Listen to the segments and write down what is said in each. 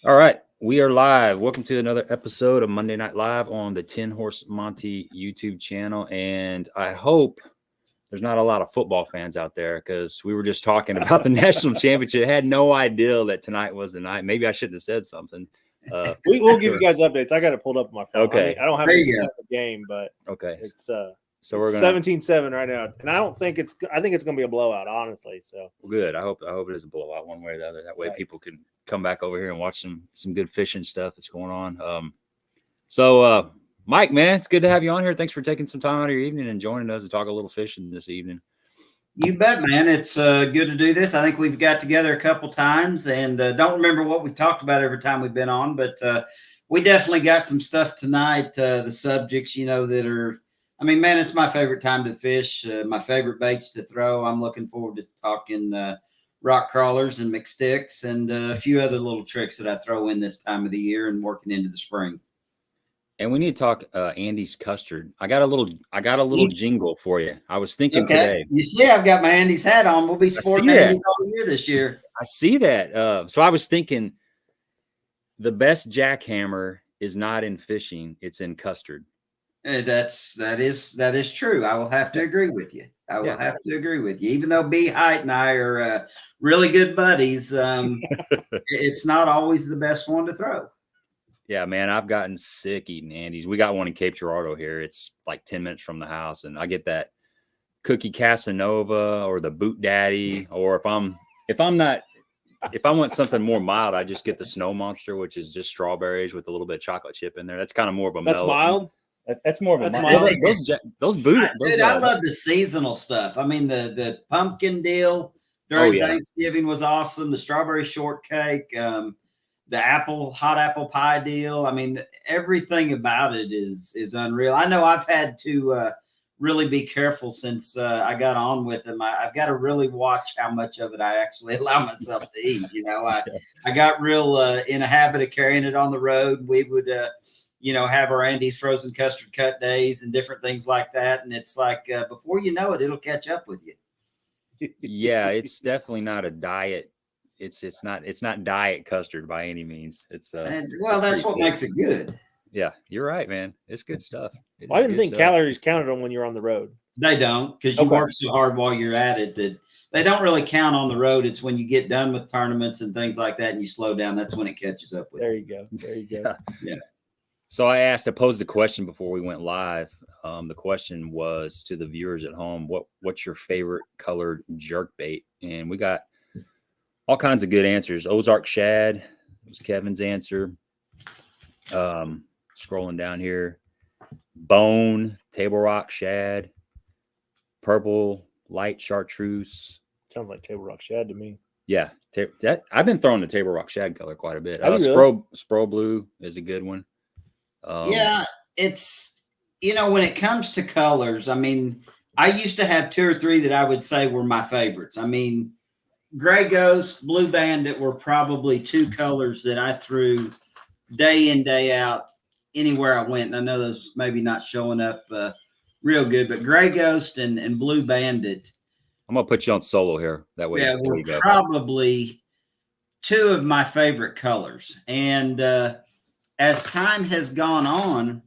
All right, we are live. Welcome to another episode of Monday Night Live on the 10 Horse Monty YouTube channel. And I hope there's not a lot of football fans out there because we were just talking about the national championship. I had no idea that tonight was the night. Maybe I shouldn't have said something. We'll give you guys updates. I got it pulled up on my phone. Okay. I don't have the game, but okay. It's so we're 17-7 right now, and I think it's going to be a blowout, honestly. So good. I hope it is a blowout one way or the other. That way people can come back over here and watch some good fishing stuff that's going on. So Mike, man, it's good to have you on here. Thanks for taking some time out of your evening and joining us to talk a little fishing this evening. You bet, man. It's good to do this. I think we've got together a couple times, and don't remember what we talked about every time we've been on, but we definitely got some stuff tonight. The subjects, that are, I mean, man, it's my favorite time to fish, my favorite baits to throw. I'm looking forward to talking RkCrawlers and McSticks and a few other little tricks that I throw in this time of the year and working into the spring. And we need to talk Andy's Custard. I got a little jingle for you. I was thinking today. You see, I've got my Andy's hat on. We'll be sporting Andy's all year this year. I see that. So I was thinking the best jackhammer is not in fishing; it's in Custard. That is true. I will have to agree with you. I will have to agree with you. Even though B Height and I are really good buddies, it's not always the best one to throw. Yeah, man, I've gotten sick eating Andy's. We got one in Cape Girardeau here. It's like 10 minutes from the house, and I get that Cookie Casanova or the Boot Daddy, or if I want something more mild, I just get the Snow Monster, which is just strawberries with a little bit of chocolate chip in there. That's kind of more of a that's mellow. Mild. That's more of a mild. Those boot. Dude, I love the seasonal stuff. I mean, the pumpkin deal during Thanksgiving was awesome. The strawberry shortcake. The hot apple pie deal. I mean, everything about it is unreal. I know I've had to really be careful since I got on with them. I've got to really watch how much of it I actually allow myself to eat. I got real in a habit of carrying it on the road. We would, have our Andy's frozen custard cut days and different things like that. And it's like, before you know it, it'll catch up with you. Yeah, it's definitely not a diet. It's not diet custard by any means. It's that's what makes it good. Yeah, you're right, man. It's good stuff. I didn't think calories counted on when you're on the road. They don't, because you work so hard while you're at it that they don't really count on the road. It's when you get done with tournaments and things like that and you slow down, that's when it catches up with you. There you go. Yeah. So I posed a question before we went live. The question was to the viewers at home, what's your favorite colored jerkbait? And we got all kinds of good answers. Ozark shad was Kevin's answer. Scrolling down here, bone, table rock shad, purple light chartreuse. Sounds like table rock shad to me. Yeah, I've been throwing the table rock shad color quite a bit. SPRO blue is a good one. It's when it comes to colors, I mean, I used to have 2 or 3 that I would say were my favorites. I mean, Gray Ghost, Blue Bandit were probably 2 colors that I threw day in, day out, anywhere I went. And I know those maybe not showing up real good, but Gray Ghost and Blue Bandit. I'm going to put you on solo here. That way. Yeah, were probably 2 of my favorite colors. And as time has gone on,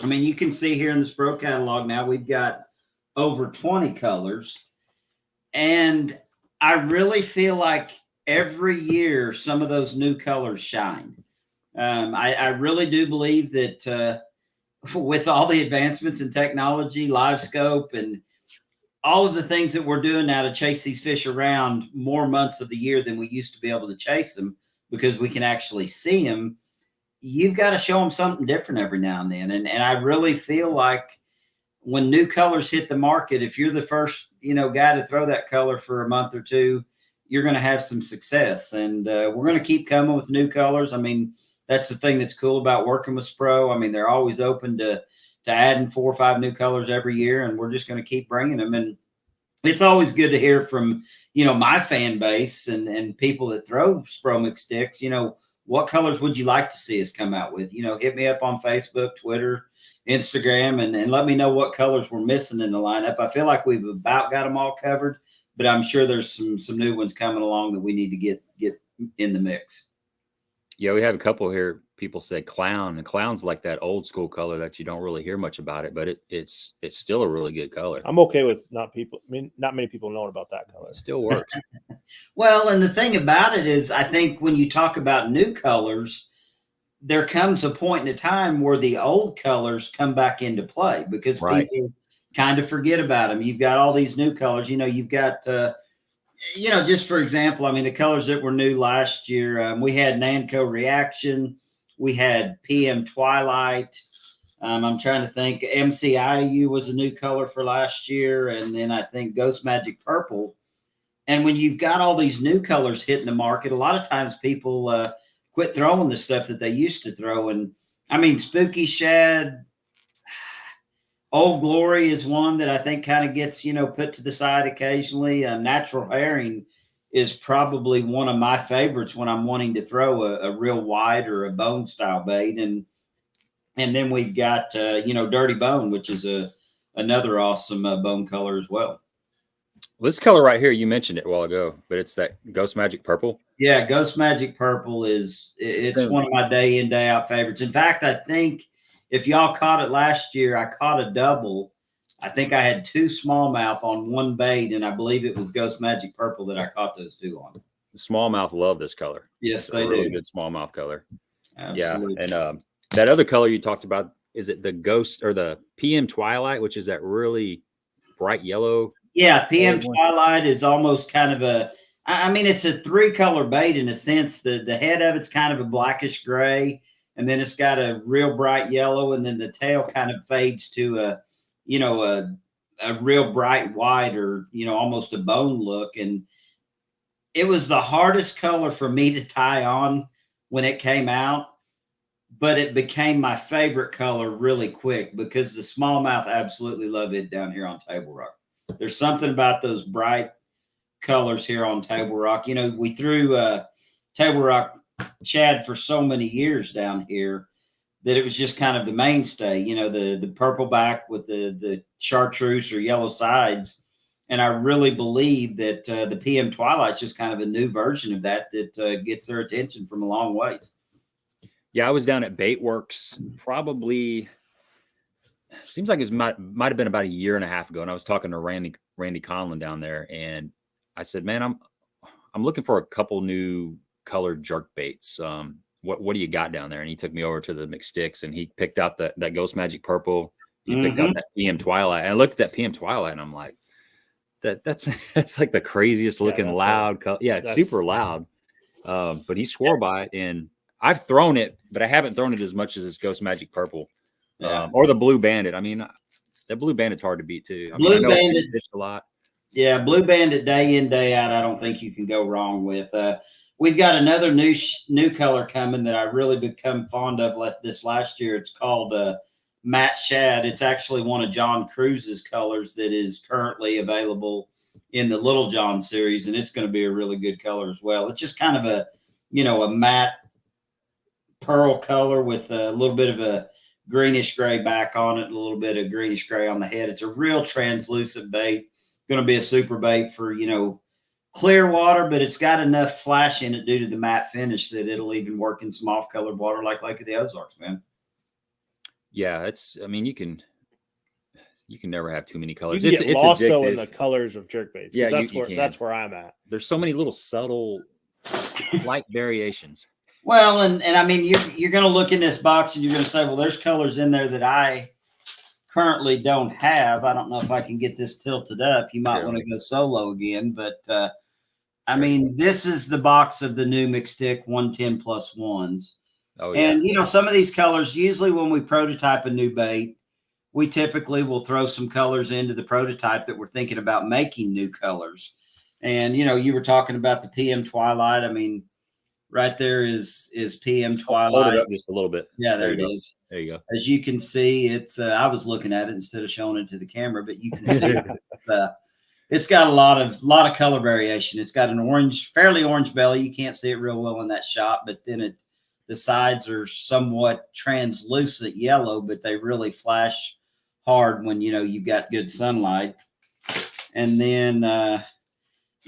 I mean, you can see here in the SPRO catalog now, we've got over 20 colors. And I really feel like every year some of those new colors shine. I really do believe that with all the advancements in technology, live scope, and all of the things that we're doing now to chase these fish around more months of the year than we used to be able to chase them because we can actually see them, you've got to show them something different every now and then. And I really feel like when new colors hit the market, if you're the first, guy to throw that color for a month or 2, you're going to have some success. And we're going to keep coming with new colors. I mean, that's the thing that's cool about working with SPRO. I mean, they're always open to adding 4 or 5 new colors every year, and we're just going to keep bringing them. And it's always good to hear from, my fan base and people that throw SPRO McSticks, what colors would you like to see us come out with? Hit me up on Facebook, Twitter, Instagram, and let me know what colors we're missing in the lineup. I feel like we've about got them all covered, but I'm sure there's some new ones coming along that we need to get in the mix. Yeah, we have a couple here. People say clown, and clown's like that old school color that you don't really hear much about it, but it's still a really good color. I'm okay with not many people knowing about that color. It still works. Well, and the thing about it is, I think when you talk about new colors, there comes a point in a time where the old colors come back into play because people kind of forget about them. You've got all these new colors. You've got, just for example, I mean, the colors that were new last year, we had Nanco Reaction. We had PM Twilight. I'm trying to think. MCIU was a new color for last year. And then I think Ghost Magic Purple. And when you've got all these new colors hitting the market, a lot of times people quit throwing the stuff that they used to throw. And I mean, Spooky Shad, Old Glory is one that I think kind of gets, put to the side occasionally. Natural Herring is probably one of my favorites when I'm wanting to throw a real wide or a bone style bait. And then we've got, Dirty Bone, which is another awesome bone color as well. This color right here, you mentioned it a while ago, but it's that Ghost Magic Purple. Yeah, Ghost Magic Purple it's one of my day in, day out favorites. In fact, I think if y'all caught it last year, I caught a double. I think I had 2 smallmouth on one bait, and I believe it was Ghost Magic Purple that I caught those 2 on. The smallmouth love this color. Yes, they do. Really good smallmouth color. Absolutely. Yeah, and that other color you talked about, is it the Ghost or the PM Twilight, which is that really bright yellow? Yeah, PM Twilight is almost kind of it's a 3-color bait in a sense. The head of it's kind of a blackish gray, and then it's got a real bright yellow, and then the tail kind of fades to a real bright white or, almost a bone look. And it was the hardest color for me to tie on when it came out, but it became my favorite color really quick because the smallmouth absolutely love it down here on Table Rock. There's something about those bright colors here on Table Rock. We threw Table Rock shad for so many years down here that it was just kind of the mainstay, the purple back with the chartreuse or yellow sides. And I really believe that the PM Twilight's just kind of a new version of that gets their attention from a long ways. Yeah, I was down at Baitworks probably, seems like it might have been about a year and a half ago, and I was talking to Randy Conlon down there, and I said, man, I'm looking for a couple new colored jerk baits. What do you got down there? And he took me over to the McSticks, and he picked out that Ghost Magic Purple. He picked out that PM Twilight. And I looked at that PM Twilight, and I'm like, that's like the craziest looking loud color. Yeah, it's super loud. But he swore by it, and I've thrown it, but I haven't thrown it as much as this Ghost Magic Purple. Or the Blue Bandit. I mean, that Blue Bandit's hard to beat too. Blue Bandit fished a lot. Yeah, Blue Bandit day in, day out, I don't think you can go wrong with. We've got another new color coming that I really become fond of this last year. It's called Matte Shad. It's actually one of John Cruz's colors that is currently available in the Little John series, and it's going to be a really good color as well. It's just kind of a matte pearl color with a little bit of a greenish gray back on it, and a little bit of greenish gray on the head. It's a real translucent bait. Going to be a super bait for, clear water, but it's got enough flash in it due to the matte finish that it'll even work in some off-colored water like Lake of the Ozarks, man. Yeah, you can never have too many colors. You can get lost though in the colors of jerkbaits. Yeah, that's where I'm at. There's so many little subtle light variations. Well, and I mean, you're going to look in this box and you're going to say, well, there's colors in there that I currently don't have. I don't know if I can get this tilted up. You might want to go solo again, but this is the box of the new McStick 110+1s. Oh, yeah. And, some of these colors, usually when we prototype a new bait, we typically will throw some colors into the prototype that we're thinking about making new colors. And, you were talking about the PM Twilight. I mean, right there is PM Twilight. Hold it up just a little bit. Yeah, there it is. There you go. As you can see, it's I was looking at it instead of showing it to the camera, but you can see it's got a lot of color variation. It's got an fairly orange belly. You can't see it real well in that shot, but then the sides are somewhat translucent yellow, but they really flash hard when you've got good sunlight. And then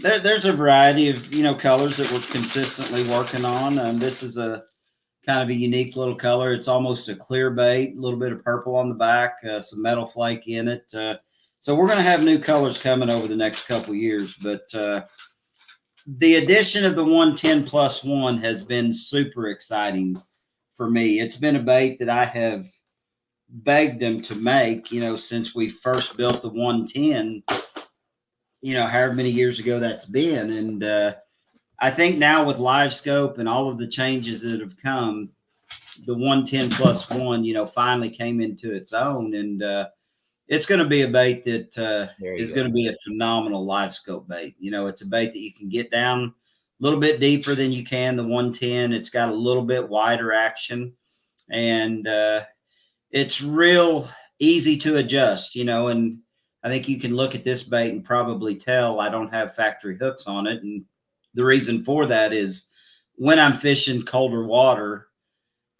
there's a variety of colors that we're consistently working on. This is a kind of a unique little color. It's almost a clear bait, a little bit of purple on the back, some metal flake in it. So we're going to have new colors coming over the next couple years. But the addition of the 110+1 has been super exciting for me. It's been a bait that I have begged them to make, since we first built the 110, however many years ago that's been. And I think now with live scope and all of the changes that have come, the 110+1, finally came into its own. And it's going to be a bait that is going to be a phenomenal live scope bait. It's a bait that you can get down a little bit deeper than you can the 110. It's got a little bit wider action, and it's real easy to adjust, and I think you can look at this bait and probably tell I don't have factory hooks on it. And the reason for that is when I'm fishing colder water,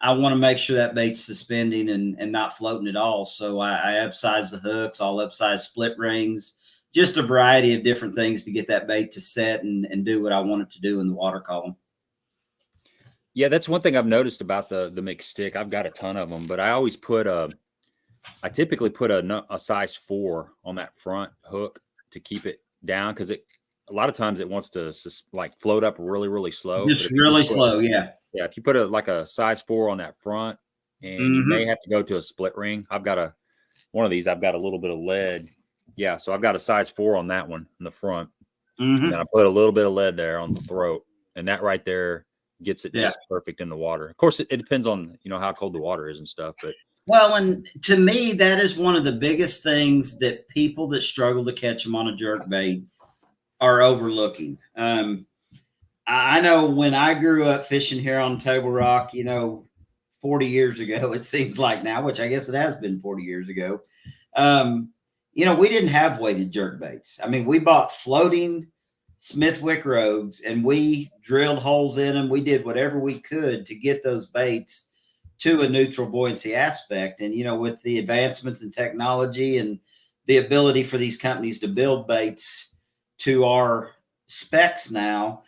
I want to make sure that bait's suspending and not floating at all. So I upsize the hooks, I'll upsize split rings, just a variety of different things to get that bait to set and do what I want it to do in the water column. Yeah, that's one thing I've noticed about the McStick. I've got a ton of them, but I always I typically put a size 4 on that front hook to keep it down, because a lot of times it wants to like float up really, really slow. Just really slow, yeah. Yeah, if you put like a size 4 on that front, and you may have to go to a split ring. I've got one of these. I've got a little bit of lead. Yeah, so I've got a size 4 on that one in the front, and I put a little bit of lead there on the throat, and that right there gets it just perfect in the water. Of course, it depends on how cold the water is and stuff. But well, and to me, that is one of the biggest things that people that struggle to catch them on a jerkbait are overlooking. I know when I grew up fishing here on Table Rock, 40 years ago, it seems like now, which I guess it has been 40 years ago. We didn't have weighted jerkbaits. I mean, we bought floating Smithwick rogues and we drilled holes in them. We did whatever we could to get those baits to a neutral buoyancy aspect. And, with the advancements in technology and the ability for these companies to build baits to our specs now,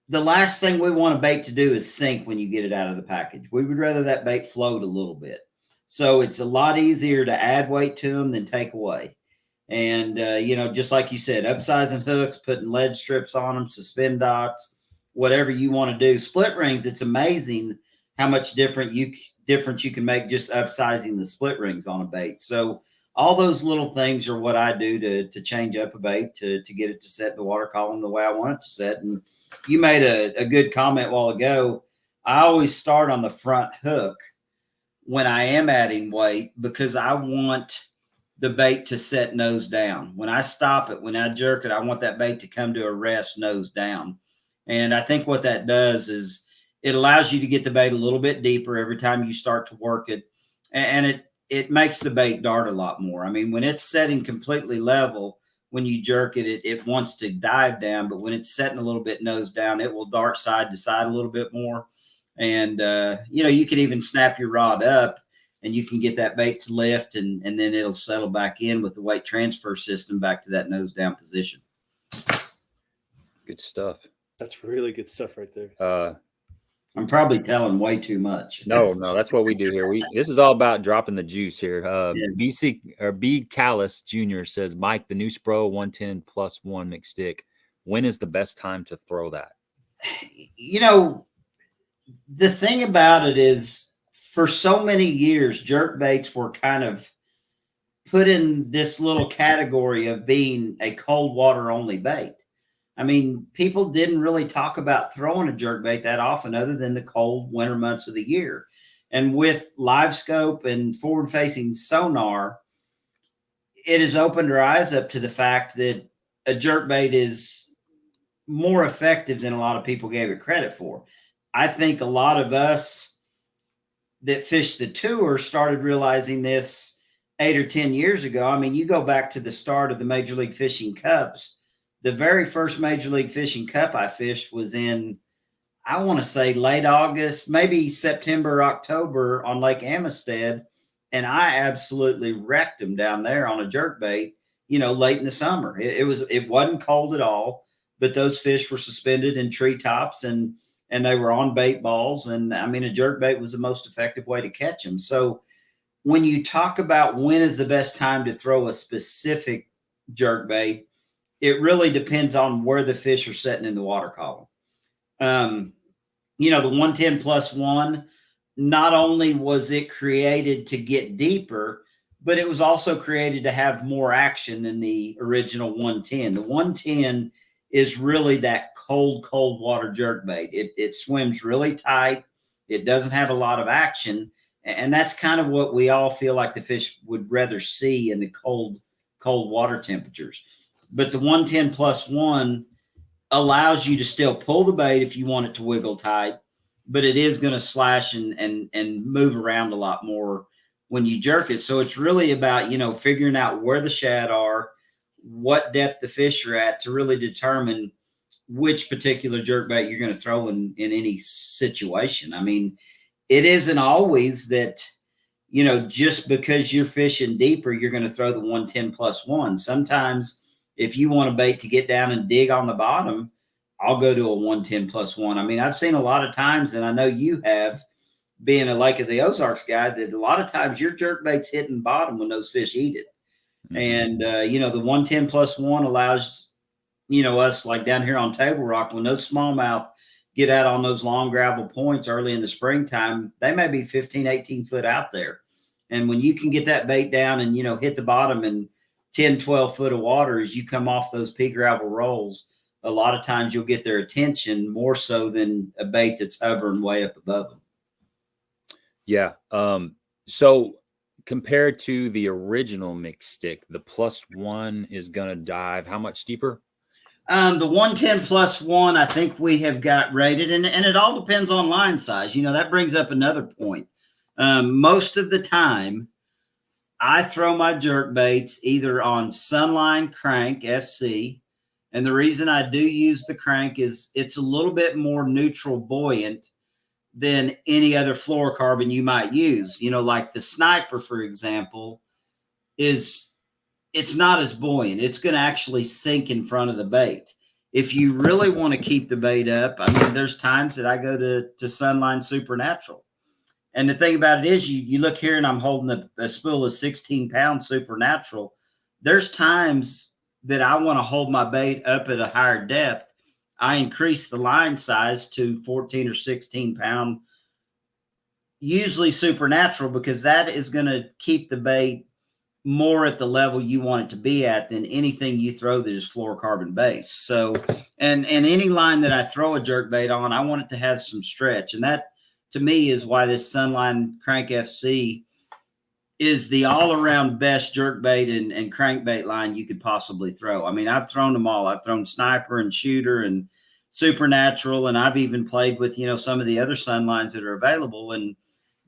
the last thing we want a bait to do is sink when you get it out of the package. We would rather that bait float a little bit. So it's a lot easier to add weight to them than take away. And, just like you said, upsizing hooks, putting lead strips on them, suspend dots, whatever you want to do. Split rings, it's amazing how much difference you can make just upsizing the split rings on a bait. So all those little things are what I do to change up a bait to get it to set the water column the way I want it to set. And you made a good comment a while ago. I always start on the front hook when I am adding weight, because I want the bait to set nose down. When I stop it, when I jerk it, I want that bait to come to a rest nose down. And I think what that does is it allows you to get the bait a little bit deeper every time you start to work it. And it makes the bait dart a lot more. I mean, when it's setting completely level, when you jerk it, it wants to dive down, but when it's setting a little bit nose down, it will dart side to side a little bit more. And, you can even snap your rod up and you can get that bait to lift, and then it'll settle back in with the weight transfer system back to that nose down position. Good stuff. That's really good stuff right there. I'm probably telling way too much. No, that's what we do here. This is all about dropping the juice here. B Callis Jr. says, Mike, the new SPRO 110+1 McStick, when is the best time to throw that? The thing about it is, for so many years, jerkbaits were kind of put in this little category of being a cold water only bait. I mean, people didn't really talk about throwing a jerkbait that often other than the cold winter months of the year. And with live scope and forward facing sonar, it has opened our eyes up to the fact that a jerkbait is more effective than a lot of people gave it credit for. I think a lot of us that fished the tour started realizing this 8 or 10 years ago. I mean, you go back to the start of the Major League Fishing Cups. The very first Major League Fishing Cup I fished was in, I want to say, late August, maybe September, October on Lake Amistad. And I absolutely wrecked them down there on a jerkbait, late in the summer. It wasn't cold at all, but those fish were suspended in treetops. And and they were on bait balls. And I mean, a jerk bait was the most effective way to catch them. So when you talk about when is the best time to throw a specific jerk bait, it really depends on where the fish are sitting in the water column. You know, the 110+1, not only was it created to get deeper, but it was also created to have more action than the original 110. The 110 is really that cold water jerkbait. It swims really tight. It doesn't have a lot of action. And that's kind of what we all feel like the fish would rather see in the cold water temperatures. But the 110+1 allows you to still pull the bait if you want it to wiggle tight, but it is going to slash and move around a lot more when you jerk it. So it's really about, you know, figuring out where the shad are, what depth the fish are at to really determine which particular jerkbait you're going to throw in any situation. I mean, it isn't always that, you know, just because you're fishing deeper, you're going to throw the 110+1. Sometimes if you want a bait to get down and dig on the bottom, I'll go to a 110+1. I mean, I've seen a lot of times, and I know you have, being a Lake of the Ozarks guy, that a lot of times your jerkbait's hitting bottom when those fish eat it. And, you know, the 110+1 allows, you know, us like down here on Table Rock, when those smallmouth get out on those long gravel points early in the springtime, they may be 15, 18 foot out there. And when you can get that bait down and, you know, hit the bottom in 10, 12 foot of water, as you come off those pea gravel rolls, a lot of times you'll get their attention more so than a bait that's hovering way up above them. Yeah. So compared to the original McStick, the +1 is going to dive how much deeper? The 110+1, I think we have got rated, and it all depends on line size. You know, that brings up another point. Most of the time, I throw my jerk baits either on Sunline Crank FC, and the reason I do use the crank is it's a little bit more neutral buoyant than any other fluorocarbon you might use. You know, like the Sniper, for example, it's not as buoyant. It's going to actually sink in front of the bait. If you really want to keep the bait up, I mean, there's times that I go to Sunline Supernatural. And the thing about it is, you look here and I'm holding a spool of 16-pound Supernatural. There's times that I want to hold my bait up at a higher depth. I increase the line size to 14 or 16 pound, usually Supernatural, because that is going to keep the bait more at the level you want it to be at than anything you throw that is fluorocarbon based. So, and any line that I throw a jerk bait on, I want it to have some stretch. And that to me is why this Sunline Crank FC is the all-around best jerkbait and crankbait line you could possibly throw. I mean, I've thrown them all. I've thrown Sniper and Shooter and Supernatural, and I've even played with, you know, some of the other Sunlines that are available. And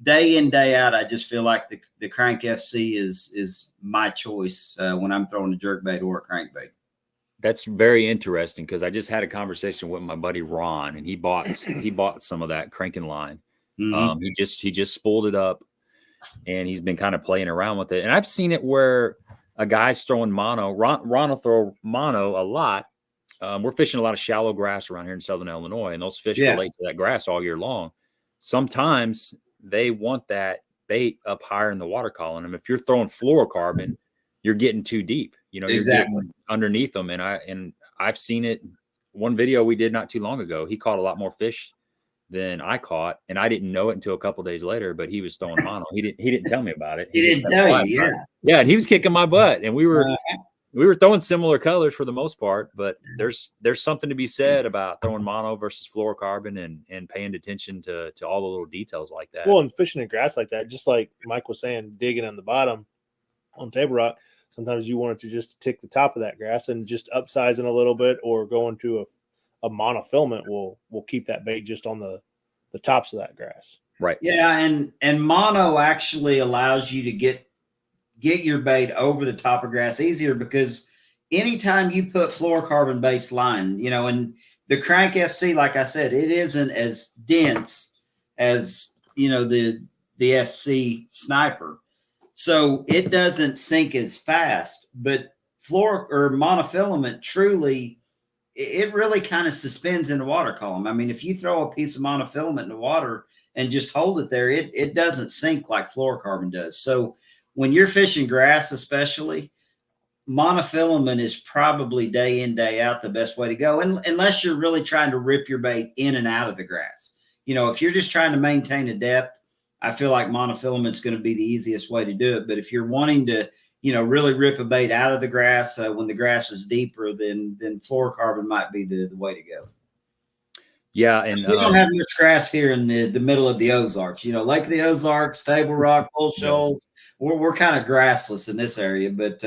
day in, day out, I just feel like the Crank FC is my choice when I'm throwing a jerkbait or a crankbait. That's very interesting, because I just had a conversation with my buddy Ron, and he bought some of that cranking line. He just spooled it up, and he's been kind of playing around with it. And I've seen it where a guy's throwing mono. Ron will throw mono a lot. We're fishing a lot of shallow grass around here in Southern Illinois, and those fish relate to that grass all year long. Sometimes they want that bait up higher in the water column. And if you're throwing fluorocarbon, you're getting too deep. You know, you're getting underneath them. And I've seen it. One video we did not too long ago, he caught a lot more fish than I caught, and I didn't know it until a couple of days later. But he was throwing mono. He didn't tell me about it. He didn't tell you, yeah. And he was kicking my butt, and we were throwing similar colors for the most part. But there's something to be said about throwing mono versus fluorocarbon and paying attention to all the little details like that. Well, and fishing in grass like that, just like Mike was saying, digging on the bottom on Table Rock, sometimes you want it to just tick the top of that grass, and just upsizing a little bit or going to a monofilament will keep that bait just on the tops of that grass. Right. Yeah. And mono actually allows you to get your bait over the top of grass easier, because anytime you put fluorocarbon based line, you know, and the Crank FC, like I said, it isn't as dense as, you know, the FC Sniper. So it doesn't sink as fast, but monofilament truly it really kind of suspends in the water column. I mean, if you throw a piece of monofilament in the water and just hold it there, it doesn't sink like fluorocarbon does. So when you're fishing grass, especially, monofilament is probably day in, day out the best way to go, unless you're really trying to rip your bait in and out of the grass. You know, if you're just trying to maintain a depth, I feel like monofilament is going to be the easiest way to do it. But if you're wanting to, you know, really rip a bait out of the grass when the grass is deeper, then fluorocarbon might be the way to go. Yeah, and we don't have much grass here in the middle of the Ozarks. You know, Lake of the Ozarks, Table Rock, Bull Shoals. We're kind of grassless in this area, but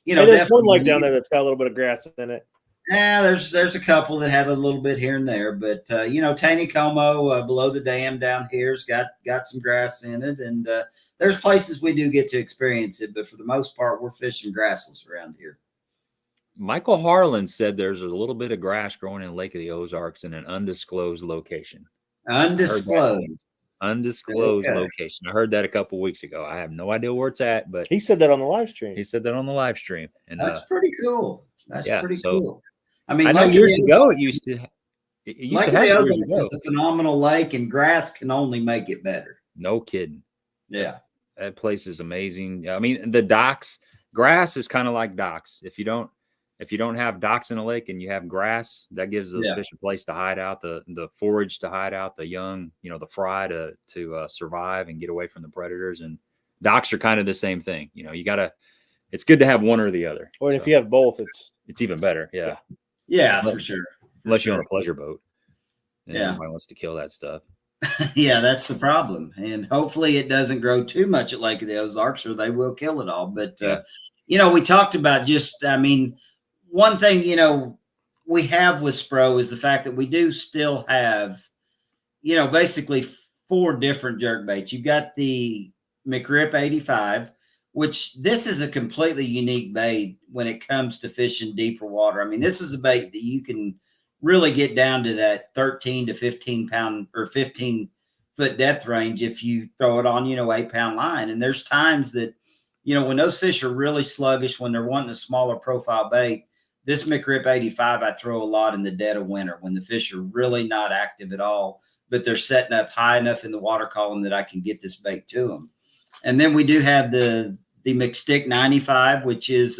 you know, there's one lake down there that's got a little bit of grass in it. Yeah, there's a couple that have a little bit here and there, but you know, Taneycomo below the dam down here's got some grass in it, and there's places we do get to experience it, but for the most part, we're fishing grassless around here. Michael Harlan said there's a little bit of grass growing in Lake of the Ozarks in an undisclosed location. Undisclosed location. I heard that a couple weeks ago. I have no idea where it's at, but he said that on the live stream. He said that on the live stream, and that's pretty cool. That's pretty cool. I mean, I know years ago it used to. Lake of the Ozarks is a phenomenal lake, and grass can only make it better. No kidding. Yeah, that place is amazing. I mean, the docks, grass is kind of like docks. If you don't have docks in a lake and you have grass, that gives those fish a place to hide out, the forage to hide out, the young, you know, the fry to survive and get away from the predators. And docks are kind of the same thing. You know, it's good to have one or the other. Or if you have both, it's even better. Yeah. Yeah, for sure. Unless you own a pleasure boat. And everybody wants to kill that stuff. Yeah, that's the problem. And hopefully it doesn't grow too much at Lake of the Ozarks or they will kill it all. But, you know, we talked about one thing, you know, we have with SPRO is the fact that we do still have, you know, basically 4 different jerkbaits. You've got the McRib 85, which this is a completely unique bait when it comes to fishing deeper water. I mean, this is a bait that you can really get down to that 13 to 15 pound or 15 foot depth range if you throw it on, you know, 8-pound line. And there's times that, you know, when those fish are really sluggish, when they're wanting a smaller profile bait, this McRib 85, I throw a lot in the dead of winter when the fish are really not active at all, but they're setting up high enough in the water column that I can get this bait to them. And then we do have the McStick 95, which is,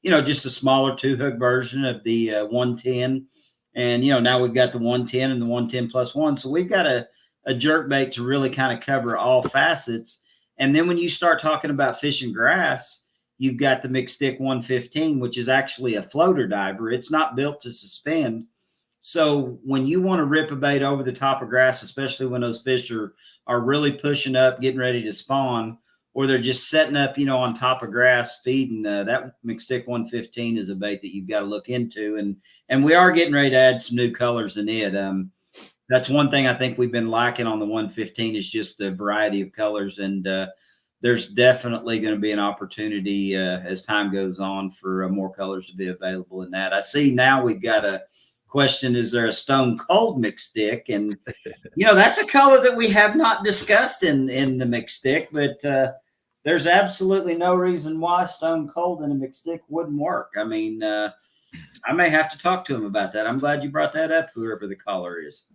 you know, just a smaller 2-hook version of the 110. And, you know, now we've got the 110 and the 110 plus 1. So we've got a jerkbait to really kind of cover all facets. And then when you start talking about fishing grass, you've got the McStick 115, which is actually a floater diver. It's not built to suspend. So when you want to rip a bait over the top of grass, especially when those fish are really pushing up, getting ready to spawn, or they're just setting up, you know, on top of grass feeding, that McStick 115 is a bait that you've got to look into. And we are getting ready to add some new colors in it. That's one thing I think we've been lacking on the 115 is just the variety of colors. And there's definitely going to be an opportunity as time goes on for more colors to be available in that. I see now we've got a question, is there a stone cold McStick? And, you know, that's a color that we have not discussed in the McStick, but there's absolutely no reason why stone cold in a McStick wouldn't work. I mean, I may have to talk to him about that. I'm glad you brought that up, whoever the caller is.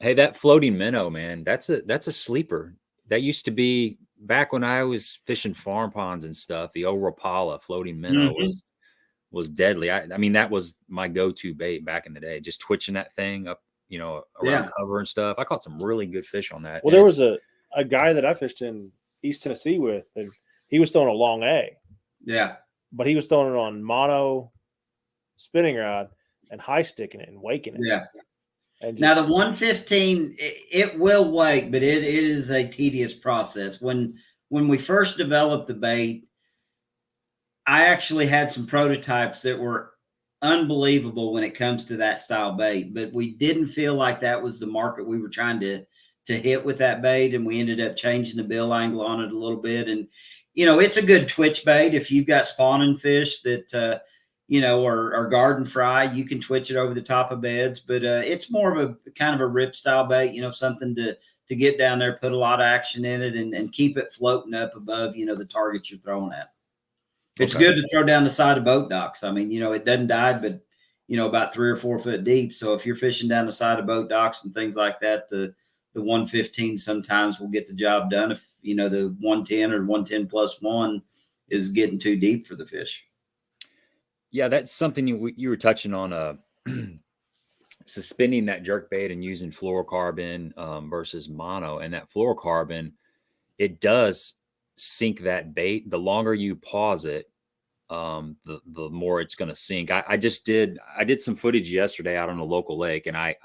Hey, that floating minnow, man, that's a sleeper. That used to be back when I was fishing farm ponds and stuff. The old Rapala floating minnow was deadly. I mean, that was my go-to bait back in the day, just twitching that thing up, you know, around cover and stuff. I caught some really good fish on that. Well, there was a guy that I fished in East Tennessee with, and he was throwing a long A. Yeah. But he was throwing it on mono spinning rod and high sticking it and waking it. Yeah. And now the 115, it will wake, but it is a tedious process. When we first developed the bait, I actually had some prototypes that were unbelievable when it comes to that style bait, but we didn't feel like that was the market we were trying to hit with that bait. And we ended up changing the bill angle on it a little bit. And, you know, it's a good twitch bait. If you've got spawning fish that, you know, or garden fry, you can twitch it over the top of beds, but it's more of a kind of a rip style bait, you know, something to get down there, put a lot of action in it and keep it floating up above, you know, the targets you're throwing at. It's good to throw down the side of boat docks. I mean, you know, it doesn't die, but about 3 or 4 foot deep. So if you're fishing down the side of boat docks and things like that, the 115 sometimes will get the job done if, the 110 or 110 plus 1 is getting too deep for the fish. Yeah, that's something you were touching on, suspending that jerkbait and using fluorocarbon versus mono. And that fluorocarbon, it does sink that bait. The longer you pause it, the more it's going to sink. I did some footage yesterday out on a local lake, and I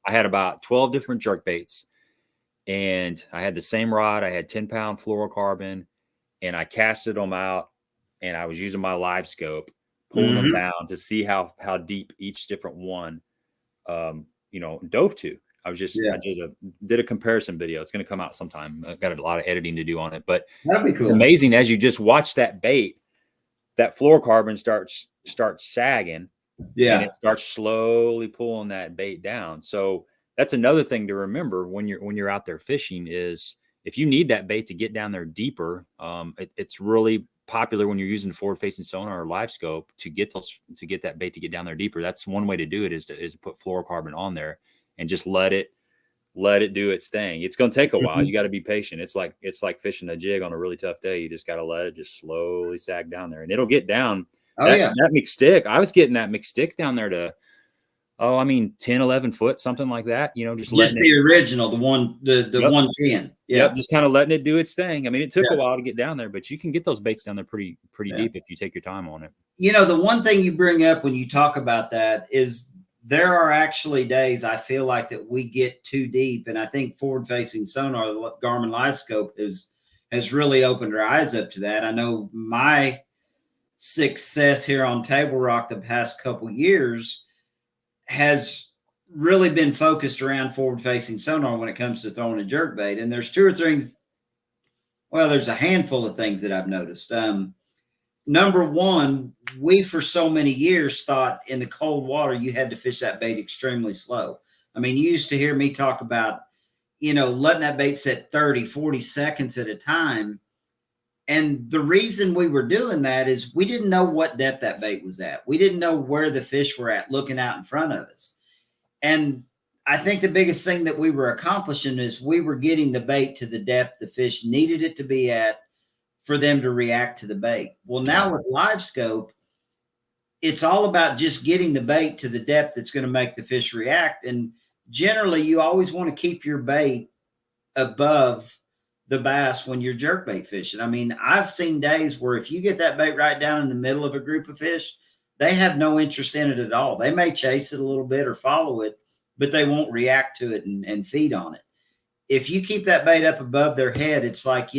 had about 12 different jerkbaits, and I had the same rod. I had 10-pound fluorocarbon, and I casted them out, and I was using my live scope, pulling them down to see how deep each different one, dove to. I did a comparison video. It's going to come out sometime. I've got a lot of editing to do on it, but that'd be cool. It's amazing as you just watch that bait, that fluorocarbon starts sagging, and it starts slowly pulling that bait down. So that's another thing to remember when you're out there fishing is if you need that bait to get down there deeper, it's really popular when you're using forward-facing sonar or live scope to get that bait to get down there deeper. That's one way to do it is to put fluorocarbon on there and just let it do its thing. It's going to take a while. You got to be patient. It's like fishing a jig on a really tough day. You just got to let it just slowly sag down there, and it'll get down. That McStick, I was getting that McStick down there to 10, 11 foot, something like that. Just the original, the 110. Yep, just kind of letting it do its thing. I mean, it took a while to get down there, but you can get those baits down there pretty deep if you take your time on it. The one thing you bring up when you talk about that is there are actually days I feel like that we get too deep, and I think forward-facing sonar, the Garmin Live Scope, has really opened our eyes up to that. I know my success here on Table Rock the past couple years has really been focused around forward-facing sonar when it comes to throwing a jerkbait. And there's 2 or 3, there's a handful of things that I've noticed. Number one, we for so many years thought in the cold water you had to fish that bait extremely slow. I mean, you used to hear me talk about, letting that bait sit 30, 40 seconds at a time. And the reason we were doing that is we didn't know what depth that bait was at. We didn't know where the fish were at looking out in front of us. And I think the biggest thing that we were accomplishing is we were getting the bait to the depth the fish needed it to be at for them to react to the bait. Well, now with live scope, it's all about just getting the bait to the depth that's going to make the fish react. And generally, you always want to keep your bait above the bass when you're jerkbait fishing. I mean, I've seen days where if you get that bait right down in the middle of a group of fish, they have no interest in it at all. They may chase it a little bit or follow it, but they won't react to it and feed on it. If you keep that bait up above their head, it's like,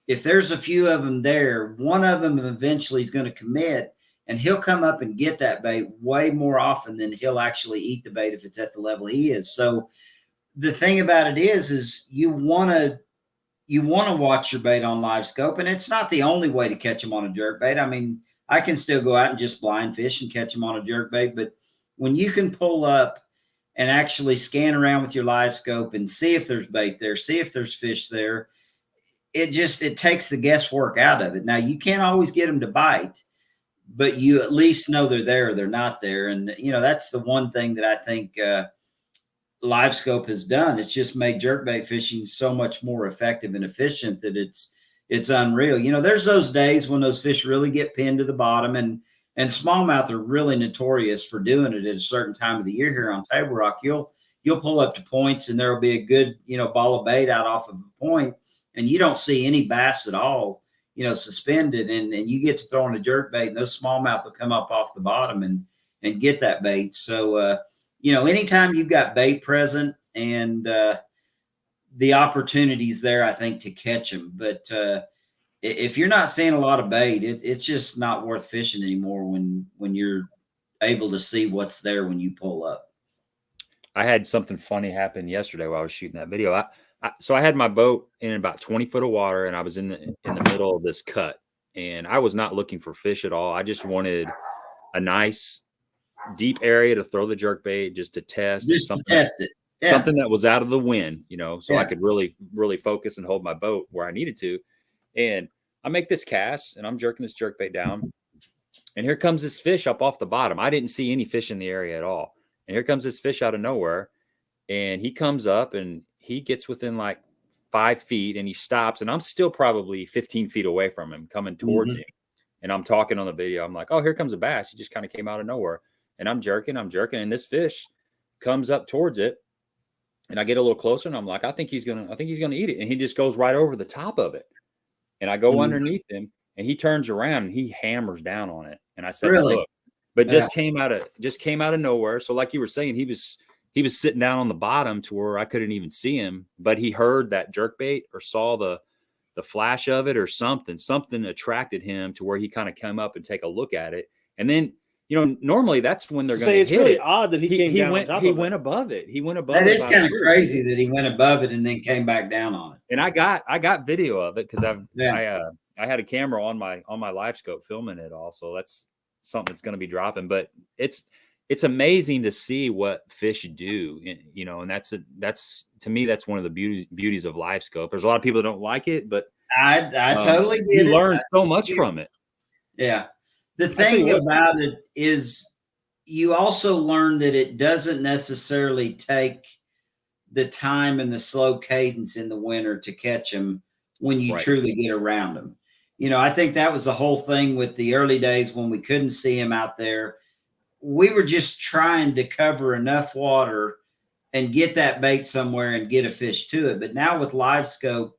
if there's a few of them there, one of them eventually is going to commit, and he'll come up and get that bait way more often than he'll actually eat the bait if it's at the level he is. So the thing about it is you want to watch your bait on live scope, and it's not the only way to catch them on a jerkbait. I mean, I can still go out and just blind fish and catch them on a jerkbait, but when you can pull up and actually scan around with your live scope and see if there's bait there, see if there's fish there, it takes the guesswork out of it. Now, you can't always get them to bite, but you at least know they're there or they're not there. And, that's the one thing that I think live scope has done. It's just made jerkbait fishing so much more effective and efficient that it's unreal. There's those days when those fish really get pinned to the bottom, and smallmouth are really notorious for doing it at a certain time of the year here on Table Rock. You'll pull up to points and there'll be a good, ball of bait out off of a point, and you don't see any bass at all, suspended, and you get to throwing a jerkbait, and those smallmouth will come up off the bottom and get that bait. So, anytime you've got bait present and the opportunities there, I think, to catch them. But if you're not seeing a lot of bait, it's just not worth fishing anymore when you're able to see what's there when you pull up. I had something funny happen yesterday while I was shooting that video. So I had my boat in about 20 foot of water, and I was in the middle of this cut, and I was not looking for fish at all. I just wanted a nice deep area to throw the jerkbait, just to test. Just to test it. Yeah. Something that was out of the wind, so I could really, really focus and hold my boat where I needed to. And I make this cast, and I'm jerking this jerkbait down, And here comes this fish up off the bottom. I didn't see any fish in the area at all. And here comes this fish out of nowhere. And he comes up and he gets within like 5 feet and he stops. And I'm still probably 15 feet away from him coming towards him. And I'm talking on the video. I'm like, oh, here comes a bass. He just kind of came out of nowhere. And I'm jerking. And this fish comes up towards it. And I get a little closer and I'm like, I think he's gonna eat it. And he just goes right over the top of it. And I go underneath him and he turns around and he hammers down on it. And I said, really? Look, but just came out of nowhere. So like you were saying, he was sitting down on the bottom to where I couldn't even see him, but he heard that jerkbait or saw the flash of it or something attracted him to where he kind of came up and take a look at it. And then, normally that's when they're going to hit it. It's really odd that he went above it. He went above it. That is kind of crazy that he went above it and then came back down on it. And I got video of it because I had a camera on my live scope filming it all. So that's something that's going to be dropping, but it's amazing to see what fish do, and that's to me, that's one of the beauties of live scope. There's a lot of people that don't like it, but I totally get it. You learn so much from it. Yeah. The thing about it is you also learn that it doesn't necessarily take the time and the slow cadence in the winter to catch them when you truly get around them. I think that was the whole thing with the early days when we couldn't see them out there. We were just trying to cover enough water and get that bait somewhere and get a fish to it. But now with live scope,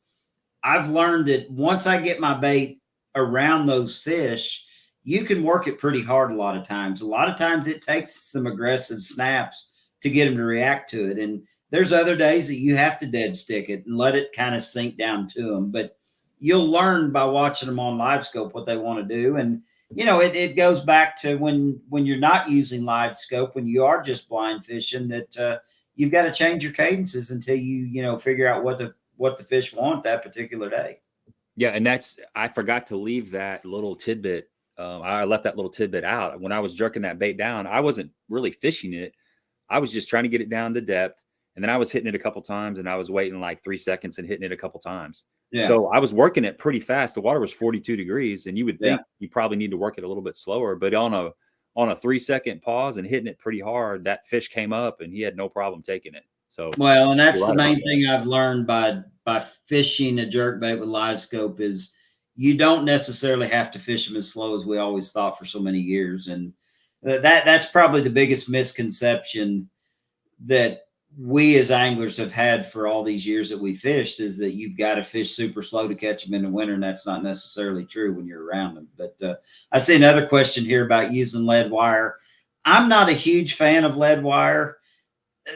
I've learned that once I get my bait around those fish, you can work it pretty hard a lot of times. A lot of times it takes some aggressive snaps to get them to react to it. And there's other days that you have to dead stick it and let it kind of sink down to them. But you'll learn by watching them on live scope what they want to do. And, it goes back to when you're not using live scope, when you are just blind fishing, that you've got to change your cadences until you figure out what the fish want that particular day. Yeah. And I forgot to leave that little tidbit. I left that little tidbit out. When I was jerking that bait down, I wasn't really fishing it. I was just trying to get it down to depth. And then I was hitting it a couple times and I was waiting like 3 seconds and hitting it a couple times. Yeah. So I was working it pretty fast. The water was 42 degrees and you would think you probably need to work it a little bit slower, but on a 3-second pause and hitting it pretty hard, that fish came up and he had no problem taking it. So, well, and that's the main thing I've learned by fishing a jerkbait with live scope is you don't necessarily have to fish them as slow as we always thought for so many years. And that's probably the biggest misconception that we as anglers have had for all these years that we fished, is that you've got to fish super slow to catch them in the winter. And that's not necessarily true when you're around them. But I see another question here about using lead wire. I'm not a huge fan of lead wire.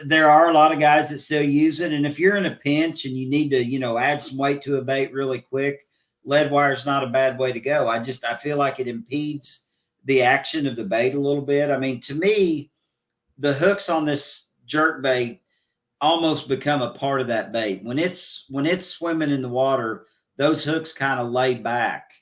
There are a lot of guys that still use it. And if you're in a pinch and you need to, add some weight to a bait really quick, lead wire is not a bad way to go. I feel like it impedes the action of the bait a little bit. I mean, to me, the hooks on this jerkbait almost become a part of that bait. When it's swimming in the water, those hooks kind of lay back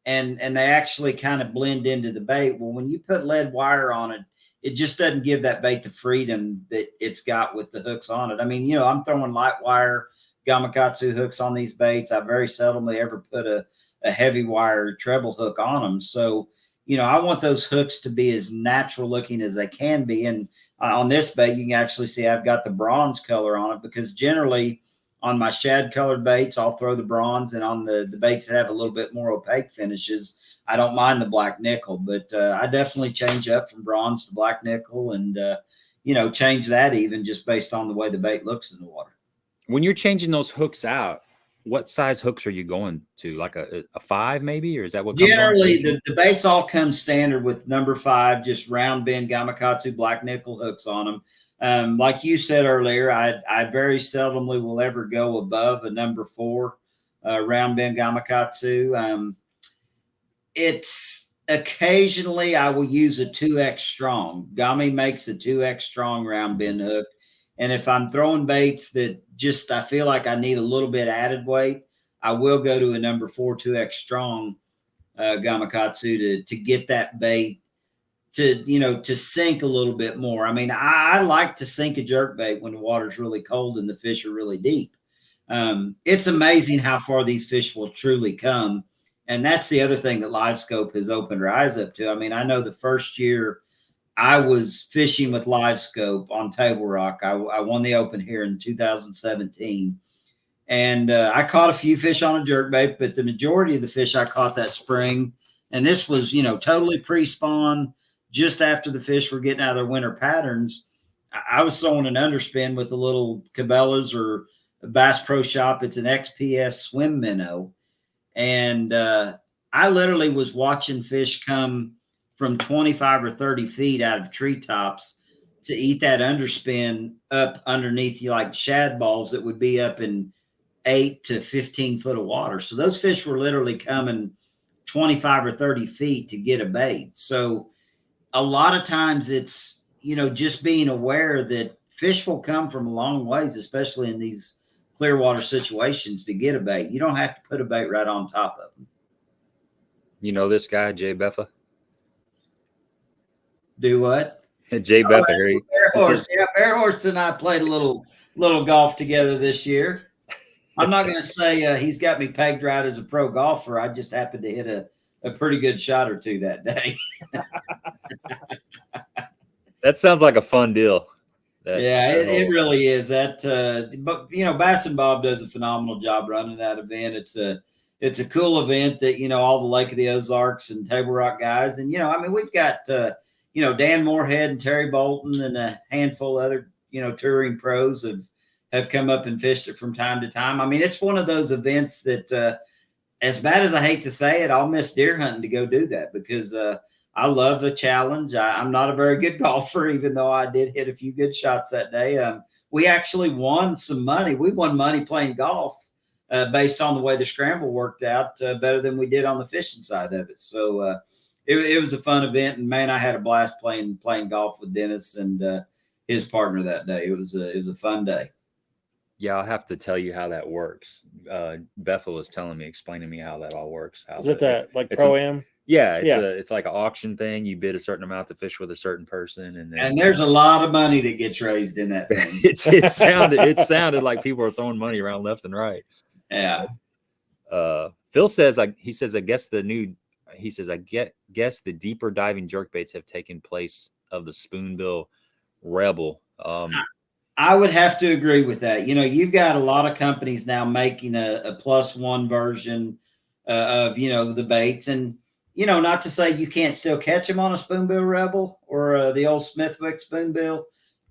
and they actually kind of blend into the bait. Well, when you put lead wire on it, it just doesn't give that bait the freedom that it's got with the hooks on it. I mean, I'm throwing light wire Gamakatsu hooks on these baits. I very seldomly ever put a heavy wire treble hook on them. So, I want those hooks to be as natural looking as they can be. And on this bait, you can actually see I've got the bronze color on it, because generally on my shad colored baits, I'll throw the bronze, and on the baits that have a little bit more opaque finishes, I don't mind the black nickel, but I definitely change up from bronze to black nickel and, change that even just based on the way the bait looks in the water. When you're changing those hooks out, what size hooks are you going to? Like a 5 maybe? Or is that what generally the baits all come standard with number 5, just round bend Gamakatsu black nickel hooks on them. Like you said earlier, I very seldomly will ever go above a number 4 round bend Gamakatsu. It's occasionally I will use a 2X strong. Gami makes a 2X strong round bend hook. And if I'm throwing baits that just I feel like I need a little bit added weight, I will go to a number 4 2X strong Gamakatsu to get that bait to sink a little bit more. I mean, I like to sink a jerkbait when the water's really cold and the fish are really deep. It's amazing how far these fish will truly come. And that's the other thing that Live Scope has opened our eyes up to. I mean, I know the first year I was fishing with Live Scope on Table Rock, I won the Open here in 2017. And I caught a few fish on a jerkbait, but the majority of the fish I caught that spring, and this was, you know, totally pre-spawn, just after the fish were getting out of their winter patterns. I was throwing an underspin with a little Cabela's or a Bass Pro Shop. It's an XPS swim minnow. And I literally was watching fish come from 25 or 30 feet out of treetops to eat that underspin up underneath you like shad balls that would be up in 8 to 15 foot of water. So those fish were literally coming 25 or 30 feet to get a bait. So a lot of times it's, you know, just being aware that fish will come from a long ways, especially in these clear water situations, to get a bait. You don't have to put a bait right on top of them. You know this guy, Jay Beffa? Do what? Jay Beffa. Bear Horse. Yeah, Bear Horse and I played a little golf together this year. I'm not going to say he's got me pegged right as a pro golfer. I just happened to hit a pretty good shot or two that day. That sounds like a fun deal. It really is. That, but you know, Bass and Bob does a phenomenal job running that event. It's a cool event that, you know, all the Lake of the Ozarks and Table Rock guys, and, you know, I mean, we've got you know, Dan Moorhead and Terry Bolton and a handful of other, you know, touring pros have come up and fished it from time to time. I mean, it's one of those events that, as bad as I hate to say it, I'll miss deer hunting to go do that, because I love a challenge. I'm not a very good golfer, even though I did hit a few good shots that day. We actually won some money. We won money playing golf based on the way the scramble worked out, better than we did on the fishing side of it. So it was a fun event, and man, I had a blast playing golf with Dennis and his partner that day. It was a fun day. Yeah, I'll have to tell you how that works. Bethel was explaining to me how that all works. Is it that like Pro-Am? Yeah, it's like an auction thing. You bid a certain amount to fish with a certain person, and there's a lot of money that gets raised in that thing. it sounded like people are throwing money around left and right. Yeah. Phil says, I guess the deeper diving jerkbaits have taken place of the Spoonbill Rebel. I would have to agree with that. You know, you've got a lot of companies now making a +1 version of, you know, the baits, and, you know, not to say you can't still catch them on a Spoonbill Rebel or the old Smithwick Spoonbill,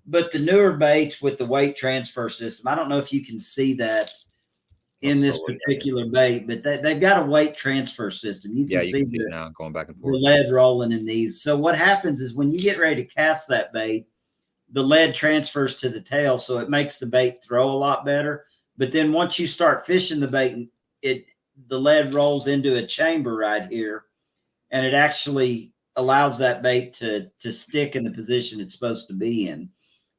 but the newer baits with the weight transfer system, I don't know if you can see that in this particular bait, but they've got a weight transfer system. You can see it now going back and forth. The lead rolling in these. So what happens is when you get ready to cast that bait, the lead transfers to the tail, so it makes the bait throw a lot better. But then once you start fishing the bait, the lead rolls into a chamber right here, and it actually allows that bait to stick in the position it's supposed to be in.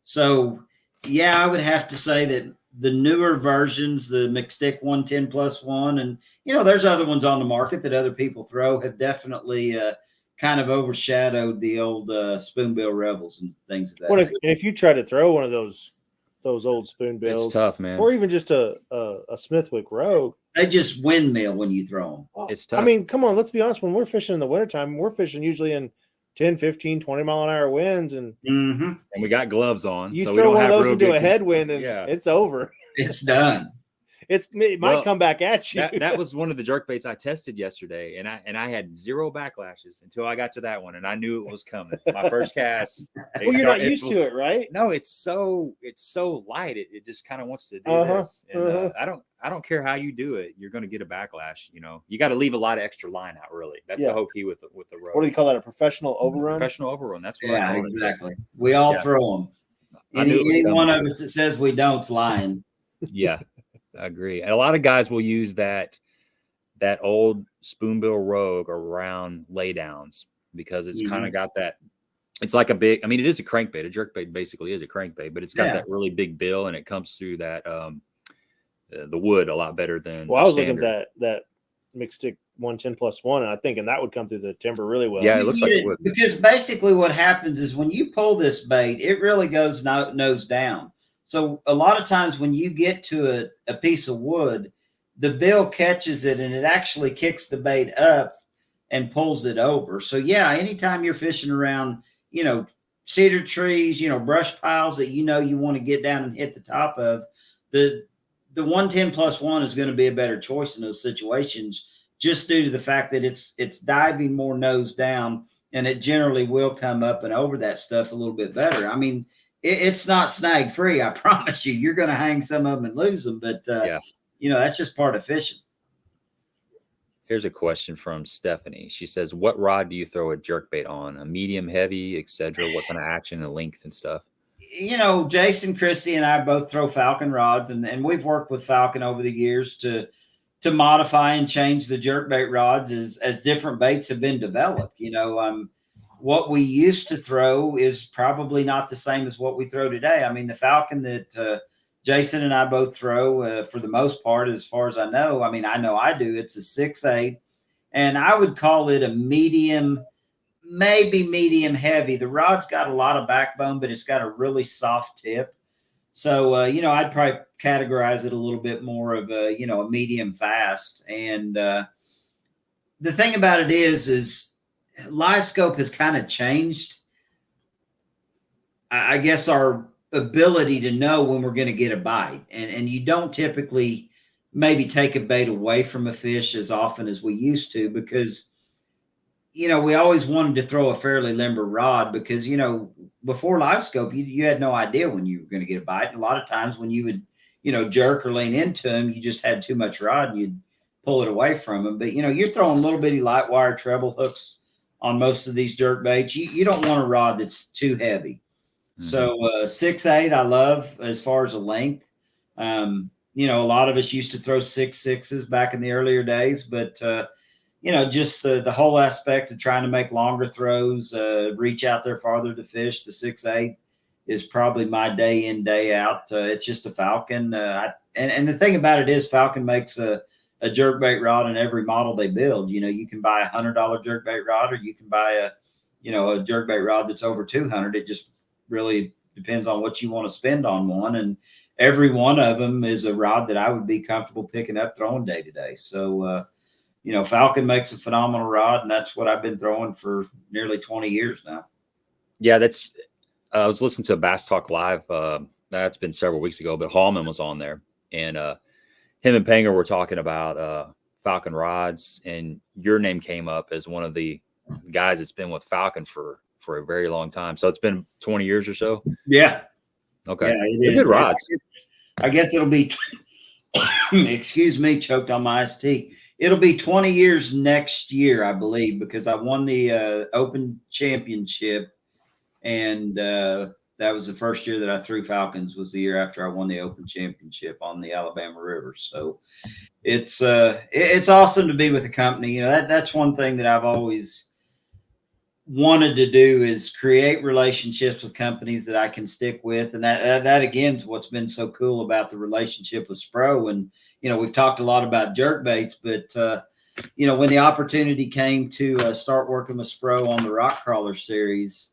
So, yeah, I would have to say that the newer versions, the McStick 110+1, and, you know, there's other ones on the market that other people throw, have definitely kind of overshadowed the old Spoonbill Rebels and things of that. What if you try to throw one of those old Spoonbills? It's tough, man. Or even just a Smithwick Rogue. They just windmill when you throw them. Well, it's tough. I mean, come on, let's be honest. When we're fishing in the wintertime, we're fishing usually in 10, 15, 20 mile an hour winds, and and we got gloves on. You so throw we don't one of have those into a headwind, and it's over. It's done. It might come back at you. That was one of the jerkbaits I tested yesterday, and I had 0 backlashes until I got to that one, and I knew it was coming. My first cast. Well, you're not used to it, right? No, it's so light. It just kind of wants to do this. And, I don't care how you do it. You're going to get a backlash. You know, you got to leave a lot of extra line out. Really, that's the whole key with the rope. What do you call that? A professional overrun? Professional overrun. That's what. Yeah, exactly. We all throw them. Any one of us that says we don't's lying. Yeah. I agree. And a lot of guys will use that old Spoonbill Rogue around laydowns because it's kind of got that. It's like it is a crankbait. A jerkbait basically is a crankbait, but it's got that really big bill, and it comes through that the wood a lot better than. Well, I was looking at that McStick 110+1, and I'm thinking that would come through the timber really well. Yeah, it looks like it would. Because basically what happens is when you pull this bait, it really goes nose down. So a lot of times when you get to a piece of wood, the bill catches it and it actually kicks the bait up and pulls it over. So yeah, anytime you're fishing around, you know, cedar trees, you know, brush piles that you know you want to get down and hit the top of, the 110+1 is going to be a better choice in those situations, just due to the fact that it's diving more nose down, and it generally will come up and over that stuff a little bit better. I mean, it's not snag free. I promise you, you're going to hang some of them and lose them, but yeah, you know, that's just part of fishing. Here's a question from Stephanie. She says, what rod do you throw a jerkbait on? A medium, heavy, etc.? What kind of action and length and stuff? You know, Jason, Christie, and I both throw Falcon rods, and we've worked with Falcon over the years to modify and change the jerkbait rods as different baits have been developed. You know, what we used to throw is probably not the same as what we throw today. I mean, the Falcon that Jason and I both throw, for the most part, as far as I know. I mean, I know I do. It's a 6/8, and I would call it a medium, maybe medium heavy. The rod's got a lot of backbone, but it's got a really soft tip. So, you know, I'd probably categorize it a little bit more of a, you know, a medium fast. And the thing about it is live scope has kind of changed, I guess, our ability to know when we're going to get a bite, and you don't typically maybe take a bait away from a fish as often as we used to, because, you know, we always wanted to throw a fairly limber rod, because, you know, before live scope, you had no idea when you were going to get a bite. And a lot of times when you would, you know, jerk or lean into them, you just had too much rod and you'd pull it away from them. But, you know, you're throwing little bitty light wire treble hooks on most of these jerk baits. You don't want a rod that's too heavy. So 6/8 I love as far as a length. You know, a lot of us used to throw 6/6s back in the earlier days, but you know, just the whole aspect of trying to make longer throws, reach out there farther to fish, the 6/8 is probably my day in, day out. It's just a Falcon. And the thing about it is Falcon makes a jerkbait rod in every model they build. You know, you can buy $100 jerkbait rod, or you can buy a jerkbait rod that's over 200. It just really depends on what you want to spend on one. And every one of them is a rod that I would be comfortable picking up throwing day to day. So, you know, Falcon makes a phenomenal rod, and that's what I've been throwing for nearly 20 years now. Yeah, that's, I was listening to a Bass Talk Live. That's been several weeks ago, but Hallman was on there, and him and Panger were talking about Falcon rods, and your name came up as one of the guys that's been with Falcon for a very long time. So it's been 20 years or so. Yeah. Okay. Yeah, they're good rods. I guess it'll be, excuse me, choked on my iced tea. It'll be 20 years next year, I believe, because I won the Open Championship, and that was the first year that I threw Falcons, was the year after I won the Open Championship on the Alabama River. So it's awesome to be with a company. You know, that's one thing that I've always wanted to do, is create relationships with companies that I can stick with. And that again is what's been so cool about the relationship with SPRO. And, you know, we've talked a lot about jerkbaits, but, you know, when the opportunity came to start working with SPRO on the RkCrawler series,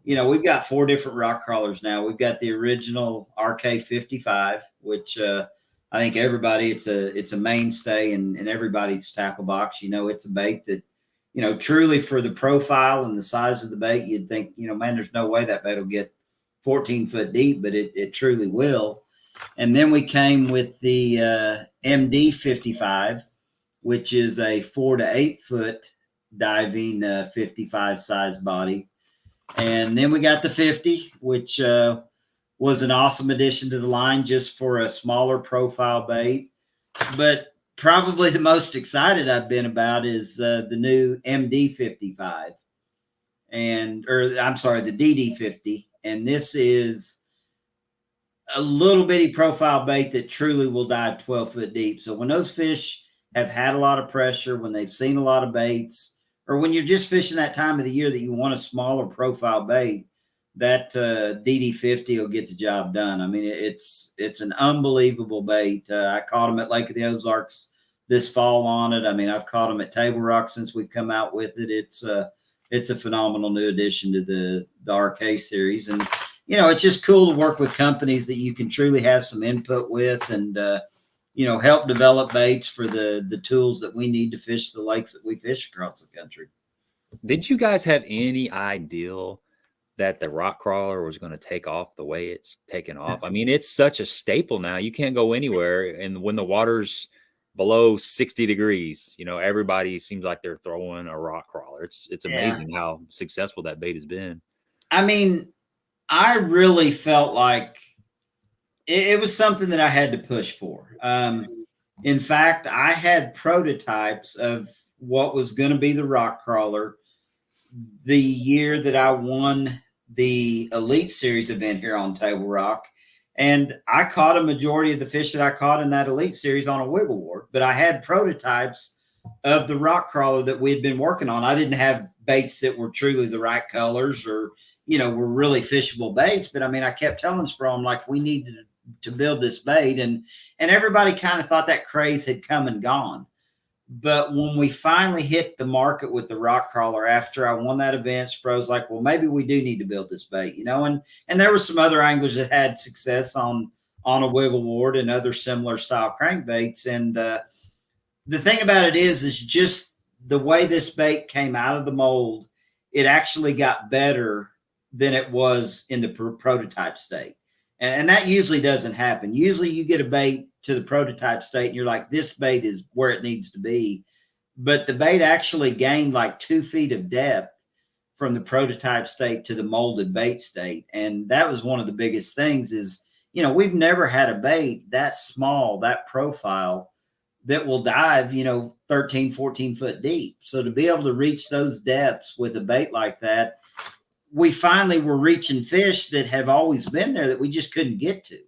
you know, we've got 4 different RkCrawlers now. We've got the original RK55, which I think everybody, it's a mainstay in everybody's tackle box. You know, it's a bait that, you know, truly for the profile and the size of the bait, you'd think, you know, man, there's no way that bait will get 14 foot deep, but it truly will. And then we came with the MD55, which is a 4 to 8 foot diving 55 size body. And then we got the 50, which was an awesome addition to the line just for a smaller profile bait. But probably the most excited I've been about is the new MD55, the DD50. And this is a little bitty profile bait that truly will dive 12 foot deep. So when those fish have had a lot of pressure, when they've seen a lot of baits, or when you're just fishing that time of the year that you want a smaller profile bait, that DD50 will get the job done. I mean, it's an unbelievable bait. I caught them at Lake of the Ozarks this fall on it. I mean, I've caught them at Table Rock since we've come out with it. It's a phenomenal new addition to the RK series. And, you know, it's just cool to work with companies that you can truly have some input with. And help develop baits for the tools that we need to fish the lakes that we fish across the country. Did you guys have any idea that the RkCrawler was going to take off the way it's taken off? I mean, it's such a staple now. You can't go anywhere. And when the water's below 60 degrees, everybody seems like they're throwing a RkCrawler. It's amazing how successful that bait has been. I mean, I really felt like it was something that I had to push for. In fact, I had prototypes of what was going to be the RkCrawler the year that I won the Elite Series event here on Table Rock. And I caught a majority of the fish that I caught in that Elite Series on a wiggle wart, but I had prototypes of the RkCrawler that we had been working on. I didn't have baits that were truly the right colors or, were really fishable baits. But I mean, I kept telling SPRO, I'm like, we need to build this bait. And everybody kind of thought that craze had come and gone. But when we finally hit the market with the RkCrawler after I won that event, SPRO's like, well, maybe we do need to build this bait, and there were some other anglers that had success on a wiggle wart and other similar style crankbaits. And the thing about it is just the way this bait came out of the mold, it actually got better than it was in the prototype state. And that usually doesn't happen. Usually you get a bait to the prototype state and you're like, this bait is where it needs to be. But the bait actually gained like 2 feet of depth from the prototype state to the molded bait state. And that was one of the biggest things is, we've never had a bait that small, that profile that will dive, 13, 14 foot deep. So to be able to reach those depths with a bait like that, we finally were reaching fish that have always been there that we just couldn't get to.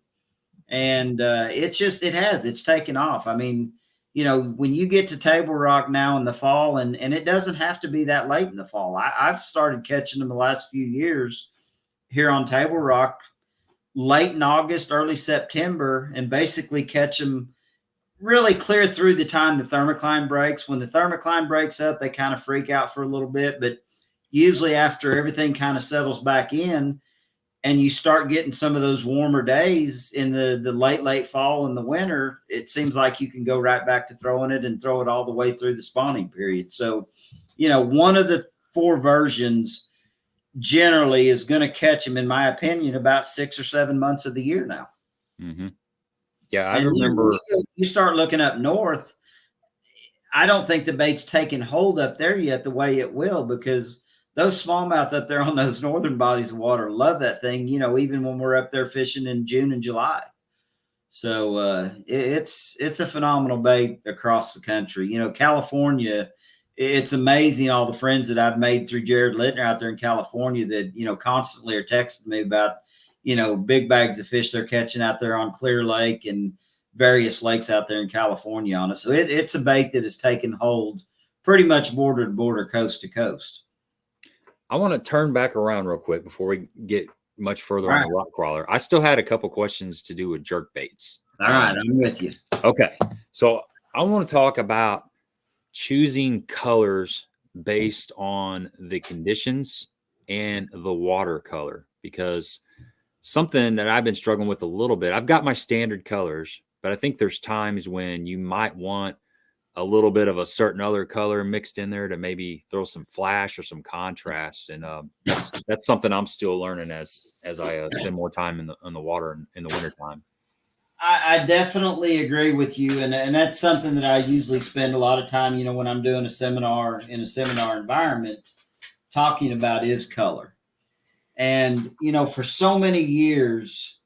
And it's taken off. I mean, when you get to Table Rock now in the fall, and it doesn't have to be that late in the fall. I've started catching them the last few years here on Table Rock late in August, early September, and basically catch them really clear through the time the thermocline breaks. When the thermocline breaks up, they kind of freak out for a little bit, but usually after everything kind of settles back in and you start getting some of those warmer days in the late fall and the winter, it seems like you can go right back to throwing it and throw it all the way through the spawning period. So, one of the 4 versions generally is going to catch them, in my opinion, about 6 or 7 months of the year now. Mm-hmm. Yeah, I and remember. You start looking up north, I don't think the bait's taking hold up there yet the way it will, because those smallmouth up there on those northern bodies of water love that thing, even when we're up there fishing in June and July. So it's a phenomenal bait across the country. California, it's amazing all the friends that I've made through Jared Littner out there in California that, constantly are texting me about, big bags of fish they're catching out there on Clear Lake and various lakes out there in California on it. So it's a bait that has taken hold pretty much border to border, coast to coast. I want to turn back around real quick before we get much further on the RkCrawler. I still had a couple questions to do with jerkbaits. All right, I'm with you. Okay, so I want to talk about choosing colors based on the conditions and the watercolor, because something that I've been struggling with a little bit, I've got my standard colors, but I think there's times when you might want a little bit of a certain other color mixed in there to maybe throw some flash or some contrast. And that's something I'm still learning as I spend more time in the water in the wintertime. I definitely agree with you. And that's something that I usually spend a lot of time, when I'm doing a seminar in a seminar environment, talking about is color. And, for so many years,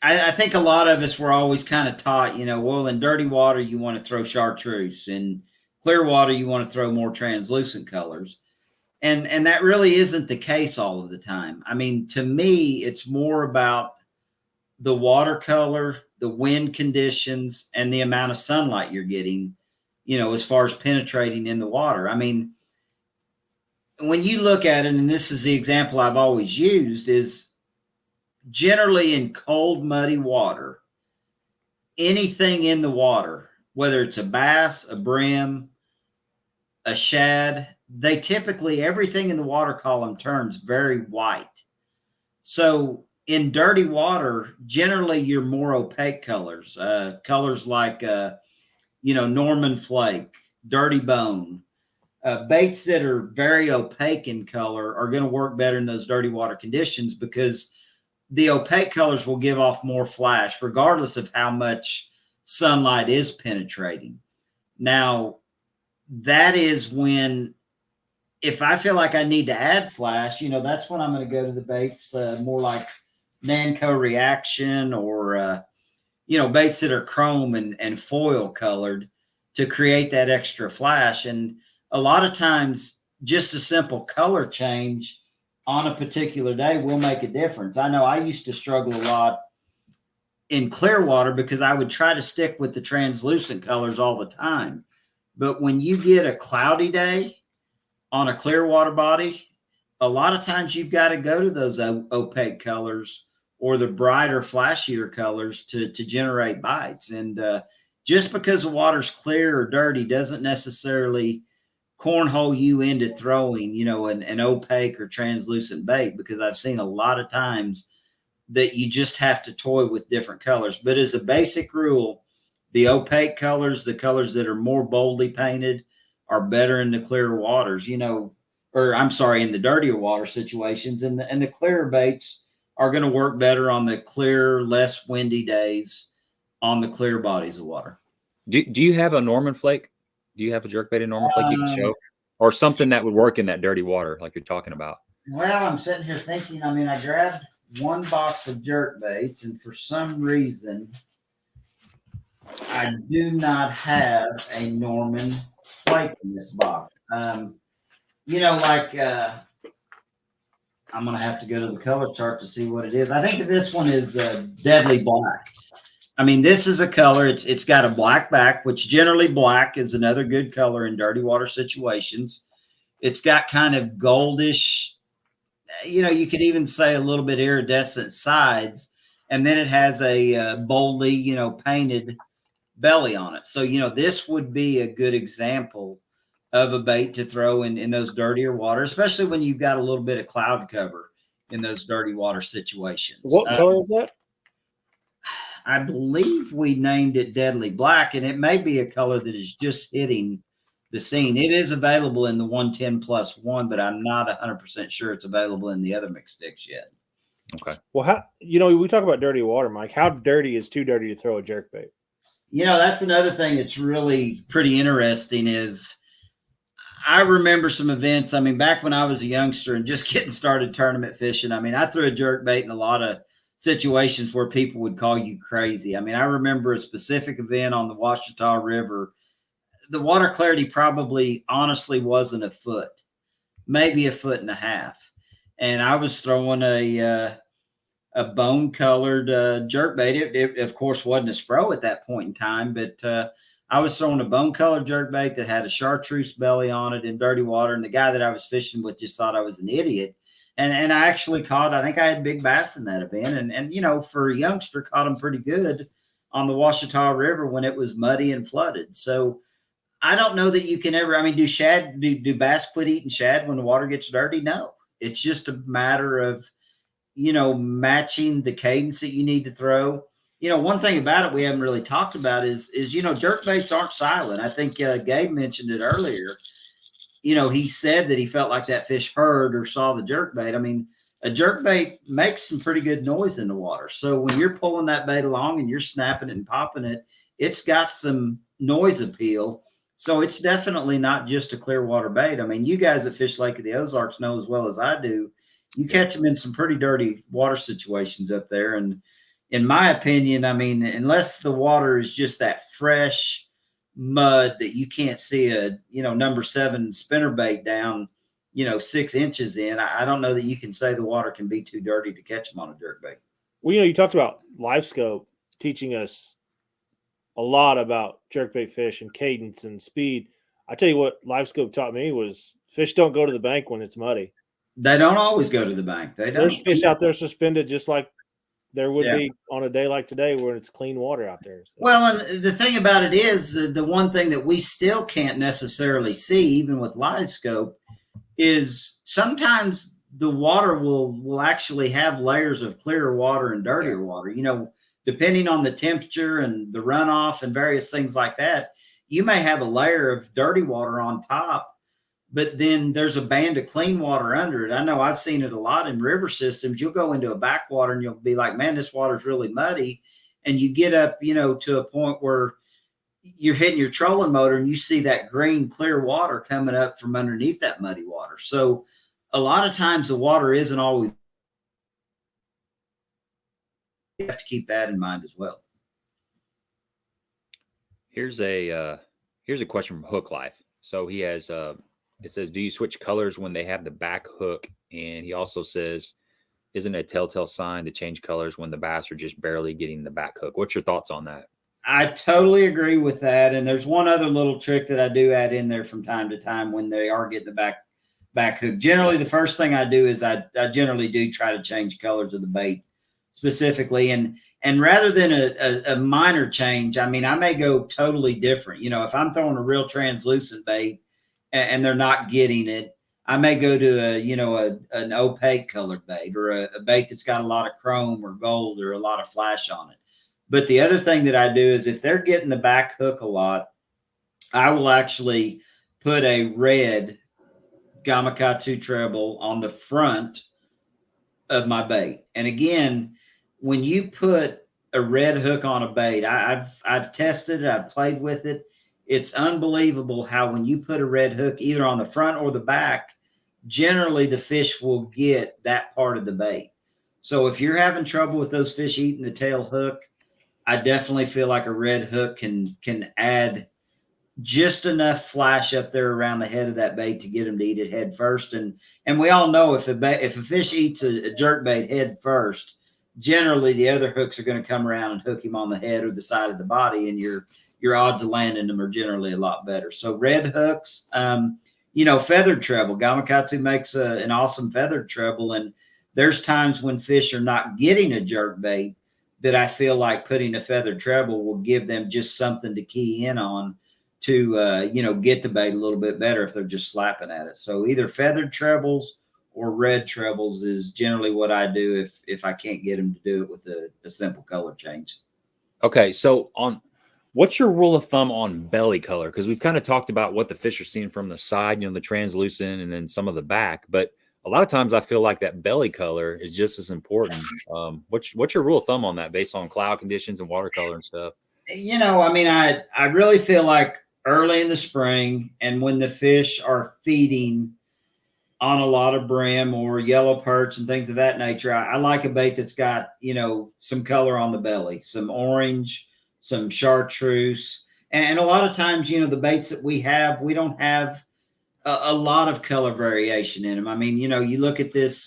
I think a lot of us were always kind of taught, well, in dirty water, you want to throw chartreuse. In clear water, you want to throw more translucent colors. And that really isn't the case all of the time. I mean, to me, it's more about the watercolor, the wind conditions, and the amount of sunlight you're getting, as far as penetrating in the water. I mean, when you look at it, and this is the example I've always used, is generally in cold, muddy water, anything in the water, whether it's a bass, a brim, a shad, everything in the water column turns very white. So in dirty water, generally you're more opaque colors, colors like, Norman Flake, Dirty Bone, baits that are very opaque in color are going to work better in those dirty water conditions because the opaque colors will give off more flash regardless of how much sunlight is penetrating. Now, that is when, if I feel like I need to add flash, that's when I'm going to go to the baits more like Nanco Reaction or, baits that are chrome and foil colored to create that extra flash. And a lot of times just a simple color change on a particular day will make a difference. I know I used to struggle a lot in clear water because I would try to stick with the translucent colors all the time. But when you get a cloudy day on a clear water body, a lot of times you've got to go to those opaque colors or the brighter, flashier colors to generate bites. And just because the water's clear or dirty doesn't necessarily cornhole you into throwing, an opaque or translucent bait, because I've seen a lot of times that you just have to toy with different colors. But as a basic rule, the opaque colors, the colors that are more boldly painted, are better in the clear waters, in the dirtier water situations. And the clearer baits are going to work better on the clear, less windy days on the clear bodies of water. Do you have a Norman Flake? Do you have a jerkbait in Norman Flake you can show? Or something that would work in that dirty water like you're talking about? Well, I'm sitting here thinking, I grabbed one box of jerkbaits, and for some reason, I do not have a Norman Flake in this box. I'm going to have to go to the color chart to see what it is. I think this one is Deadly Black. This is a color. It's got a black back, which generally black is another good color in dirty water situations. It's got kind of goldish, you could even say a little bit iridescent sides. And then it has a boldly, painted belly on it. So, this would be a good example of a bait to throw in those dirtier water, especially when you've got a little bit of cloud cover in those dirty water situations. What color is that? I believe we named it Deadly Black, and it may be a color that is just hitting the scene. It is available in the 110+1, but I'm not 100% sure it's available in the other McSticks yet. Okay. Well, we talk about dirty water, Mike. How dirty is too dirty to throw a jerkbait? That's another thing that's really pretty interesting is I remember some events. Back when I was a youngster and just getting started tournament fishing, I threw a jerkbait in a lot of situations where people would call you crazy. I remember a specific event on the Washita River. The water clarity probably honestly wasn't a foot, maybe a foot and a half. And I was throwing a bone colored jerkbait. It of course wasn't a SPRO at that point in time, but I was throwing a bone colored jerkbait that had a chartreuse belly on it in dirty water. And the guy that I was fishing with just thought I was an idiot. And I actually caught, I think I had big bass in that event. And for a youngster, caught them pretty good on the Washita River when it was muddy and flooded. So I don't know that you can ever, do bass quit eating shad when the water gets dirty? No, it's just a matter of, matching the cadence that you need to throw. One thing about it we haven't really talked about is jerkbaits aren't silent. I think Gabe mentioned it earlier. He said that he felt like that fish heard or saw the jerkbait. A jerkbait makes some pretty good noise in the water. So when you're pulling that bait along and you're snapping it and popping it, it's got some noise appeal. So it's definitely not just a clear water bait. You guys that fish Lake of the Ozarks know as well as I do, you catch them in some pretty dirty water situations up there. And in my opinion, unless the water is just that fresh mud that you can't see a number 7 spinnerbait down 6 inches in, I don't know that you can say the water can be too dirty to catch them on a jerkbait. Well, you talked about LiveScope teaching us a lot about jerkbait fish and cadence and speed. I tell you what LiveScope taught me was fish don't go to the bank when it's muddy. They don't always go to the bank. There's fish out there suspended just like there would be on a day like today where it's clean water out there. So. Well, and the thing about it is the one thing that we still can't necessarily see, even with LiveScope, is sometimes the water will actually have layers of clearer water and dirtier water. You know, depending on the temperature and the runoff and various things like that, you may have a layer of dirty water on top, but then there's a band of clean water under it. I know I've seen it a lot in river systems. You'll go into a backwater and you'll be like, man, this water's really muddy. And you get up, you know, to a point where you're hitting your trolling motor and you see that green, clear water coming up from underneath that muddy water. So a lot of times the water isn't always. You have to keep that in mind as well. Here's a question from Hook Life. So he has it says, do you switch colors when they have the back hook? And he also says, isn't it a telltale sign to change colors when the bass are just barely getting the back hook? What's your thoughts on that? I totally agree with that. And there's one other little trick that I do add in there from time to time when they are getting the back hook. Generally, the first thing I do is I generally do try to change colors of the bait specifically. And rather than a minor change, I mean, I may go totally different. You know, if I'm throwing a real translucent bait and they're not getting it, I may go to an opaque colored bait or a bait that's got a lot of chrome or gold or a lot of flash on it. But the other thing that I do is if they're getting the back hook a lot, I will actually put a red Gamakatsu treble on the front of my bait. And again, when you put a red hook on a bait, I've tested it, I've played with it. It's unbelievable how when you put a red hook either on the front or the back, generally the fish will get that part of the bait. So if you're having trouble with those fish eating the tail hook, I definitely feel like a red hook can add just enough flash up there around the head of that bait to get them to eat it head first. And we all know if a fish eats a jerkbait head first, generally the other hooks are going to come around and hook him on the head or the side of the body, and your odds of landing them are generally a lot better. So red hooks, feathered treble. Gamakatsu makes an awesome feathered treble, and there's times when fish are not getting a jerkbait that I feel like putting a feathered treble will give them just something to key in on to, get the bait a little bit better if they're just slapping at it. So either feathered trebles or red trebles is generally what I do if I can't get them to do it with a simple color change. Okay. So what's your rule of thumb on belly color? Because we've kind of talked about what the fish are seeing from the side, the translucent and then some of the back, but a lot of times I feel like that belly color is just as important. What's your rule of thumb on that based on cloud conditions and watercolor and stuff? I really feel like early in the spring and when the fish are feeding on a lot of brim or yellow perch and things of that nature, I like a bait that's got, some color on the belly, some orange, some chartreuse. And a lot of times, the baits that we have, we don't have a lot of color variation in them. I mean, you look at this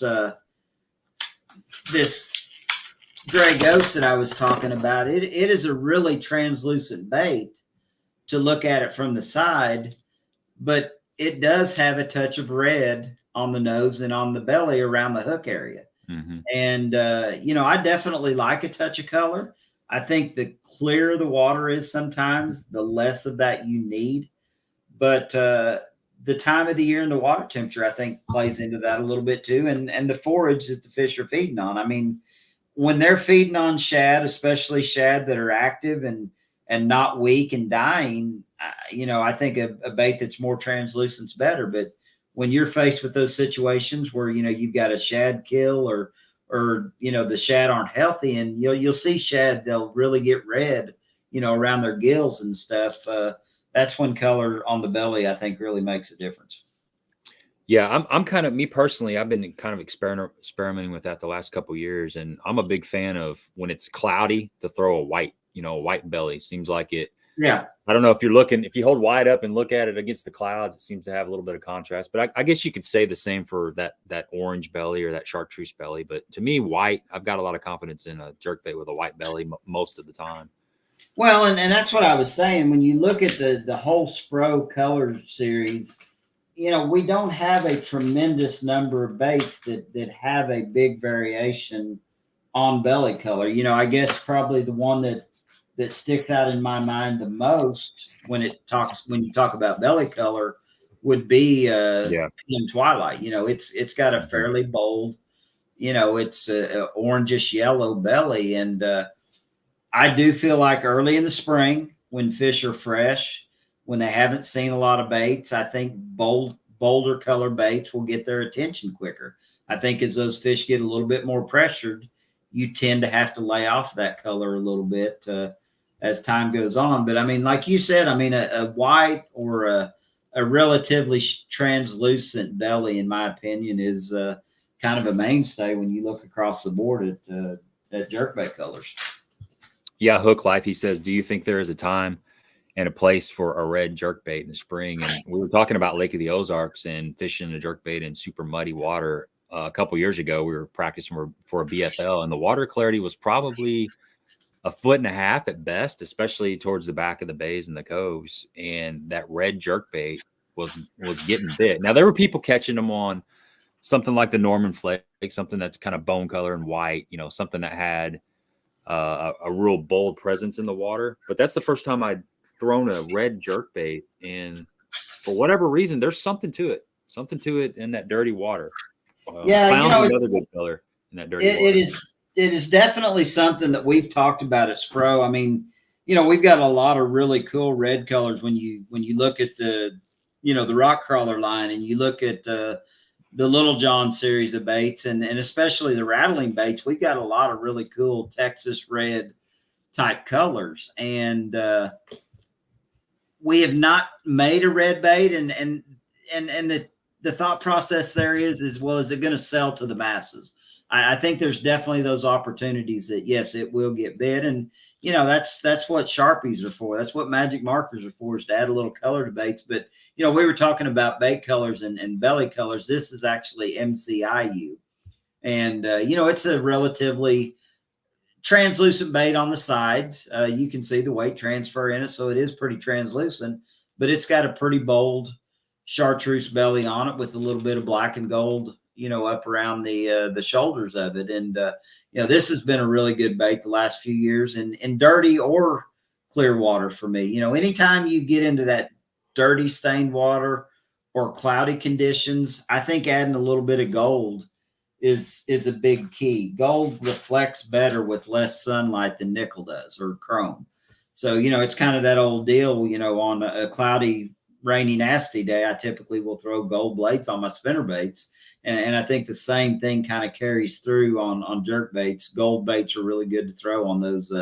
gray ghost that I was talking about. It is a really translucent bait to look at it from the side, but it does have a touch of red on the nose and on the belly around the hook area. Mm-hmm. And, I definitely like a touch of color. I think the clearer the water is sometimes, the less of that you need. But the time of the year and the water temperature, I think, plays into that a little bit too. And the forage that the fish are feeding on. I mean, when they're feeding on shad, especially shad that are active and not weak and dying, I think a bait that's more translucent is better. But when you're faced with those situations where, you've got a shad kill or the shad aren't healthy, and you'll see shad, they'll really get red, around their gills and stuff. That's when color on the belly, I think, really makes a difference. Yeah, I'm kind of, me personally, I've been kind of experimenting with that the last couple of years, and I'm a big fan of when it's cloudy to throw a white belly. Seems like it. Yeah. I don't know if you hold white up and look at it against the clouds, it seems to have a little bit of contrast. But I guess you could say the same for that orange belly or that chartreuse belly. But to me, white, I've got a lot of confidence in a jerkbait with a white belly most of the time. Well, and that's what I was saying. When you look at the whole SPRO color series, we don't have a tremendous number of baits that have a big variation on belly color. I guess probably the one that sticks out in my mind the most when you talk about belly color would be Yeah. PM Twilight. You know, it's got a fairly bold, you know, it's a orangish yellow belly. And I do feel like early in the spring, when fish are fresh, when they haven't seen a lot of baits, I think bolder color baits will get their attention quicker. I think as those fish get a little bit more pressured, you tend to have to lay off that color a little bit as time goes on. But I mean, like you said, I mean, a white or a relatively translucent belly, in my opinion, is kind of a mainstay when you look across the board at jerkbait colors. Yeah, Hook Life, he says, do you think there is a time and a place for a red jerkbait in the spring? And we were talking about Lake of the Ozarks and fishing a jerkbait in super muddy water. A couple years ago, we were practicing for a BFL, and the water clarity was probably 1.5 feet at best, especially towards the back of the bays and the coves. And that red jerkbait was getting bit. Now, there were people catching them on something like the Norman Flake, something that's kind of bone color and white, you know, something that had a real bold presence in the water. But that's the first time I'd thrown a red jerkbait, and for whatever reason, there's something to it in that dirty water. Yeah, you know, another good color in that dirty water. It is definitely something that we've talked about at SPRO. I mean, you know, we've got a lot of really cool red colors when you look at the, you know, the RkCrawler line, and you look at the Little John series of baits, and especially the rattling baits. We've got a lot of really cool Texas red type colors, and we have not made a red bait, and the thought process there is, well, is it going to sell to the masses? I think there's definitely those opportunities that, yes, it will get bid. And, you know, that's what Sharpies are for. That's what magic markers are for, is to add a little color to baits. But, you know, we were talking about bait colors and belly colors. This is actually MCIU. And, you know, it's a relatively translucent bait on the sides. You can see the weight transfer in it, so it is pretty translucent, but it's got a pretty bold chartreuse belly on it with a little bit of black and gold, you know, up around the shoulders of it. And you know, this has been a really good bait the last few years in dirty or clear water for me. You know, anytime you get into that dirty stained water or cloudy conditions, I think adding a little bit of gold is a big key. Gold reflects better with less sunlight than nickel does, or chrome. So, you know, it's kind of that old deal, you know, on a cloudy, rainy, nasty day, I typically will throw gold blades on my spinner baits. And I think the same thing kind of carries through on jerk baits. Gold baits are really good to throw on those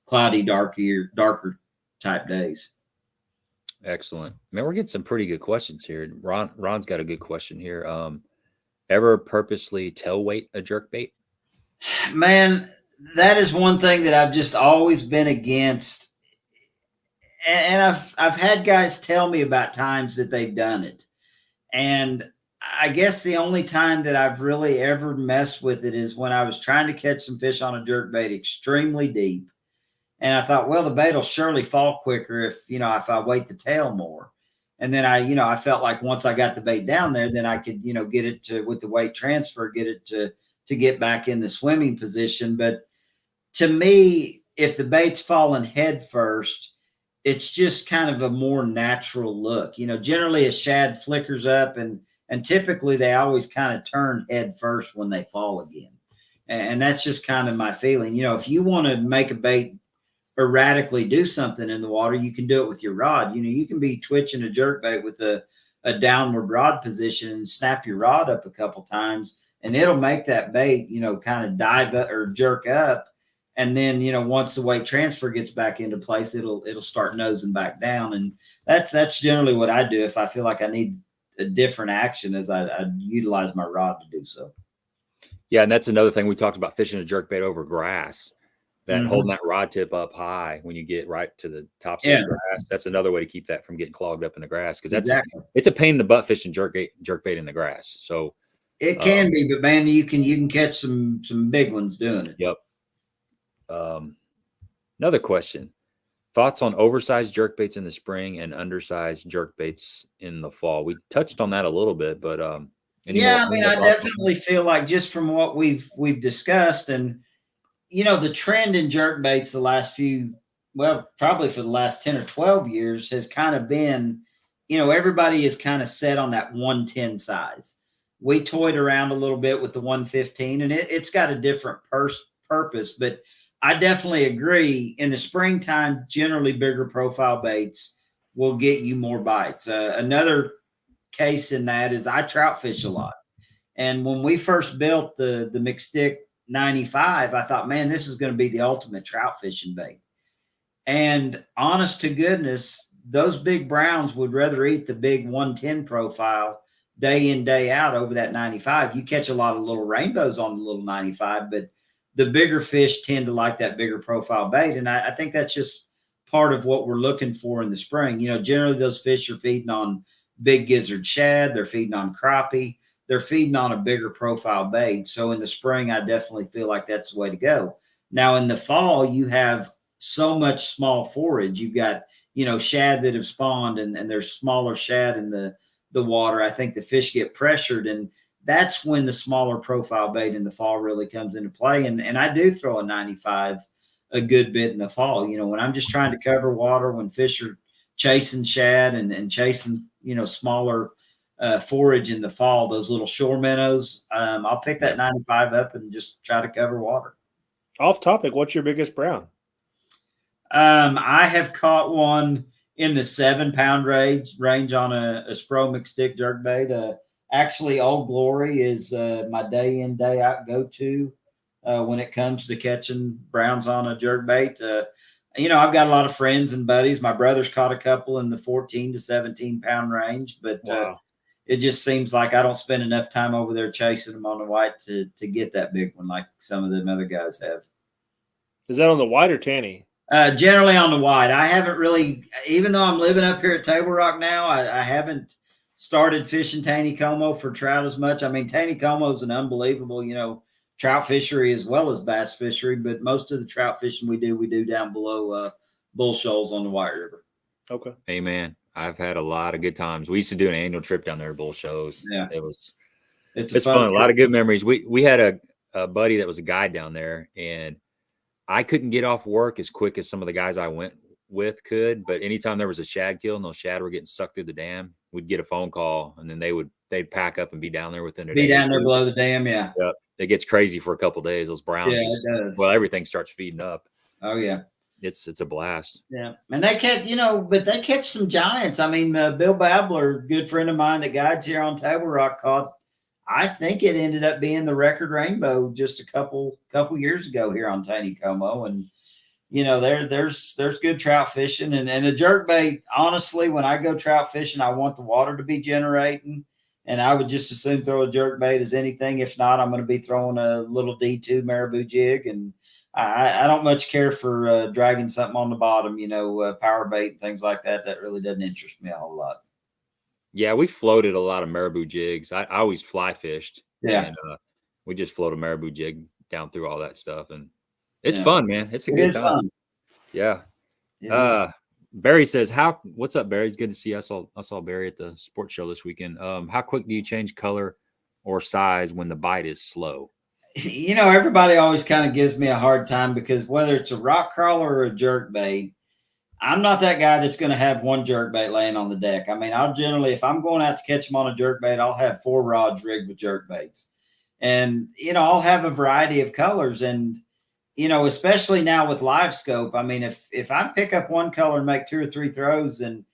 cloudy, darker type days. Excellent. Man, we're getting some pretty good questions here. Ron's got a good question here. Ever purposely tail weight a jerk bait? Man, that is one thing that I've just always been against. And I've had guys tell me about times that they've done it. And I guess the only time that I've really ever messed with it is when I was trying to catch some fish on a jerk bait extremely deep. And I thought, well, the bait will surely fall quicker if I weight the tail more. And then I felt like once I got the bait down there, then I could, get it to, with the weight transfer, get it to get back in the swimming position. But to me, if the bait's falling head first, it's just kind of a more natural look. Generally a shad flickers up and typically they always kind of turn head first when they fall again. And that's just kind of my feeling. If you want to make a bait erratically do something in the water, you can do it with your rod. You can be twitching a jerk bait with a downward rod position and snap your rod up a couple times, and it'll make that bait, kind of dive up or jerk up. And then, once the weight transfer gets back into place, it'll start nosing back down. And that's generally what I do if I feel like I need a different action, as I utilize my rod to do so. Yeah, and that's another thing we talked about, fishing a jerk bait over grass. That holding that rod tip up high when you get right to the tops of the grass. That's another way to keep that from getting clogged up in the grass, because it's a pain in the butt fishing jerk bait in the grass. So it can be, but man, you can catch some big ones doing it. Yep. Another question: thoughts on oversized jerk baits in the spring and undersized jerk baits in the fall? We touched on that a little bit, but I definitely feel like, just from what we've discussed, and the trend in jerk baits the last probably for the last 10 or 12 years has kind of been you know, everybody is kind of set on that 110 size. We toyed around a little bit with the 115, and it's got a different purpose, but I definitely agree. In the springtime, generally bigger profile baits will get you more bites. Another case in that is I trout fish a lot. And when we first built the McStick 95, I thought, man, this is going to be the ultimate trout fishing bait. And honest to goodness, those big browns would rather eat the big 110 profile day in, day out over that 95. You catch a lot of little rainbows on the little 95, but the bigger fish tend to like that bigger profile bait. And I think that's just part of what we're looking for in the spring. You know, generally those fish are feeding on big gizzard shad. They're feeding on crappie. They're feeding on a bigger profile bait. So in the spring, I definitely feel like that's the way to go. Now in the fall, you have so much small forage. You've got, you know, shad that have spawned, and there's smaller shad in the water. I think the fish get pressured, and that's when the smaller profile bait in the fall really comes into play. And I do throw a 95 a good bit in the fall. You know, when I'm just trying to cover water, when fish are chasing shad and chasing, you know, smaller forage in the fall, those little shore minnows, I'll pick that 95 up and just try to cover water. Off topic, what's your biggest brown? I have caught one in the 7-pound range on a SPRO McStick jerkbait. Actually, Old Glory is my day in, day out go-to when it comes to catching browns on a jerkbait. You know, I've got a lot of friends and buddies. My brother's caught a couple in the 14 to 17-pound range, but wow. It just seems like I don't spend enough time over there chasing them on the white to get that big one like some of them other guys have. Is that on the white or tanny? Generally on the white. I haven't really, even though I'm living up here at Table Rock now, I haven't started fishing Taneycomo for trout as much. I mean, Taneycomo is an unbelievable, you know, trout fishery as well as bass fishery, but most of the trout fishing we do down below Bull Shoals on the White River. Okay. Amen. I've had a lot of good times. We used to do an annual trip down there to Bull Shoals. Yeah. It's fun. A lot of good memories. We had a buddy that was a guide down there, and I couldn't get off work as quick as some of the guys I went with could, but anytime there was a shad kill and those shad were getting sucked through the dam, we'd get a phone call, and then they'd pack up and be down there within a day. Be down there below the dam, yeah. Yep. It gets crazy for a couple of days. Those browns, yeah, it does. Well, everything starts feeding up. Oh yeah, it's a blast. Yeah, and they catch, you know, but they catch some giants. I mean, Bill Babler, good friend of mine that guides here on Table Rock, caught. I think it ended up being the record rainbow just a couple years ago here on Taneycomo, and you know, there's good trout fishing and a jerkbait. Honestly, when I go trout fishing, I want the water to be generating, and I would just as soon throw a jerkbait as anything. If not, I'm going to be throwing a little D2 marabou jig, and I don't much care for dragging something on the bottom, you know, power bait and things like that. That really doesn't interest me a whole lot. Yeah, we floated a lot of marabou jigs. I always fly fished. Yeah. And we just float a marabou jig down through all that stuff. And it's fun, man. It's a good time. Fun. Yeah. Barry says, what's up, Barry? It's good to see you. I saw Barry at the sports show this weekend. How quick do you change color or size when the bite is slow? You know, everybody always kind of gives me a hard time because whether it's a RkCrawler or a jerkbait, I'm not that guy that's going to have one jerkbait laying on the deck. I mean, I'll generally, if I'm going out to catch them on a jerkbait, I'll have 4 rods rigged with jerkbaits. And, you know, I'll have a variety of colors. And, you know, especially now with live scope, I mean, if I pick up one color and make 2 or 3 throws and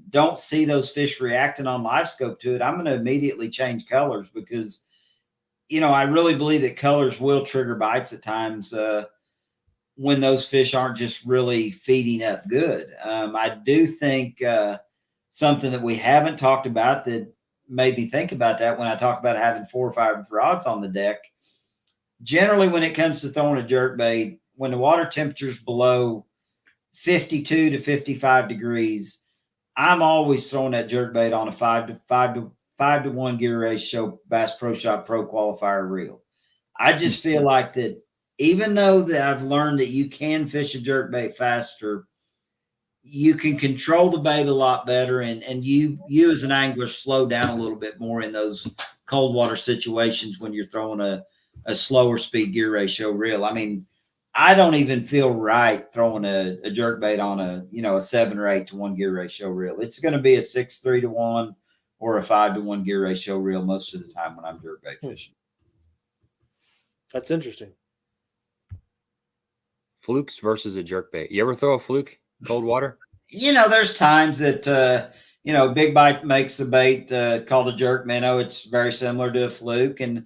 don't see those fish reacting on live scope to it, I'm going to immediately change colors because, you know, I really believe that colors will trigger bites at times when those fish aren't just really feeding up good. I do think something that we haven't talked about that made me think about that when I talk about having 4 or 5 rods on the deck. Generally, when it comes to throwing a jerkbait, when the water temperature is below 52 to 55 degrees, I'm always throwing that jerkbait on a 5 to 1 gear ratio Bass Pro Shop Pro Qualifier reel. I just feel like that even though that I've learned that you can fish a jerkbait faster, you can control the bait a lot better, and you as an angler slow down a little bit more in those cold water situations when you're throwing a slower speed gear ratio reel. I mean, I don't even feel right throwing a jerk bait on a 7 or 8 to 1 gear ratio reel. It's going to be a 6-3 to 1 or a 5 to 1 gear ratio reel most of the time when I'm jerk bait fishing. That's interesting. Flukes versus a jerk bait. You ever throw a fluke cold water? There's times that Big Bite makes a bait called a jerk minnow. It's very similar to a fluke, and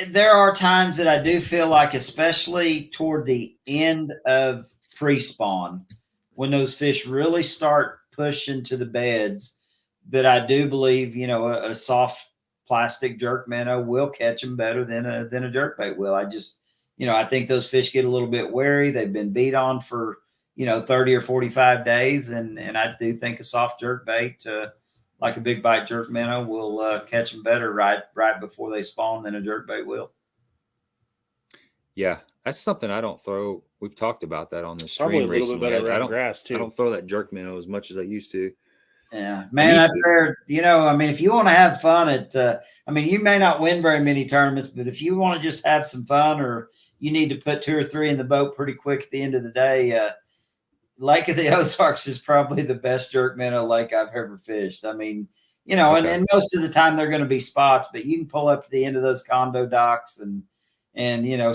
there are times that I do feel like, especially toward the end of pre-spawn, when those fish really start pushing to the beds, that I do believe, a soft plastic jerk minnow will catch them better than a jerk bait will. I just, I think those fish get a little bit wary. They've been beat on for, 30 or 45 days. And I do think a soft jerk bait, like a big bite jerk minnow, will catch them better right before they spawn than a jerk bait will. Yeah, that's something I don't throw. We've talked about that on the stream Probably a little recently. bit better around grass too. I don't throw that jerk minnow as much as I used to. Yeah, man, I've heard, if you want to have fun you may not win very many tournaments, but if you want to just have some fun, or you need to put 2 or 3 in the boat pretty quick at the end of the day, Lake of the Ozarks is probably the best jerk minnow lake I've ever fished. Okay. And most of the time they're going to be spots, but you can pull up to the end of those condo docks and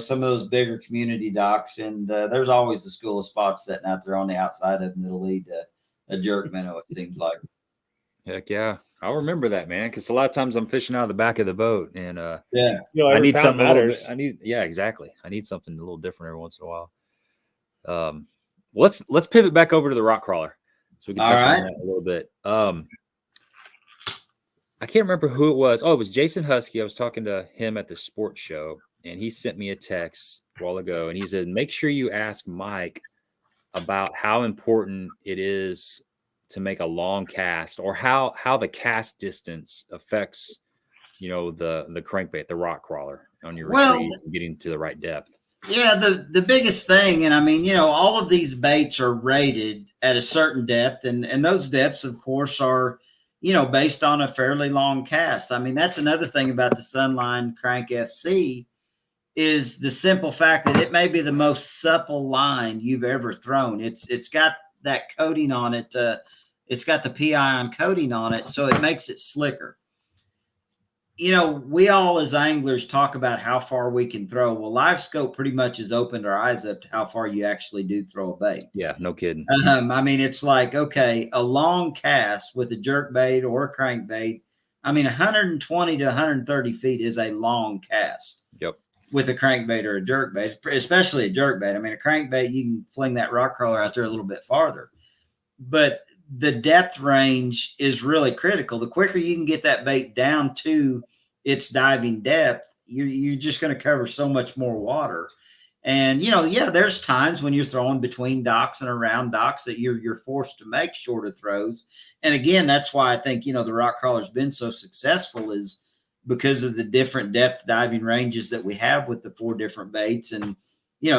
some of those bigger community docks, and there's always a school of spots sitting out there on the outside of them that'll lead to a jerk minnow, it seems like. Heck yeah. I'll remember that, man, because a lot of times I'm fishing out of the back of the boat, and I need something matters. Exactly. I need something a little different every once in a while. Let's pivot back over to the RkCrawler so we can touch on that a little bit. I can't remember who it was. Oh, it was Jason Husky. I was talking to him at the sports show, and he sent me a text a while ago, and he said, make sure you ask Mike about how important it is to make a long cast, or how the cast distance affects, the crankbait, the RkCrawler on your retrieves and getting to the right depth. Yeah, the biggest thing, and all of these baits are rated at a certain depth, and those depths, of course, are, based on a fairly long cast. That's another thing about the Sunline Crank FC, is the simple fact that it may be the most supple line you've ever thrown. It's got that coating on it. It's got the PIon coating on it, so it makes it slicker. We all as anglers talk about how far we can throw. Well, Live Scope pretty much has opened our eyes up to how far you actually do throw a bait. Yeah, no kidding. It's like, okay, a long cast with a jerk bait or a crankbait, 120 to 130 feet is a long cast. Yep. With a crankbait or a jerkbait, especially a jerkbait. A crankbait, you can fling that RkCrawler out there a little bit farther. But the depth range is really critical. The quicker you can get that bait down to its diving depth, you're just going to cover so much more water. And, there's times when you're throwing between docks and around docks that you're forced to make shorter throws. And again, that's why I think, the RkCrawler's been so successful, is because of the different depth diving ranges that we have with the 4 different baits. And,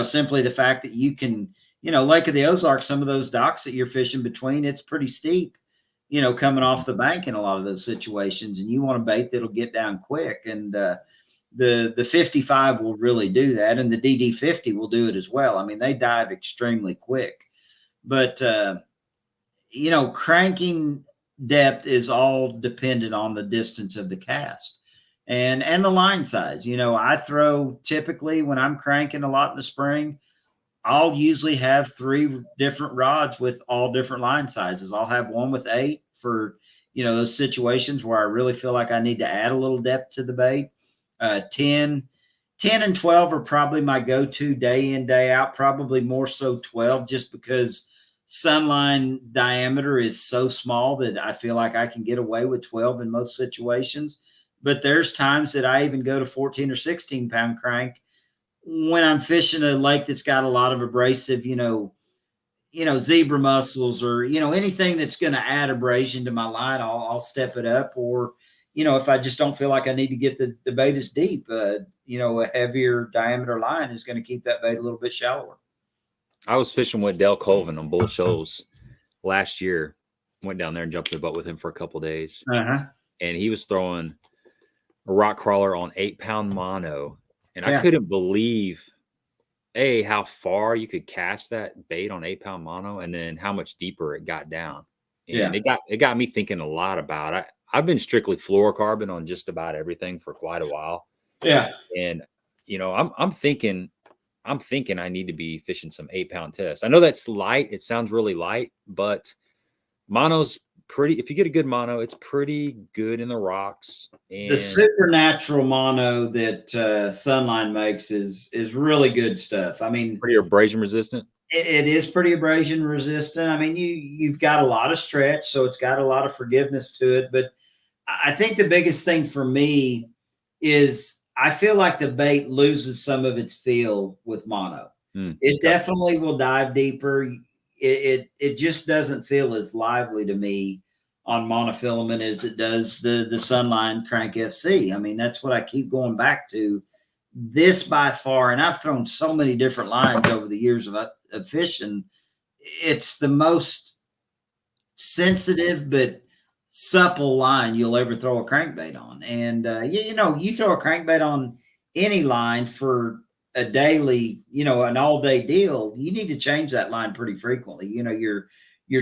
simply the fact that you can, Lake of the Ozarks, some of those docks that you're fishing between, it's pretty steep, coming off the bank in a lot of those situations. And you want a bait that'll get down quick. And the 55 will really do that. And the DD50 will do it as well. They dive extremely quick. But, cranking depth is all dependent on the distance of the cast and the line size. I throw, typically when I'm cranking a lot in the spring, I'll usually have 3 different rods with all different line sizes. I'll have one with 8 for, those situations where I really feel like I need to add a little depth to the bait. 10 and 12 are probably my go-to day in, day out, probably more so 12, just because sunline diameter is so small that I feel like I can get away with 12 in most situations. But there's times that I even go to 14 or 16 pound crank when I'm fishing a lake that's got a lot of abrasive, zebra mussels or, anything that's going to add abrasion to my line, I'll step it up. Or, if I just don't feel like I need to get the bait as deep, a heavier diameter line is going to keep that bait a little bit shallower. I was fishing with Dale Colvin on Bull Shoals last year. Went down there and jumped in the boat with him for a couple of days. And he was throwing a RkCrawler on 8-pound mono. And I couldn't believe how far you could cast that bait on 8-pound mono, and then how much deeper it got down. And it got me thinking a lot about I've been strictly fluorocarbon on just about everything for quite a while. Yeah. And I'm thinking I need to be fishing some 8-pound test. I know that's light. It sounds really light, but mono's pretty. If you get a good mono, it's pretty good in the rocks. And the supernatural mono that Sunline makes is really good stuff. I mean, pretty abrasion resistant. It is pretty abrasion resistant. I mean, you've got a lot of stretch, so it's got a lot of forgiveness to it. But I think the biggest thing for me is I feel like the bait loses some of its feel with mono. It definitely will dive deeper. It just doesn't feel as lively to me on monofilament as it does the Sunline Crank FC. I mean, that's what I keep going back to. This by far, and I've thrown so many different lines over the years of fishing, it's the most sensitive but supple line you'll ever throw a crankbait on. And you throw a crankbait on any line for a daily, an all-day deal, you need to change that line pretty frequently. You're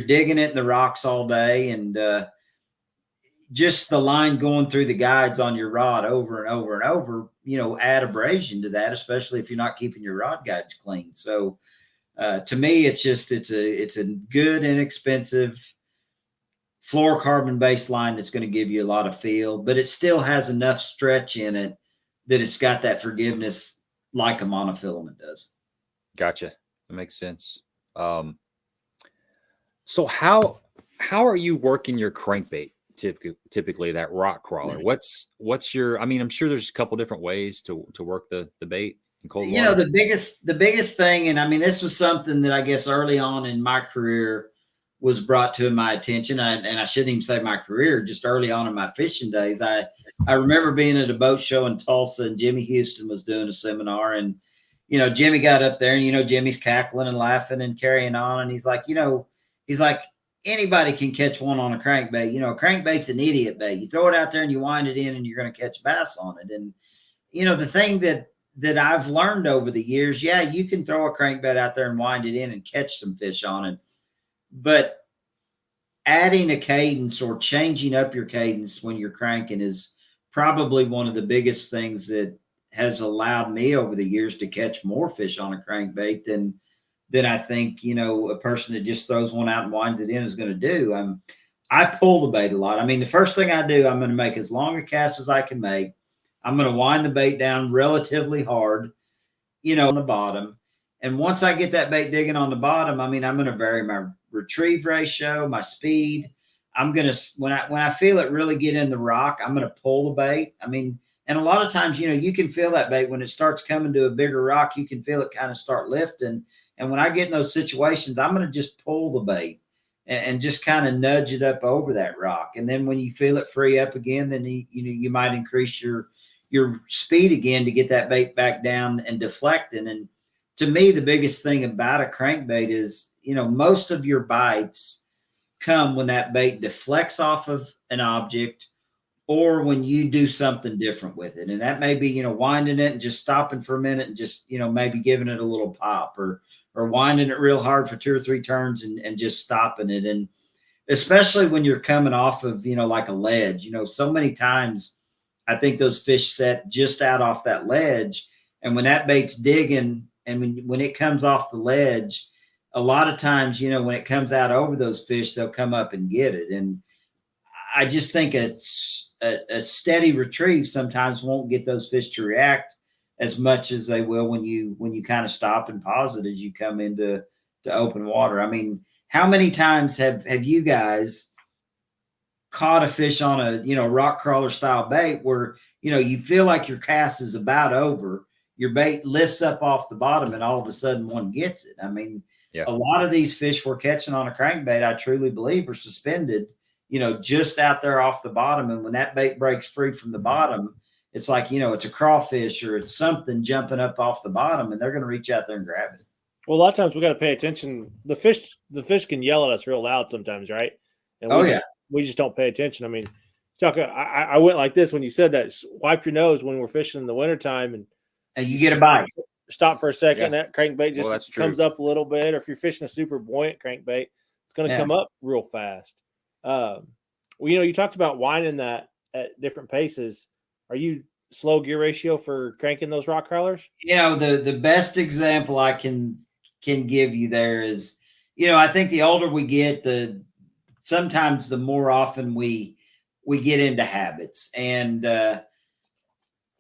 digging it in the rocks all day, and just the line going through the guides on your rod over and over and over, add abrasion to that, especially if you're not keeping your rod guides clean. So to me, it's a good, inexpensive fluorocarbon based line that's going to give you a lot of feel, but it still has enough stretch in it that it's got that forgiveness like a monofilament does. Gotcha. That makes sense. So how are you working your crankbait? Typically that RkCrawler. What's your, I mean, I'm sure there's a couple different ways to work the bait in cold water. The biggest thing, and I mean, this was something that I guess early on in my career was brought to my attention. And I shouldn't even say my career, just early on in my fishing days. I remember being at a boat show in Tulsa, and Jimmy Houston was doing a seminar, and Jimmy got up there, and Jimmy's cackling and laughing and carrying on, and he's like, anybody can catch one on a crankbait. A crankbait's an idiot bait. You throw it out there and you wind it in, and you're going to catch bass on it. And the thing that I've learned over the years, yeah, you can throw a crankbait out there and wind it in and catch some fish on it, but adding a cadence or changing up your cadence when you're cranking is probably one of the biggest things that has allowed me over the years to catch more fish on a crankbait than I think, a person that just throws one out and winds it in is going to do. I pull the bait a lot. I mean, the first thing I do, I'm going to make as long a cast as I can make. I'm going to wind the bait down relatively hard, on the bottom. And once I get that bait digging on the bottom, I mean, I'm going to vary my retrieve ratio, my speed. I'm going to, when I feel it really get in the rock, I'm going to pull the bait. I mean, and a lot of times, you can feel that bait when it starts coming to a bigger rock, you can feel it kind of start lifting. And when I get in those situations, I'm going to just pull the bait and just kind of nudge it up over that rock. And then when you feel it free up again, then you might increase your speed again to get that bait back down and deflecting. And to me, the biggest thing about a crankbait is, most of your bites come when that bait deflects off of an object, or when you do something different with it. And that may be, winding it and just stopping for a minute and just, maybe giving it a little pop, or winding it real hard for 2 or 3 turns and just stopping it. And especially when you're coming off of, like a ledge, so many times I think those fish set just out off that ledge. And when that bait's digging and when it comes off the ledge, a lot of times, when it comes out over those fish, they'll come up and get it. And I just think a steady retrieve sometimes won't get those fish to react as much as they will when you kind of stop and pause it as you come into open water. I mean, how many times have you guys caught a fish on a RkCrawler style bait where you feel like your cast is about over, your bait lifts up off the bottom, and all of a sudden one gets it? I mean, yeah. A lot of these fish we're catching on a crankbait, I truly believe, are suspended, just out there off the bottom. And when that bait breaks free from the bottom, it's like, it's a crawfish or it's something jumping up off the bottom, and they're going to reach out there and grab it. Well, a lot of times we got to pay attention. The fish can yell at us real loud sometimes, right? And we just don't pay attention. I mean, I went like this when you said that. Wipe your nose when we're fishing in the wintertime, and you get a bite. stop for a second, that crankbait just that's comes true. up a little bit. Or if you're fishing a super buoyant crankbait, it's going to come up real fast. Well, you know, you talked about winding that at different paces. Are you slow gear ratio for cranking those rock crawlers? You know, the best example I can give you there is, you know, I think the older we get, sometimes the more often we get into habits. And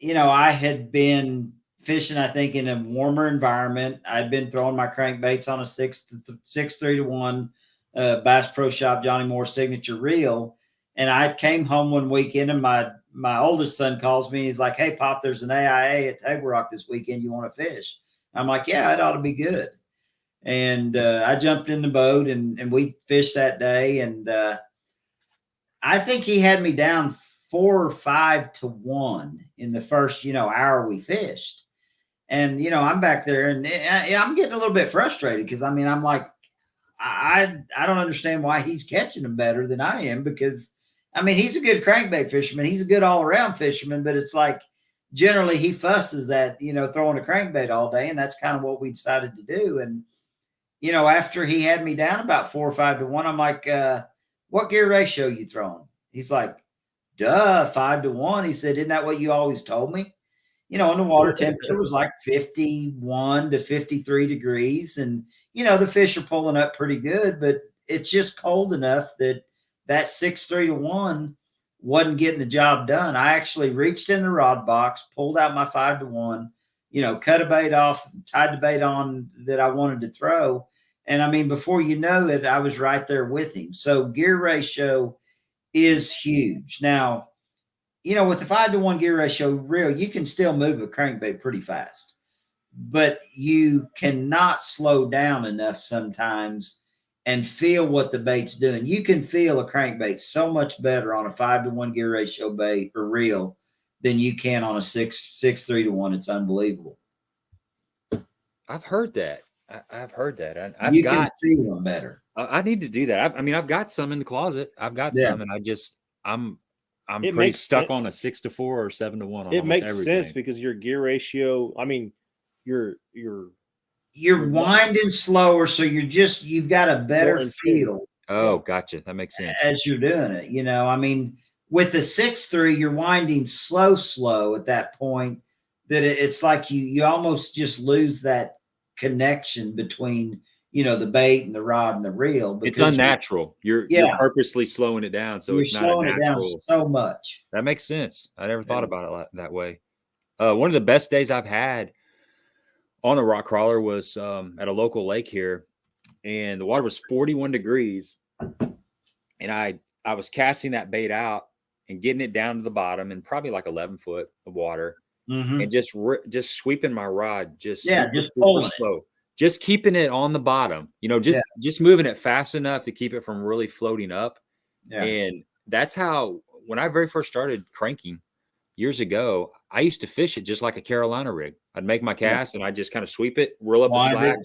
you know, I had been fishing, I think, in a warmer environment. I'd been throwing my crankbaits on a 6-3-1 Bass Pro Shop Johnny Moore signature reel. And I came home one weekend, and my oldest son calls me. He's like, "Hey, Pop, there's an AIA at Table Rock this weekend. You want to fish?" I'm like, "Yeah, it ought to be good." And I jumped in the boat, and we fished that day. And I think he had me down 4 or 5 to 1 in the first, you know, hour we fished. And, you know, I'm back there, and I'm getting a little bit frustrated because, I mean, I'm like, I don't understand why he's catching them better than I am, because, I mean, he's a good crankbait fisherman. He's a good all-around fisherman, but it's like generally he fusses at, you know, throwing a crankbait all day, and that's kind of what we decided to do. And, you know, after he had me down about 4 or 5 to 1, I'm like, what gear ratio you throwing? He's like, duh, 5 to 1. He said, "Isn't that what you always told me?" You know, and the water temperature was like 51 to 53 degrees. And, you know, the fish are pulling up pretty good, but it's just cold enough that 6-3 to 1 wasn't getting the job done. I actually reached in the rod box, pulled out my 5 to 1, you know, cut a bait off, tied the bait on that I wanted to throw. And I mean, before you know it, I was right there with him. So gear ratio is huge. Now, you know, with the 5 to 1 gear ratio reel, you can still move a crankbait pretty fast, but you cannot slow down enough sometimes and feel what the bait's doing. You can feel a crankbait so much better on a 5 to 1 gear ratio bait or reel than you can on a 6-3 to 1. It's unbelievable. I've heard that. I've heard that. You can feel them better. I need to do that. I mean, I've got some in the closet. I've got some, and I'm pretty stuck on a 6 to 4 or 7 to 1. It makes sense because your gear ratio, I mean, you're winding slower, so you've got a better feel. Oh, gotcha. That makes sense. As you're doing it, you know, I mean, with the 6-3, you're winding slow at that point, that it's like you almost just lose that connection between, you know, the bait and the rod and the reel. It's unnatural. You're purposely slowing it down, so it's not slowing it down so much. That makes sense. I never thought about it that way. One of the best days I've had on a rock crawler was at a local lake here, and the water was 41 degrees, and I was casting that bait out and getting it down to the bottom in probably like 11 foot of water, and just sweeping my rod, just pulling slow, just keeping it on the bottom, you know, just moving it fast enough to keep it from really floating up. And that's how, when I very first started cranking years ago, I used to fish it just like a Carolina rig. I'd make my cast and I just kind of sweep it, roll up the slack,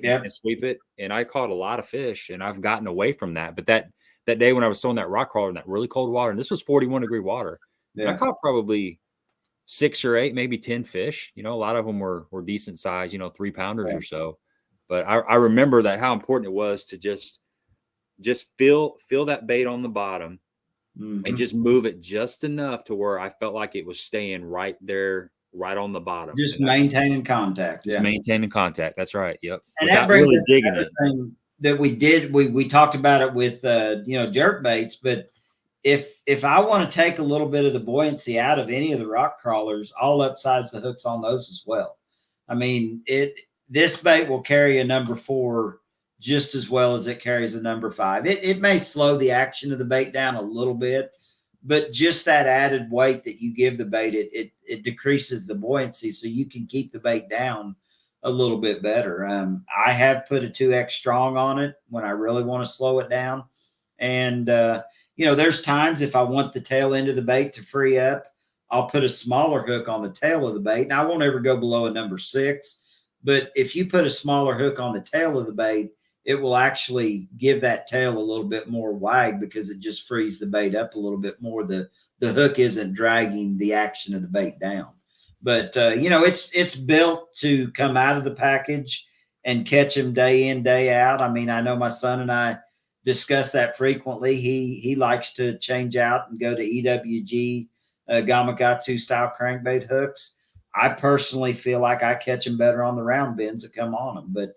and sweep it. And I caught a lot of fish, and I've gotten away from that. But that day when I was throwing that rock crawler in that really cold water, and this was 41 degree water, I caught probably 6 or 8, maybe 10 fish. You know, a lot of them were decent size, you know, 3-pounders or so. But I remember that, how important it was to just feel that bait on the bottom, and just move it just enough to where I felt like it was staying right there, right on the bottom. Just maintaining contact. Maintaining contact. That's right. Yep. And that brings really digging it. That we did. We talked about it with you know, jerk baits, but if I want to take a little bit of the buoyancy out of any of the rock crawlers, I'll upsize the hooks on those as well. I mean, this bait will carry a number 4 just as well as it carries a number 5. It may slow the action of the bait down a little bit, but just that added weight that you give the bait, it decreases the buoyancy, so you can keep the bait down a little bit better. I have put a 2X strong on it when I really want to slow it down. And, you know, there's times if I want the tail end of the bait to free up, I'll put a smaller hook on the tail of the bait. And I won't ever go below a number 6. But if you put a smaller hook on the tail of the bait, it will actually give that tail a little bit more wag, because it just frees the bait up a little bit more. The hook isn't dragging the action of the bait down. But you know, it's built to come out of the package and catch them day in, day out. I mean, I know my son and I discuss that frequently. He likes to change out and go to EWG Gamakatsu style crankbait hooks. I personally feel like I catch them better on the round bends that come on them. But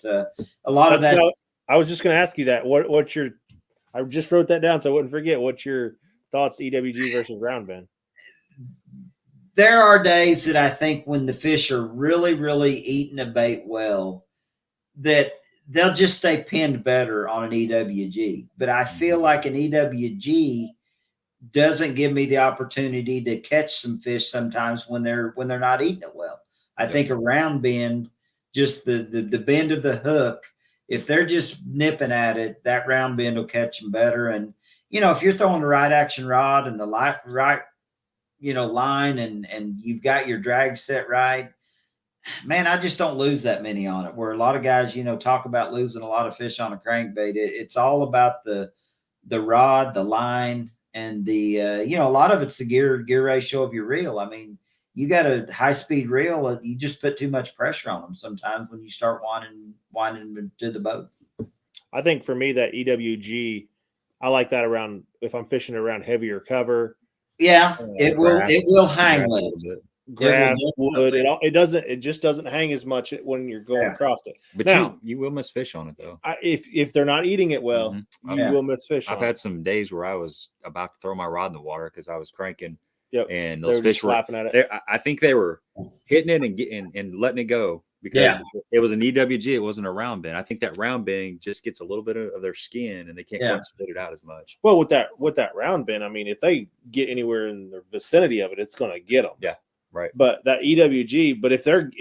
a lot of that. I was just going to ask you that. What's your? I just wrote that down so I wouldn't forget. What's your thoughts, EWG versus round bend? There are days that I think when the fish are really, really eating a bait well, that they'll just stay pinned better on an EWG. But I feel like an EWG doesn't give me the opportunity to catch some fish sometimes when they're not eating it well. I think a round bend, just the bend of the hook, if they're just nipping at it, that round bend will catch them better. And you know, if you're throwing the right action rod and the right you know, line and you've got your drag set right, man, I just don't lose that many on it. Where a lot of guys, you know, talk about losing a lot of fish on a crankbait. It's all about the rod, the line, and the you know, a lot of it's the gear ratio of your reel. I mean, you got a high speed reel, you just put too much pressure on them sometimes when you start winding them to the boat. I think for me that EWG, I like that around if I'm fishing around heavier cover. Yeah, it will hang less. Grass, wood, it just doesn't hang as much when you're going across it. But now, you will miss fish on it though. If they're not eating it well, you will miss fish. I've had some days where I was about to throw my rod in the water because I was cranking. Yep. And those fish were slapping at it. I think they were hitting it and letting it go because it was an EWG. It wasn't a round bend. I think that round bend just gets a little bit of their skin and they can't quite split it out as much. Well, with that round bend, I mean, if they get anywhere in the vicinity of it, it's going to get them. Yeah. Right. But that EWG, but if they're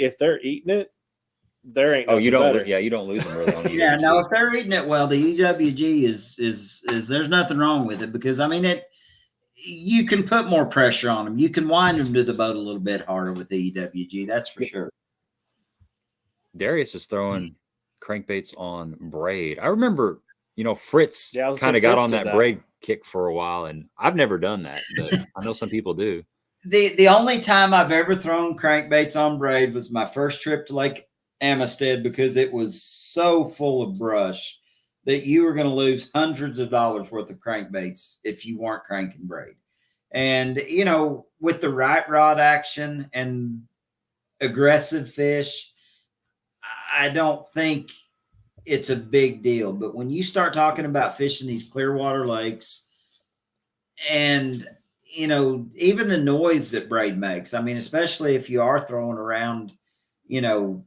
eating it, there ain't. You don't. Better. You don't lose them really on EWG. Yeah, no, if they're eating it well, the EWG is there's nothing wrong with it because I mean you can put more pressure on them. You can wind them to the boat a little bit harder with the EWG. That's for sure. Darius is throwing crankbaits on braid. I remember, you know, Fritz kind of got on that braid kick for a while, and I've never done that, but I know some people do. The only time I've ever thrown crankbaits on braid was my first trip to Lake Amistad because it was so full of brush that you were going to lose hundreds of dollars worth of crankbaits if you weren't cranking braid. And, you know, with the right rod action and aggressive fish, I don't think it's a big deal. But when you start talking about fishing these clear water lakes and, you know, even the noise that braid makes, I mean, especially if you are throwing around, you know,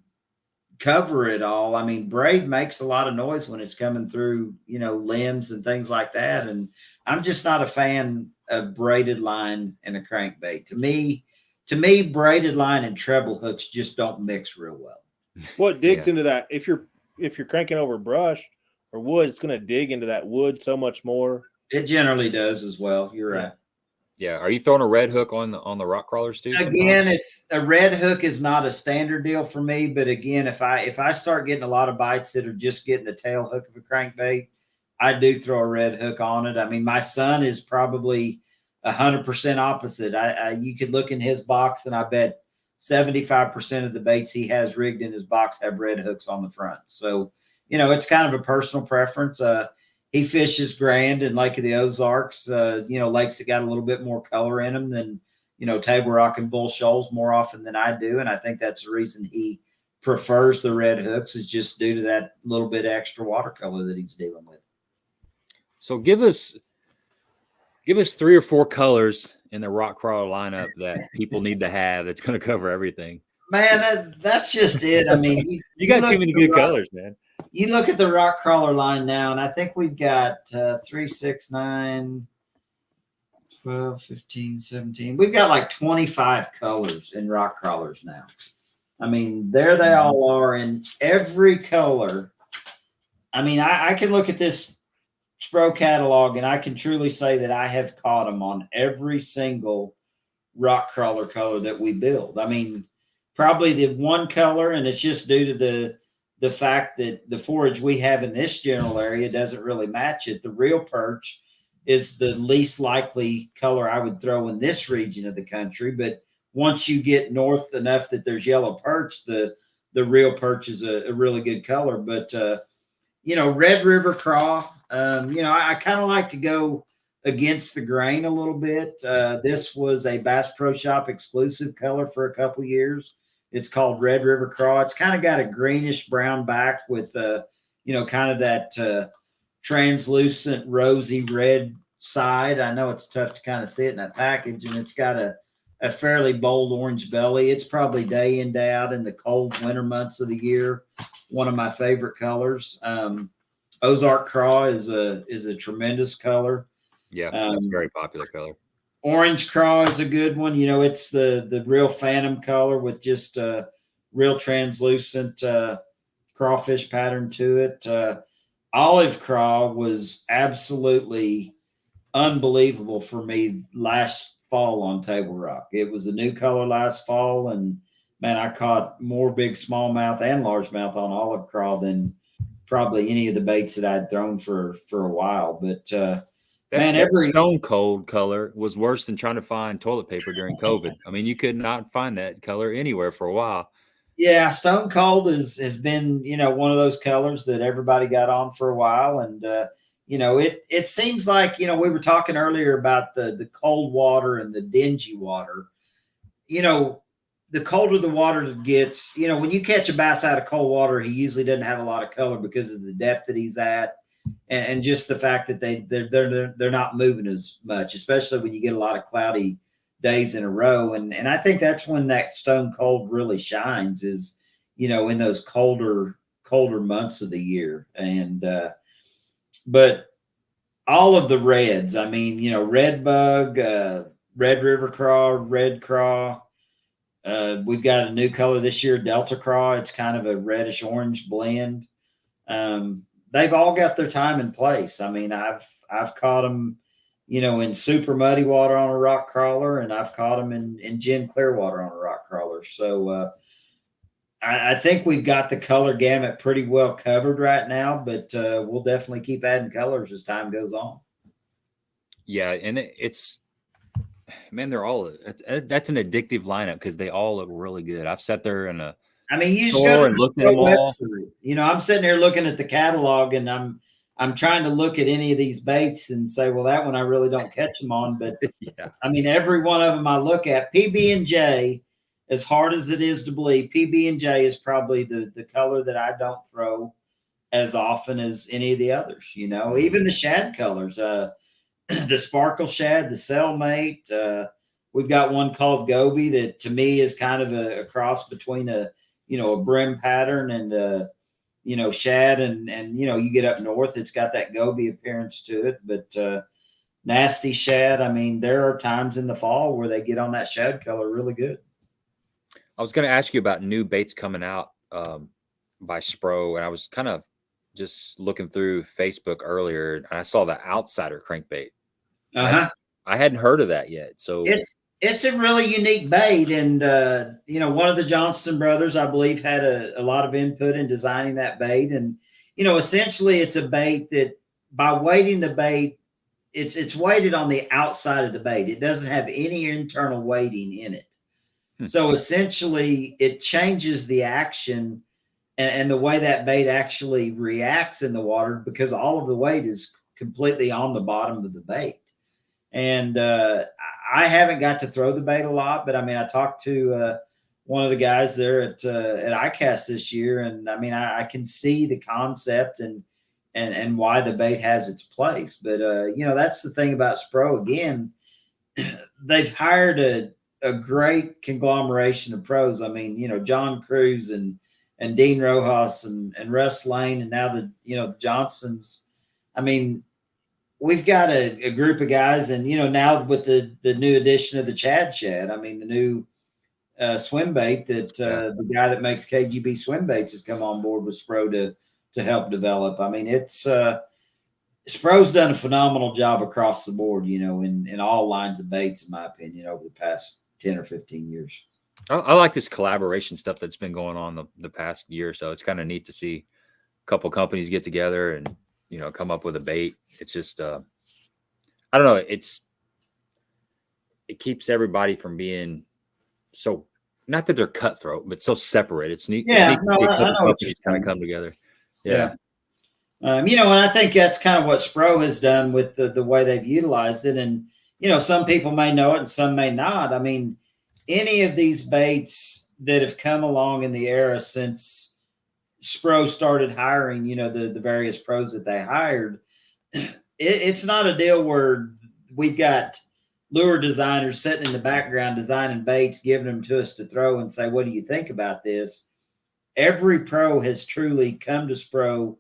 cover it all. I mean, braid makes a lot of noise when it's coming through, you know, limbs and things like that. And I'm just not a fan of braided line and a crankbait. To me, braided line and treble hooks just don't mix real well. What digs into that? If you're cranking over brush or wood, it's going to dig into that wood so much more. It generally does as well. You're right. Yeah. Are you throwing a red hook on the rock crawlers too? Again, it's a red hook is not a standard deal for me. But again, if I start getting a lot of bites that are just getting the tail hook of a crankbait, I do throw a red hook on it. I mean, my son is probably 100% opposite. You could look in his box and I bet 75% of the baits he has rigged in his box have red hooks on the front. So, you know, it's kind of a personal preference. He fishes Grand and Lake of the Ozarks, you know, lakes that got a little bit more color in them than, you know, Table Rock and Bull Shoals more often than I do. And I think that's the reason he prefers the red hooks is just due to that little bit extra watercolor that he's dealing with. So give us 3 or 4 colors in the RkCrawler lineup that people need to have that's going to cover everything. Man, that's just it. I mean, you got too many good colors, man. You look at the RkCrawler line now, and I think we've got 3, 6, 9, 12, 15, 17. We've got like 25 colors in RkCrawlers now. I mean, there they all are in every color. I mean, I can look at this SPRO catalog, and I can truly say that I have caught them on every single RkCrawler color that we build. I mean, probably the one color, and it's just due to the fact that the forage we have in this general area doesn't really match it. The real perch is the least likely color I would throw in this region of the country, but once you get north enough that there's yellow perch, the real perch is a really good color. But you know, Red River Craw, you know, I kind of like to go against the grain a little bit. This was a Bass Pro Shop exclusive color for a couple years. It's called Red River Craw. It's kind of got a greenish brown back with, you know, kind of that translucent rosy red side. I know it's tough to kind of see it in that package, and it's got a fairly bold orange belly. It's probably day in, day out in the cold winter months of the year one of my favorite colors. Ozark Craw is a tremendous color. Yeah, that's a very popular color. Orange Craw is a good one. You know, it's the real phantom color with just a real translucent crawfish pattern to it. Olive Craw was absolutely unbelievable for me last fall on Table Rock. It was a new color last fall, and man, I caught more big smallmouth and largemouth on Olive Craw than probably any of the baits that I'd thrown for a while. But that stone cold color was worse than trying to find toilet paper during COVID. I mean, you could not find that color anywhere for a while. Yeah, stone cold has been, you know, one of those colors that everybody got on for a while. And you know, it seems like, you know, we were talking earlier about the cold water and the dingy water. You know, the colder the water gets, you know, when you catch a bass out of cold water, he usually doesn't have a lot of color because of the depth that he's at, and just the fact that they're not moving as much, especially when you get a lot of cloudy days in a row. And I think that's when that stone cold really shines, is, you know, in those colder months of the year. And but all of the reds, I mean, you know, red bug, Red River Craw, red craw. We've got a new color this year, Delta Craw. It's kind of a reddish orange blend. They've all got their time and place. I mean, I've caught them, you know, in super muddy water on a RkCrawler, and I've caught them in gin clear water on a RkCrawler. So I think we've got the color gamut pretty well covered right now, but we'll definitely keep adding colors as time goes on. Yeah, and it's, man, they're all, that's an addictive lineup because they all look really good. I've sat there in a you just store and looked at them all. You know, I'm sitting here looking at the catalog, and I'm trying to look at any of these baits and say, well, that one I really don't catch them on. But yeah, I mean, every one of them I look at. PB&J, as hard as it is to believe, PB&J is probably the color that I don't throw as often as any of the others. You know, even the shad colors, the sparkle shad, the cellmate. We've got one called Goby that to me is kind of a cross between a brim pattern and you know, shad, and you know, you get up north, it's got that Goby appearance to it. But nasty shad, I mean, there are times in the fall where they get on that shad color really good. I was going to ask you about new baits coming out by SPRO, and I was kind of just looking through Facebook earlier, and I saw the Outsider crankbait. I hadn't heard of that yet. So it's a really unique bait, and you know, one of the Johnston brothers, I believe, had a lot of input in designing that bait. And you know, essentially, it's a bait that by weighting the bait, it's weighted on the outside of the bait. It doesn't have any internal weighting in it. So essentially, it changes the action and the way that bait actually reacts in the water, because all of the weight is completely on the bottom of the bait. And I haven't got to throw the bait a lot, but I mean, I talked to one of the guys there at ICAST this year, and I mean, I can see the concept and why the bait has its place. But you know, that's the thing about SPRO. Again, they've hired a great conglomeration of pros. I mean, you know, John Cruz and Dean Rojas and Russ Lane, and now the Johnsons. I mean, we've got a group of guys, and you know, now with the new addition of the Chad Shad, I mean, the new swim bait that the guy that makes KGB swim baits has come on board with SPRO to help develop. I mean, it's SPRO's done a phenomenal job across the board, you know, in all lines of baits, in my opinion, over the past 10 or 15 years. I like this collaboration stuff that's been going on the past year or so. It's kind of neat to see a couple companies get together and, you know, come up with a bait. It's just, I don't know. It keeps everybody from being so not that they're cutthroat, but so separate. It's neat. Yeah, It's neat to see a couple I know what puppies you're kind of saying. come together. Yeah. You know, and I think that's kind of what SPRO has done with the way they've utilized it. And, you know, some people may know it and some may not. I mean, any of these baits that have come along in the era since SPRO started hiring, you know, the various pros that they hired, it's not a deal where we've got lure designers sitting in the background designing baits, giving them to us to throw and say, what do you think about this? Every pro has truly come to SPRO,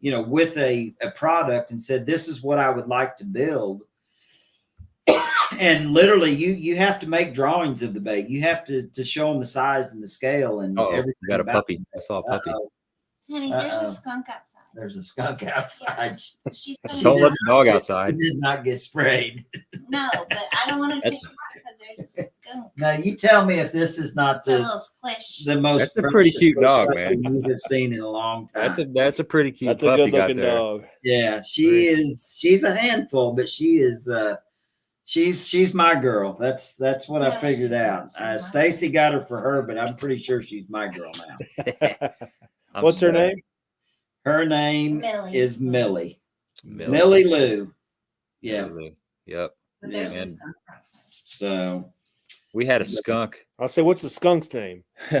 you know, with a product and said, this is what I would like to build. And literally you have to make drawings of the bait. You have to show them the size and the scale and everything. You got a puppy. I saw a puppy. Honey, there's a skunk outside. There's a skunk outside. She's Don't let the dog outside. She did not get sprayed. No, but I don't want to pick her up because there's a skunk. Now you tell me if this is not It's a little squish. the most. That's a pretty precious cute dog, puppy man. you have seen in a long time. That's a pretty cute That's a puppy good you got looking there. dog. Yeah, she's a handful, but she is she's my girl. That's what I Yeah, figured she's out. mine. Stacy got her for her, but I'm pretty sure she's my girl now. What's her name? Her name Millie. is Millie. Millie. Millie Lou. Yeah. Millie. Yep. But there's Yeah, a and- skunk outside. So We had a skunk. I'll say, what's the skunk's name? we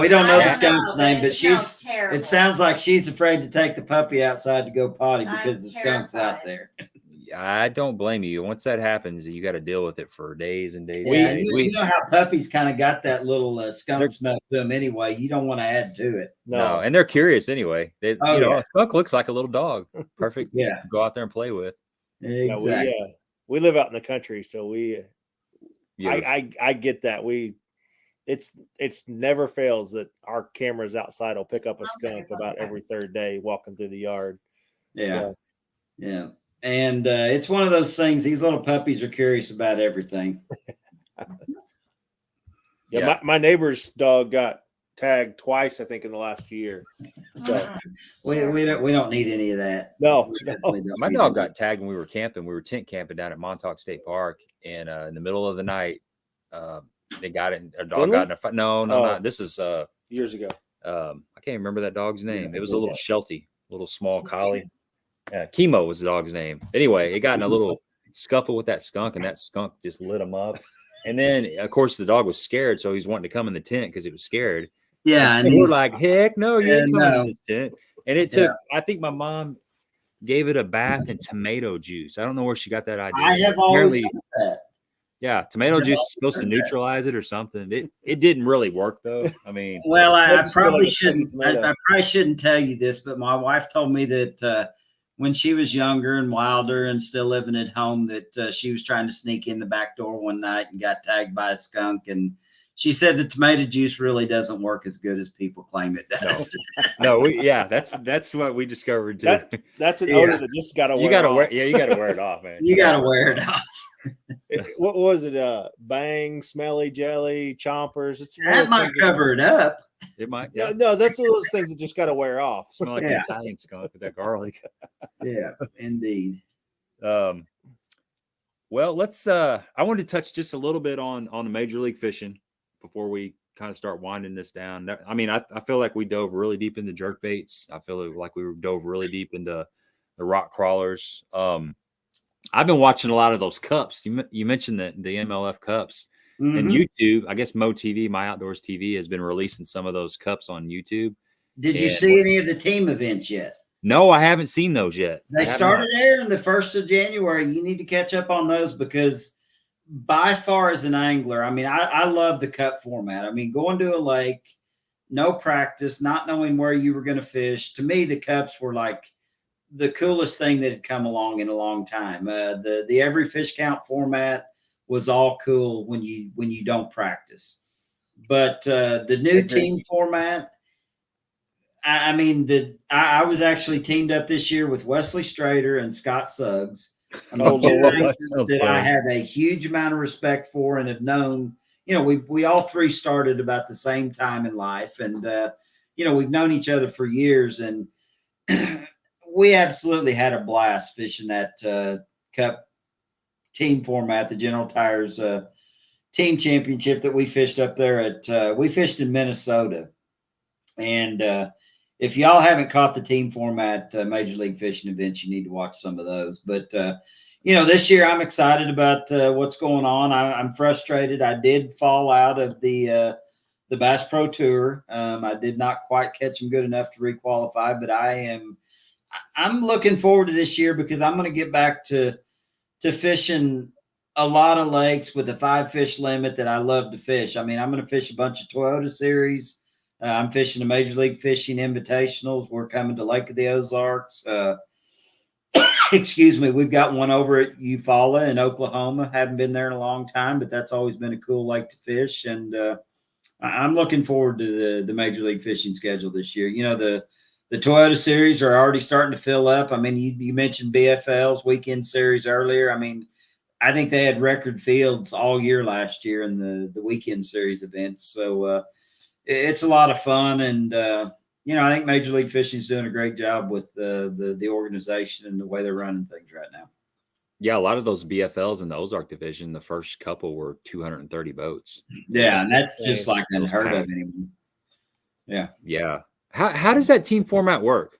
don't know the I don't skunk's know, name, but it smells she's. terrible. It sounds like she's afraid to take the puppy outside to go potty because I'm the skunk's out terrified. there. I don't blame you. Once that happens, you got to deal with it for days and days. Yeah, and days. you know how puppies kind of got that little skunk smell to them anyway. You don't want to add to it. No, and they're curious anyway. They, Oh, you know, yeah. a skunk looks like a little dog. Perfect Yeah. to go out there and play with. Exactly. No, we live out in the country, so we. Yeah. I get that. It's never fails that our cameras outside will pick up a skunk about every third day walking through the yard. Yeah. So, Yeah. And it's one of those things. These little puppies are curious about everything. yeah. My neighbor's dog got tagged twice, I think, in the last year. So We don't need any of that. no. We definitely don't My need dog any. got tagged when we were camping. We were tent camping down at Montauk State Park, and in the middle of the night, they got it. A dog got in a fight. No, not this is Years ago. I can't remember that dog's name. Yeah, It was a little Sheltie, little small collie. Chemo was the dog's name. Anyway, it got in a little scuffle with that skunk, and that skunk just lit him up. And then, of course, the dog was scared, so he's wanting to come in the tent because it was scared. Yeah. And we're like, heck no, you ain't coming no. in this tent. And it took, I think my mom gave it a bath in tomato juice. I don't know where she got that idea. I have always said that. Yeah, tomato juice is supposed to neutralize it or something. It didn't really work though. I mean, Well, I Looks probably like a shouldn't. tomato. I probably shouldn't tell you this, but my wife told me that when she was younger and wilder and still living at home, that she was trying to sneak in the back door one night and got tagged by a skunk. And she said the tomato juice really doesn't work as good as people claim it does. that's what we discovered too. That's an Yeah. odor that just got to wear. You gotta off. wear, you gotta wear it off, man. You got to wear it off. What was it? Bang, smelly jelly, chompers. It's one of That those might things cover it up. It might. No, Yeah, no, that's one of those things that just got to wear off. smell like Yeah. an Italian skunk with that garlic. Yeah, indeed. Well, let's. I wanted to touch just a little bit on the Major League Fishing before we kind of start winding this down. I mean, I feel like we dove really deep into jerkbaits. I feel like we dove really deep into the RkCrawlers. I've been watching a lot of those cups. You mentioned the MLF cups and Mhm. YouTube. I guess MoTV, My Outdoors TV, has been releasing some of those cups on YouTube. Did you And- see any of the team events yet? No, I haven't seen those yet. I They have started not. airing the 1st of January. You need to catch up on those because by far as an angler, I mean, I love the cup format. I mean, going to a lake, no practice, not knowing where you were going to fish. To me, the cups were like the coolest thing that had come along in a long time. The every fish count format was all cool when you don't practice. But the new team format, I mean, I was actually teamed up this year with Wesley Strader and Scott Suggs. I mean, Oh, two Lord, anglers that sounds that I fun. have a huge amount of respect for and have known. You know, we all three started about the same time in life, and you know, we've known each other for years, and we absolutely had a blast fishing that cup team format, the General Tires team championship that we fished up there at, we fished in Minnesota. And if y'all haven't caught the team format Major League Fishing events, you need to watch some of those. But, this year I'm excited about what's going on. I'm frustrated. I did fall out of the Bass Pro Tour. I did not quite catch them good enough to requalify, but I'm looking forward to this year because I'm going to get back to fishing a lot of lakes with a 5-fish limit that I love to fish. I mean, I'm going to fish a bunch of Toyota series. I'm fishing the Major League Fishing Invitationals. We're coming to Lake of the Ozarks. Excuse me. We've got one over at Eufaula in Oklahoma. Haven't been there in a long time, but that's always been a cool lake to fish. And I'm looking forward to the Major League Fishing schedule this year. The Toyota series are already starting to fill up. I mean, you mentioned BFL's weekend series earlier. I mean, I think they had record fields all year last year in the weekend series events. So it's a lot of fun. And, I think Major League Fishing is doing a great job with the organization and the way they're running things right now. Yeah, a lot of those BFLs in the Ozark division, the first couple were 230 boats. Yeah, and that's just like unheard of anymore. Yeah. Yeah. How does that team format work?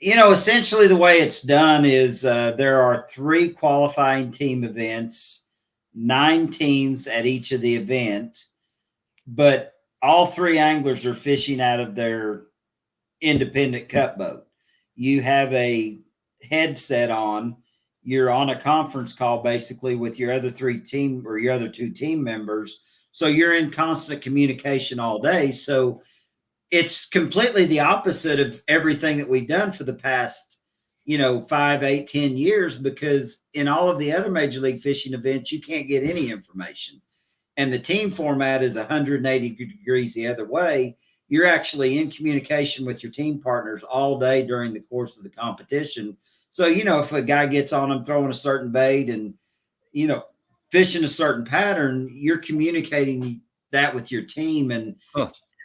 Essentially the way it's done is there are 3 qualifying team events, 9 teams at each of the event, but all 3 anglers are fishing out of their independent cut boat. You have a headset on. You're on a conference call basically with your other 2 team members. So you're in constant communication all day. So it's completely the opposite of everything that we've done for the past, 5, 8, 10 years, because in all of the other Major League Fishing events, you can't get any information. And the team format is 180 degrees the other way. You're actually in communication with your team partners all day during the course of the competition. So, if a guy gets on them throwing a certain bait and, fishing a certain pattern, you're communicating that with your team. And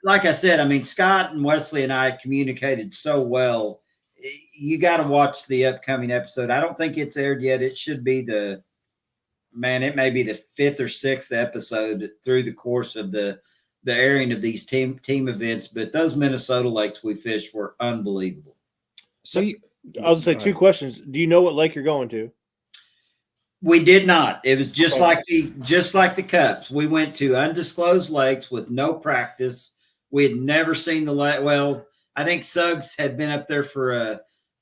like I said, I mean, Scott and Wesley and I communicated so well. You got to watch the upcoming episode. I don't think it's aired yet. It should be it may be the 5th or 6th episode through the course of the airing of these team events. But those Minnesota lakes we fished were unbelievable. So I was going to say 2 questions. Do you know what lake you're going to? We did not. It was just like the Cups. We went to undisclosed lakes with no practice. We had never seen the lake. Well, I think Suggs had been up there for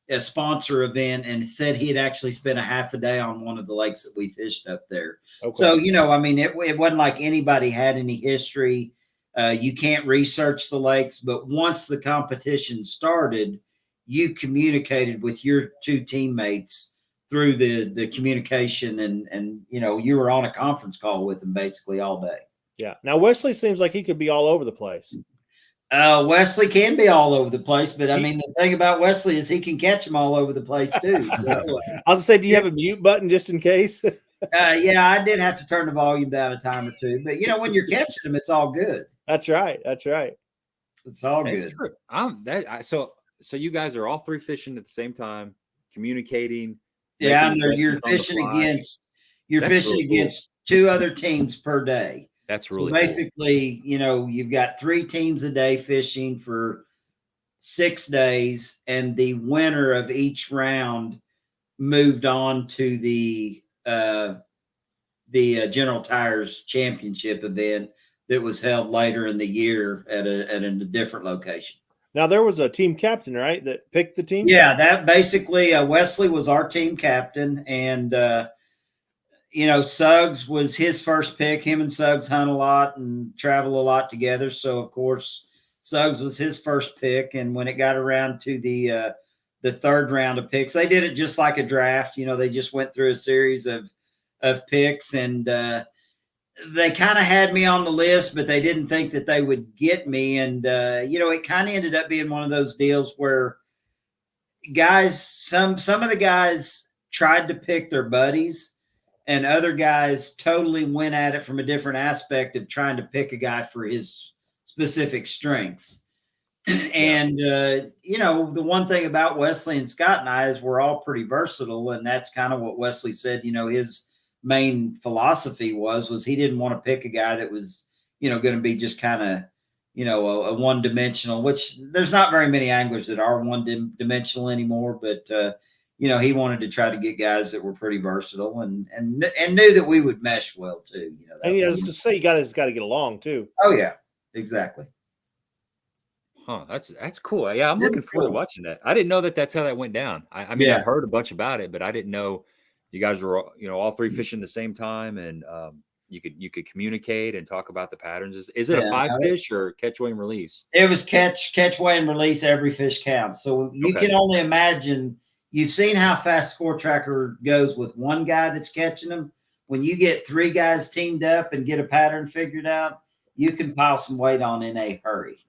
a sponsor event and said he had actually spent a half a day on one of the lakes that we fished up there. Okay. So, I mean, it wasn't like anybody had any history. You can't research the lakes, but once the competition started, you communicated with your 2 teammates through the communication and you were on a conference call with them basically all day. Yeah. Now, Wesley seems like he could be all over the place. Wesley can be all over the place, but I mean, the thing about Wesley is he can catch them all over the place too. So, I was going to say, do you have a mute button just in case? Yeah, I did have to turn the volume down a time or 2, but when you're catching them, it's all good. That's right. That's right. It's all good. True. So you guys are all 3 fishing at the same time, communicating. Yeah, and you're fishing against 2 other teams per day. That's really so basically, cool. You've got 3 teams a day fishing for 6 days, and the winner of each round moved on to the General Tires Championship event that was held later in the year at a different location. Now, there was a team captain, right, that picked the team? Yeah, that basically Wesley was our team captain, and Suggs was his first pick. Him and Suggs hunt a lot and travel a lot together. So, of course, Suggs was his first pick. And when it got around to the 3rd round of picks, they did it just like a draft. They just went through a series of picks. And they kind of had me on the list, but they didn't think that they would get me. And, it kind of ended up being one of those deals where some of the guys tried to pick their buddies. And other guys totally went at it from a different aspect of trying to pick a guy for his specific strengths. And, the one thing about Wesley and Scott and I is we're all pretty versatile. And that's kind of what Wesley said, his main philosophy was he didn't want to pick a guy that was, going to be just kind of, a one-dimensional, which there's not very many anglers that are one-dimensional anymore, but, he wanted to try to get guys that were pretty versatile and knew that we would mesh well too. And I was just say, you guys got to get along too. Oh yeah, exactly. Huh, that's cool. Yeah, I'm looking forward to watching that. I didn't know that that's how that went down. I mean, I've heard a bunch about it, but I didn't know you guys were, all three fishing the same time, and you could communicate and talk about the patterns. Is it a 5 fish or catch, weigh, and release? It was catch, weigh, and release. Every fish counts. So you can only imagine. You've seen how fast Score Tracker goes with one guy that's catching them. When you get 3 guys teamed up and get a pattern figured out, you can pile some weight on in a hurry.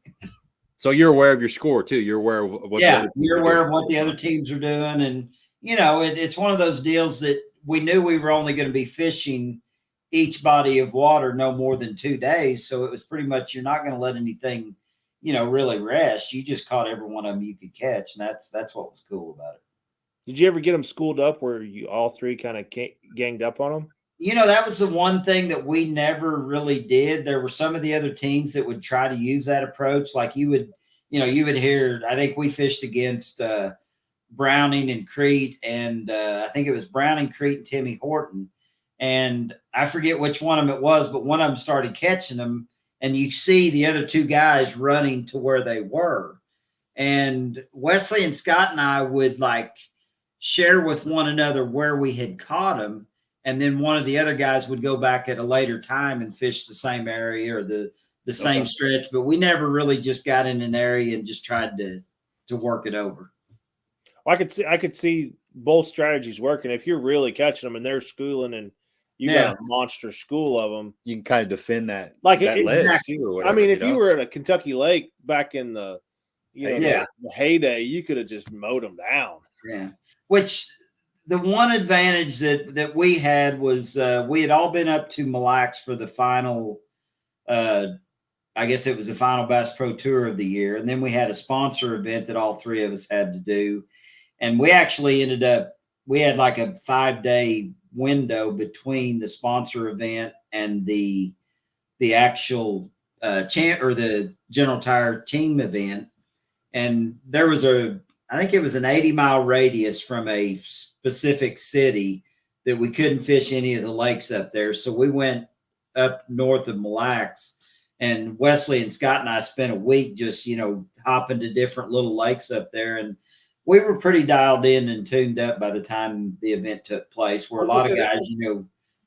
So you're aware of your score too. You're aware of what you're aware of what the other teams are doing. And, it's one of those deals that we knew we were only going to be fishing each body of water no more than 2 days. So it was pretty much, you're not going to let anything, really rest. You just caught every one of them you could catch. And that's what was cool about it. Did you ever get them schooled up where you all 3 kind of ganged up on them? That was the one thing that we never really did. There were some of the other teams that would try to use that approach. Like you would hear, I think we fished against Browning and Crete, and I think it was Browning, Crete, and Timmy Horton. And I forget which one of them it was, but one of them started catching them, and you see the other 2 guys running to where they were. And Wesley and Scott and I would share with one another where we had caught them. And then one of the other guys would go back at a later time and fish the same area or the same stretch, but we never really just got in an area and just tried to work it over. Well, I could see both strategies working. If you're really catching them and they're schooling and you got a monster school of them, you can kind of defend that ledge too. Or whatever, I mean, if you were at a Kentucky lake back in the the heyday, you could have just mowed them down. Yeah, which. The one advantage that we had was we had all been up to Mille Lacs for the final, I guess it was the final Bass Pro Tour of the year. And then we had a sponsor event that all 3 of us had to do. And we actually we had like a 5-day window between the sponsor event and the actual the General Tire team event. And there was I think it was an 80-mile radius from a specific city that we couldn't fish any of the lakes up there. So we went up north of Mille Lacs, and Wesley and Scott and I spent a week just, hopping to different little lakes up there. And we were pretty dialed in and tuned up by the time the event took place, where a lot of guys,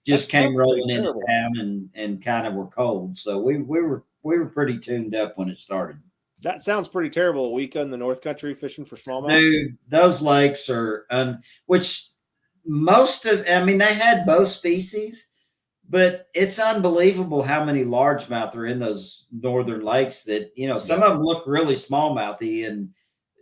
just came rolling into town and kind of were cold. So we were pretty tuned up when it started. That sounds pretty terrible. A week in the North Country fishing for smallmouth. Dude, those lakes are, which they had both species, but it's unbelievable how many largemouth are in those northern lakes that, some of them look really smallmouthy, and,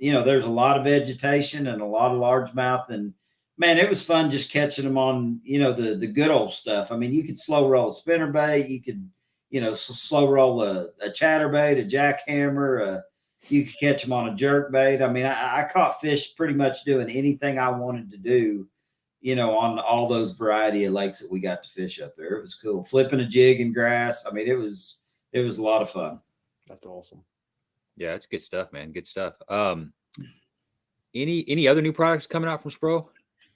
there's a lot of vegetation and a lot of largemouth. And man, it was fun just catching them on, the good old stuff. I mean, you could slow roll a spinnerbait. You could, slow roll a chatterbait, a jackhammer. You could catch them on a jerkbait. I mean, I caught fish pretty much doing anything I wanted to do, on all those variety of lakes that we got to fish up there. It was cool. Flipping a jig in grass. I mean, it was a lot of fun. That's awesome. Yeah, it's good stuff, man. Good stuff. Any other new products coming out from SPRO?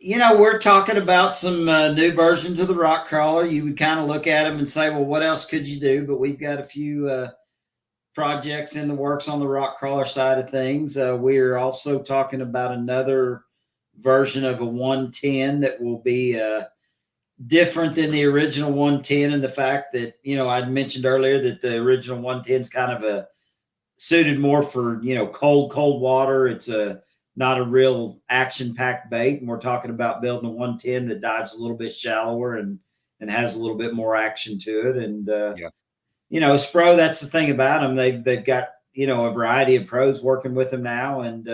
We're talking about some new versions of the RkCrawler. You would kind of look at them and say, well, what else could you do? But we've got a few projects in the works on the RkCrawler side of things. We're also talking about another version of a 110 that will be different than the original 110, and the fact that, I'd mentioned earlier that the original 110 is kind of suited more for, cold water. It's not a real action-packed bait, and we're talking about building a 110 that dives a little bit shallower and has a little bit more action to it. And SPRO, that's the thing about them. They've got a variety of pros working with them now, and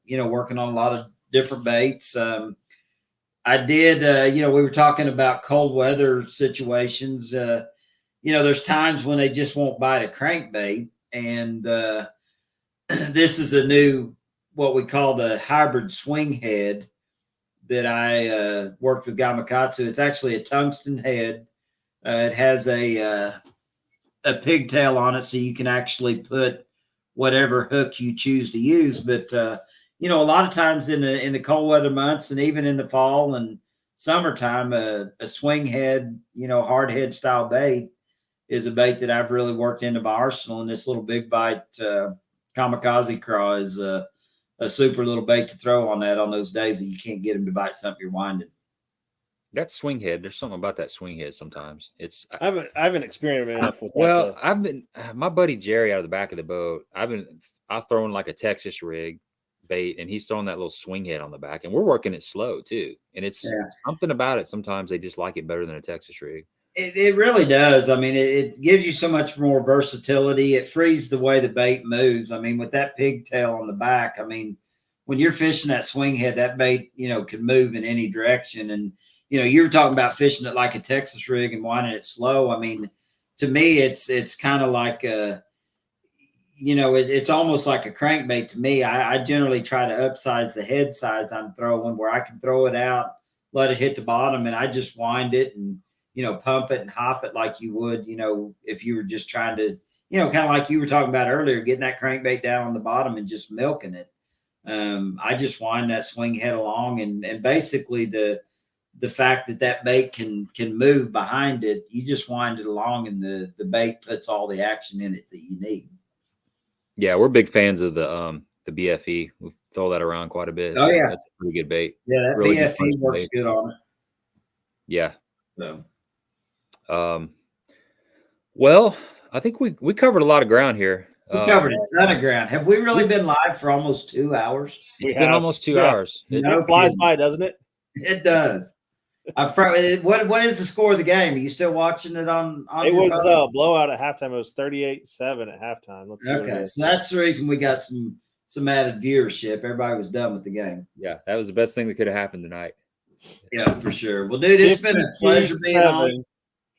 working on a lot of different baits. I did we were talking about cold weather situations. There's times when they just won't bite a crankbait, and this is a new, what we call the hybrid swing head that I worked with Gamakatsu. It's actually a tungsten head. It has a pigtail on it, so you can actually put whatever hook you choose to use. But you know, a lot of times in the cold weather months, and even in the fall and summertime, a swing head, you know, hard head style bait is a bait that I've really worked into my arsenal. And this little big bite kamikaze craw is a super little bait to throw on that on those days that you can't get him to bite something you're winding. That swing head, there's something about that swing head sometimes. I haven't experimented enough with that. Well, I've been, my buddy Jerry out of the back of the boat, I've thrown like a Texas rig bait, and he's throwing that little swing head on the back, and we're working it slow too. And it's something about it. Sometimes they just like it better than a Texas rig. It really does. I mean, it gives you so much more versatility. It frees the way the bait moves. I mean, with that pigtail on the back, I mean, when you're fishing that swing head, that bait, you know, can move in any direction. And, you know, you were talking about fishing it like a Texas rig and winding it slow. I mean, to me, it's kind of like you know, it's almost like a crankbait to me. I generally try to upsize the head size I'm throwing, where I can throw it out, let it hit the bottom, and I just wind it and, you know, pump it and hop it like you would, you know, if you were just trying to, you know, kind of like you were talking about earlier, getting that crankbait down on the bottom and just milking it. I just wind that swing head along, and basically the fact that bait can move behind it, you just wind it along, and the bait puts all the action in it that you need. Yeah, we're big fans of the BFE. We throw that around quite a bit. Oh, so yeah, that's a pretty good bait. Yeah, that really BFE works good on it. Yeah. So, well, I think we covered a lot of ground here. We covered a ton of ground. Have we really been live for almost 2 hours? It's been almost 2 hours. It flies by, doesn't it? It does. I've probably. What is the score of the game? Are you still watching it on it was a blowout at halftime. It was 38-7 at halftime. Let's see. Okay, so that's the reason we got some added viewership. Everybody was done with the game. Yeah, that was the best thing that could have happened tonight. Yeah, for sure. Well, dude, it's been a pleasure being on.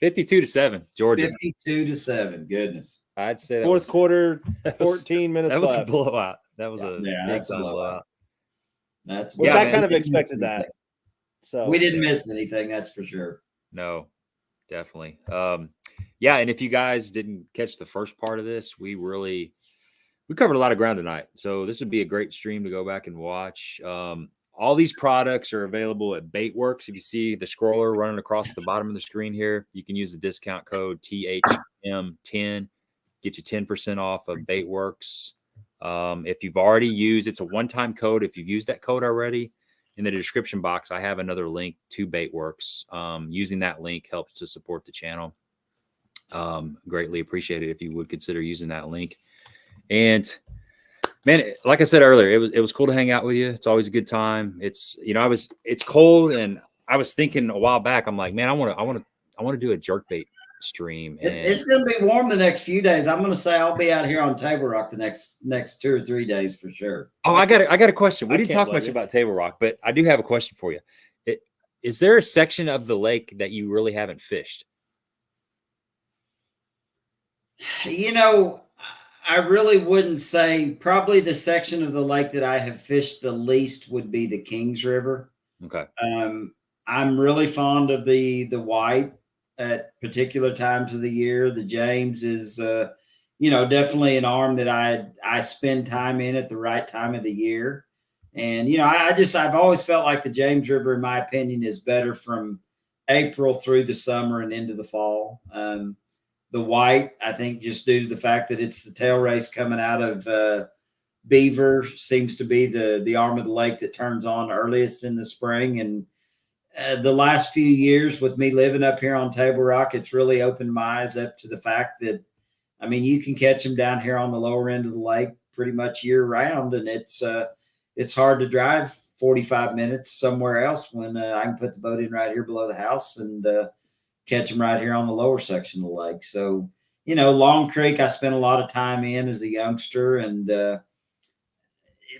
52-7, Georgia. 52-7. Goodness. I'd say that fourth quarter, 14 minutes left. That was left. a blowout. That was a big time blowout. That's which I kind of expected that. So we didn't miss anything, that's for sure. No, definitely. Yeah, and if you guys didn't catch the first part of this, we covered a lot of ground tonight. So this would be a great stream to go back and watch. All these products are available at Baitworks. If you see the scroller running across the bottom of the screen here, you can use the discount code THM10, get you 10% off of Baitworks. If you've already used, it's a one-time code. If you've used that code already, in the description box, I have another link to Baitworks. Using that link helps to support the channel. Greatly appreciate it if you would consider using that link. And man, like I said earlier, it was cool to hang out with you. It's always a good time. It's, you know, it's cold, and I was thinking a while back, I'm like, man, I want to do a jerkbait stream. And it's going to be warm the next few days. I'm going to say I'll be out here on Table Rock the next 2 or 3 days for sure. Oh, I got a question. We didn't talk much about Table Rock, but I do have a question for you. Is there a section of the lake that you really haven't fished? You know, I really wouldn't say. Probably the section of the lake that I have fished the least would be the Kings River. Okay. I'm really fond of the white at particular times of the year. The James is, you know, definitely an arm that I spend time in at the right time of the year. And, you know, I've always felt like the James River, in my opinion, is better from April through the summer and into the fall. The white, I think, just due to the fact that it's the tail race coming out of Beaver, seems to be the arm of the lake that turns on earliest in the spring. And the last few years with me living up here on Table Rock, it's really opened my eyes up to the fact that, I mean, you can catch them down here on the lower end of the lake pretty much year round. And it's hard to drive 45 minutes somewhere else when I can put the boat in right here below the house and catch them right here on the lower section of the lake. So, you know, Long Creek, I spent a lot of time in as a youngster, and the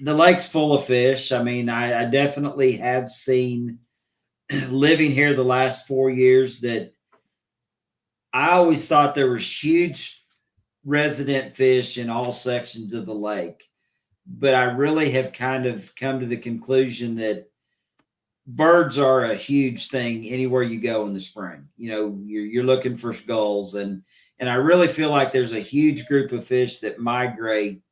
lake's full of fish. I mean, I definitely have seen, living here the last 4 years, that I always thought there was huge resident fish in all sections of the lake. But I really have kind of come to the conclusion that birds are a huge thing anywhere you go in the spring. You know, you're looking for gulls, and I really feel like there's a huge group of fish that migrate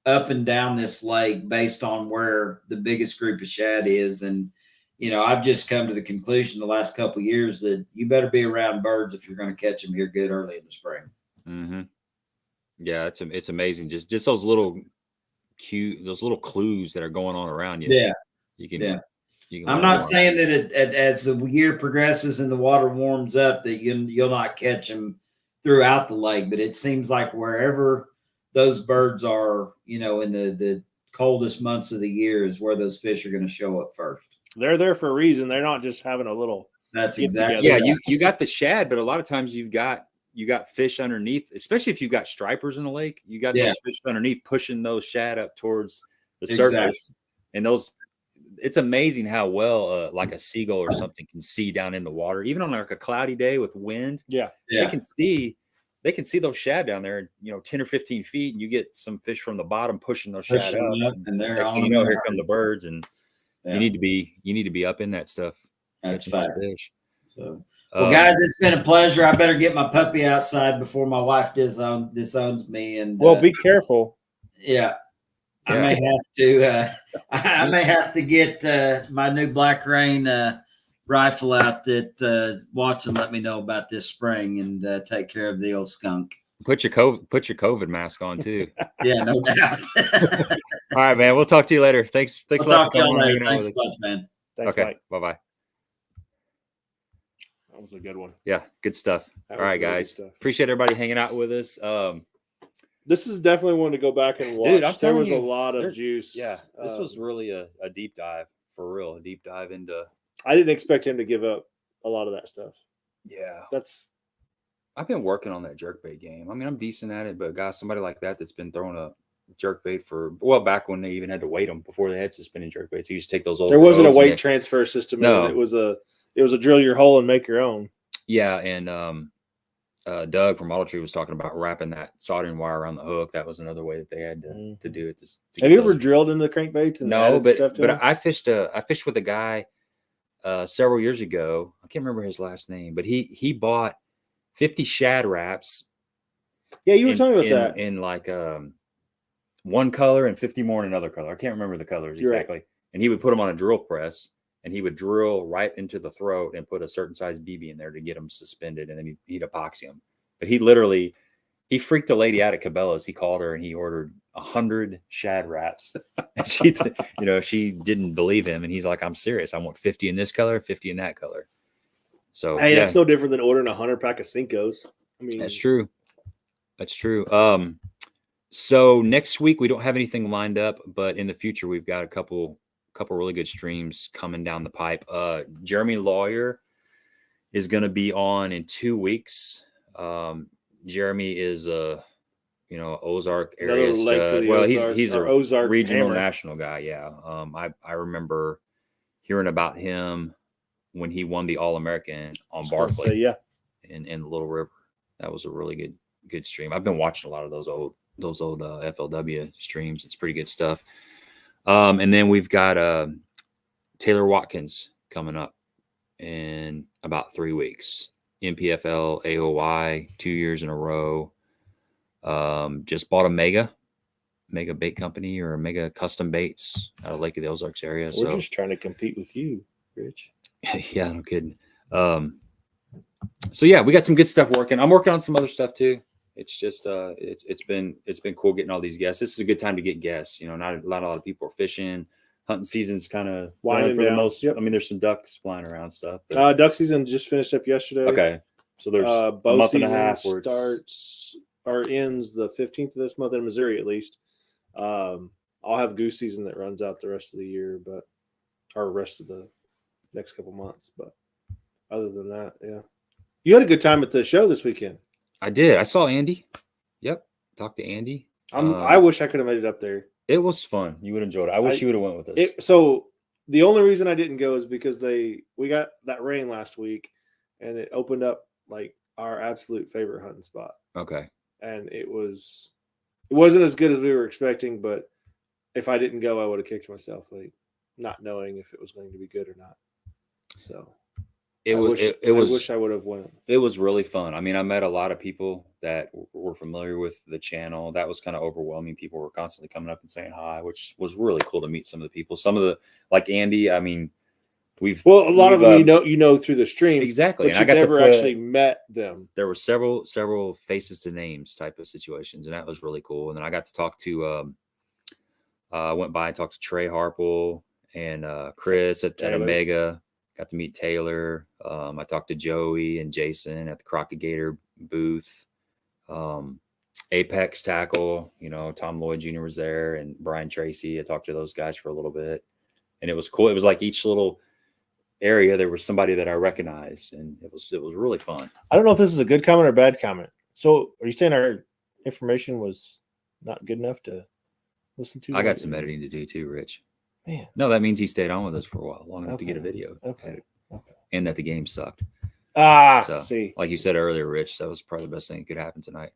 up and down this lake based on where the biggest group of shad is. And you know, I've just come to the conclusion the last couple of years that you better be around birds if you're going to catch them here good early in the spring. Mm-hmm. Yeah, it's amazing. Just those little those little clues that are going on around you. Yeah, you can. Yeah. You can I'm not saying that as the year progresses and the water warms up that you'll not catch them throughout the lake, but it seems like wherever those birds are, you know, in the coldest months of the year is where those fish are going to show up first. They're there for a reason. They're not just having a little. That's exactly. Yeah, you got the shad, but a lot of times you got fish underneath, especially if you've got stripers in the lake. You got those fish underneath pushing those shad up towards the surface, and those. It's amazing how well like a seagull or something can see down in the water, even on like a cloudy day with wind. Yeah. They can see those shad down there, you know, 10 or 15 feet, and you get some fish from the bottom pushing those shad up, and they're next thing you know, here come the birds, and you need to be up in that stuff. That's fair. Fish. So, well, guys, it's been a pleasure. I better get my puppy outside before my wife disowns me. And well, be careful. Yeah, I may have to get my new Black Rain rifle out that Watson let me know about this spring, and take care of the old skunk. Put your COVID mask on too. Yeah, no doubt. All right, man. We'll talk to you later. Thanks a lot for coming on. Thanks a lot, man. Thanks, okay. Mike. Bye-bye. That was a good one. Yeah, good stuff. All right, guys. Appreciate everybody hanging out with us. This is definitely one to go back and watch. Dude, there was a lot of juice. Yeah, this was really a deep dive, for real. A deep dive into. I didn't expect him to give up a lot of that stuff. Yeah. I've been working on that jerkbait game. I mean, I'm decent at it, but guys, somebody like that's been throwing a jerkbait back when they even had to weight them before they had suspended jerkbaits. You used to take those old. There wasn't a weight transfer system. No, it was a drill your hole and make your own. Yeah, and Doug from Trieve was talking about wrapping that soldering wire around the hook. That was another way that they had to do it. Have you ever drilled into crankbaits? No, but I fished with a guy several years ago. I can't remember his last name, but he bought 50 shad wraps. Yeah, you were talking about that in like one color and 50 more in another color. I can't remember the colors exactly. Right. And he would put them on a drill press, and he would drill right into the throat and put a certain size BB in there to get them suspended, and then he'd epoxy them. But he freaked the lady out at Cabela's. He called her and he ordered 100 shad wraps. And she didn't believe him, and he's like, "I'm serious. I want 50 in this color, 50 in that color." So hey, that's no different than ordering 100 pack of Cincos. I mean, that's true. That's true. So next week we don't have anything lined up, but in the future we've got a couple really good streams coming down the pipe. Jeremy Lawyer is going to be on in 2 weeks. Jeremy is Ozark area stud. Well, he's a Ozark regional national guy. Yeah. I remember hearing about him when he won the All-American on Barkley. In Little River. That was a really good stream. I've been watching a lot of those old FLW streams. It's pretty good stuff. And then we've got Taylor Watkins coming up in about 3 weeks. MPFL AOY 2 years in a row. Just bought a mega bait company, or a mega custom baits out of Lake of the Ozarks area. We're just trying to compete with you, Rich. Yeah, no kidding. So yeah, we got some good stuff working. I'm working on some other stuff too. It's just it's been cool getting all these guests. This is a good time to get guests. Not a lot of people are fishing. Hunting season's kind of winding for the most. Yep. I mean, there's some ducks flying around stuff. But... duck season just finished up yesterday. Okay, so there's a month and a half where starts or ends the 15th of this month in Missouri at least. I'll have goose season that runs out the rest of the year, or rest of the next couple months. But other than that, yeah, you had a good time at the show this weekend. I did. I saw Andy. Yep, talked to Andy. I wish I could have made it up there. It was fun. You would have enjoyed it. I wish you would have went with us. So the only reason I didn't go is because we got that rain last week, and it opened up like our absolute favorite hunting spot. Okay. And it wasn't as good as we were expecting, but if I didn't go, I would have kicked myself, like not knowing if it was going to be good or not. So It I was, wish, it I was, wish I would have went. it was really fun. I mean, I met a lot of people that were familiar with the channel. That was kind of overwhelming. People were constantly coming up and saying hi, which was really cool to meet some of the people. Some of the, like Andy, I mean, a lot of them you know through the stream. Exactly. But And I I got never to put, actually met them. there were several faces to names type of situations, and that was really cool. And then I got to talk to went by and talked to Trey Harple and Chris at Omega. Got to meet Taylor. I talked to Joey and Jason at the Crocagator booth. Apex Tackle, you know, Tom Lloyd Jr. was there, and Brian Tracy. I talked to those guys for a little bit, and it was cool. It was like each little area there was somebody that I recognized, and it was really fun. I don't know if this is a good comment or bad comment. So are you saying our information was not good enough to listen to? I got some editing to do too, Rich. Man. No, that means he stayed on with us for a while, long enough to get a video. Okay. And that the game sucked. So, see, like you said earlier, Rich, that was probably the best thing that could happen tonight.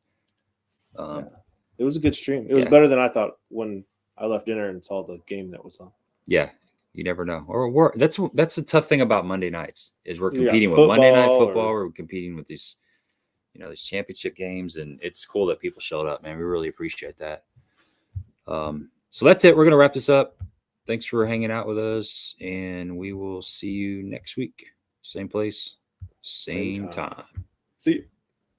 It was a good stream. It was better than I thought when I left dinner and saw the game that was on. Yeah, you never know. Or that's the tough thing about Monday nights is we're competing with Monday Night Football. We're competing with these, you know, these championship games, and it's cool that people showed up, man. We really appreciate that. So that's it. We're gonna wrap this up. Thanks for hanging out with us, and we will see you next week. Same place, same time. See you.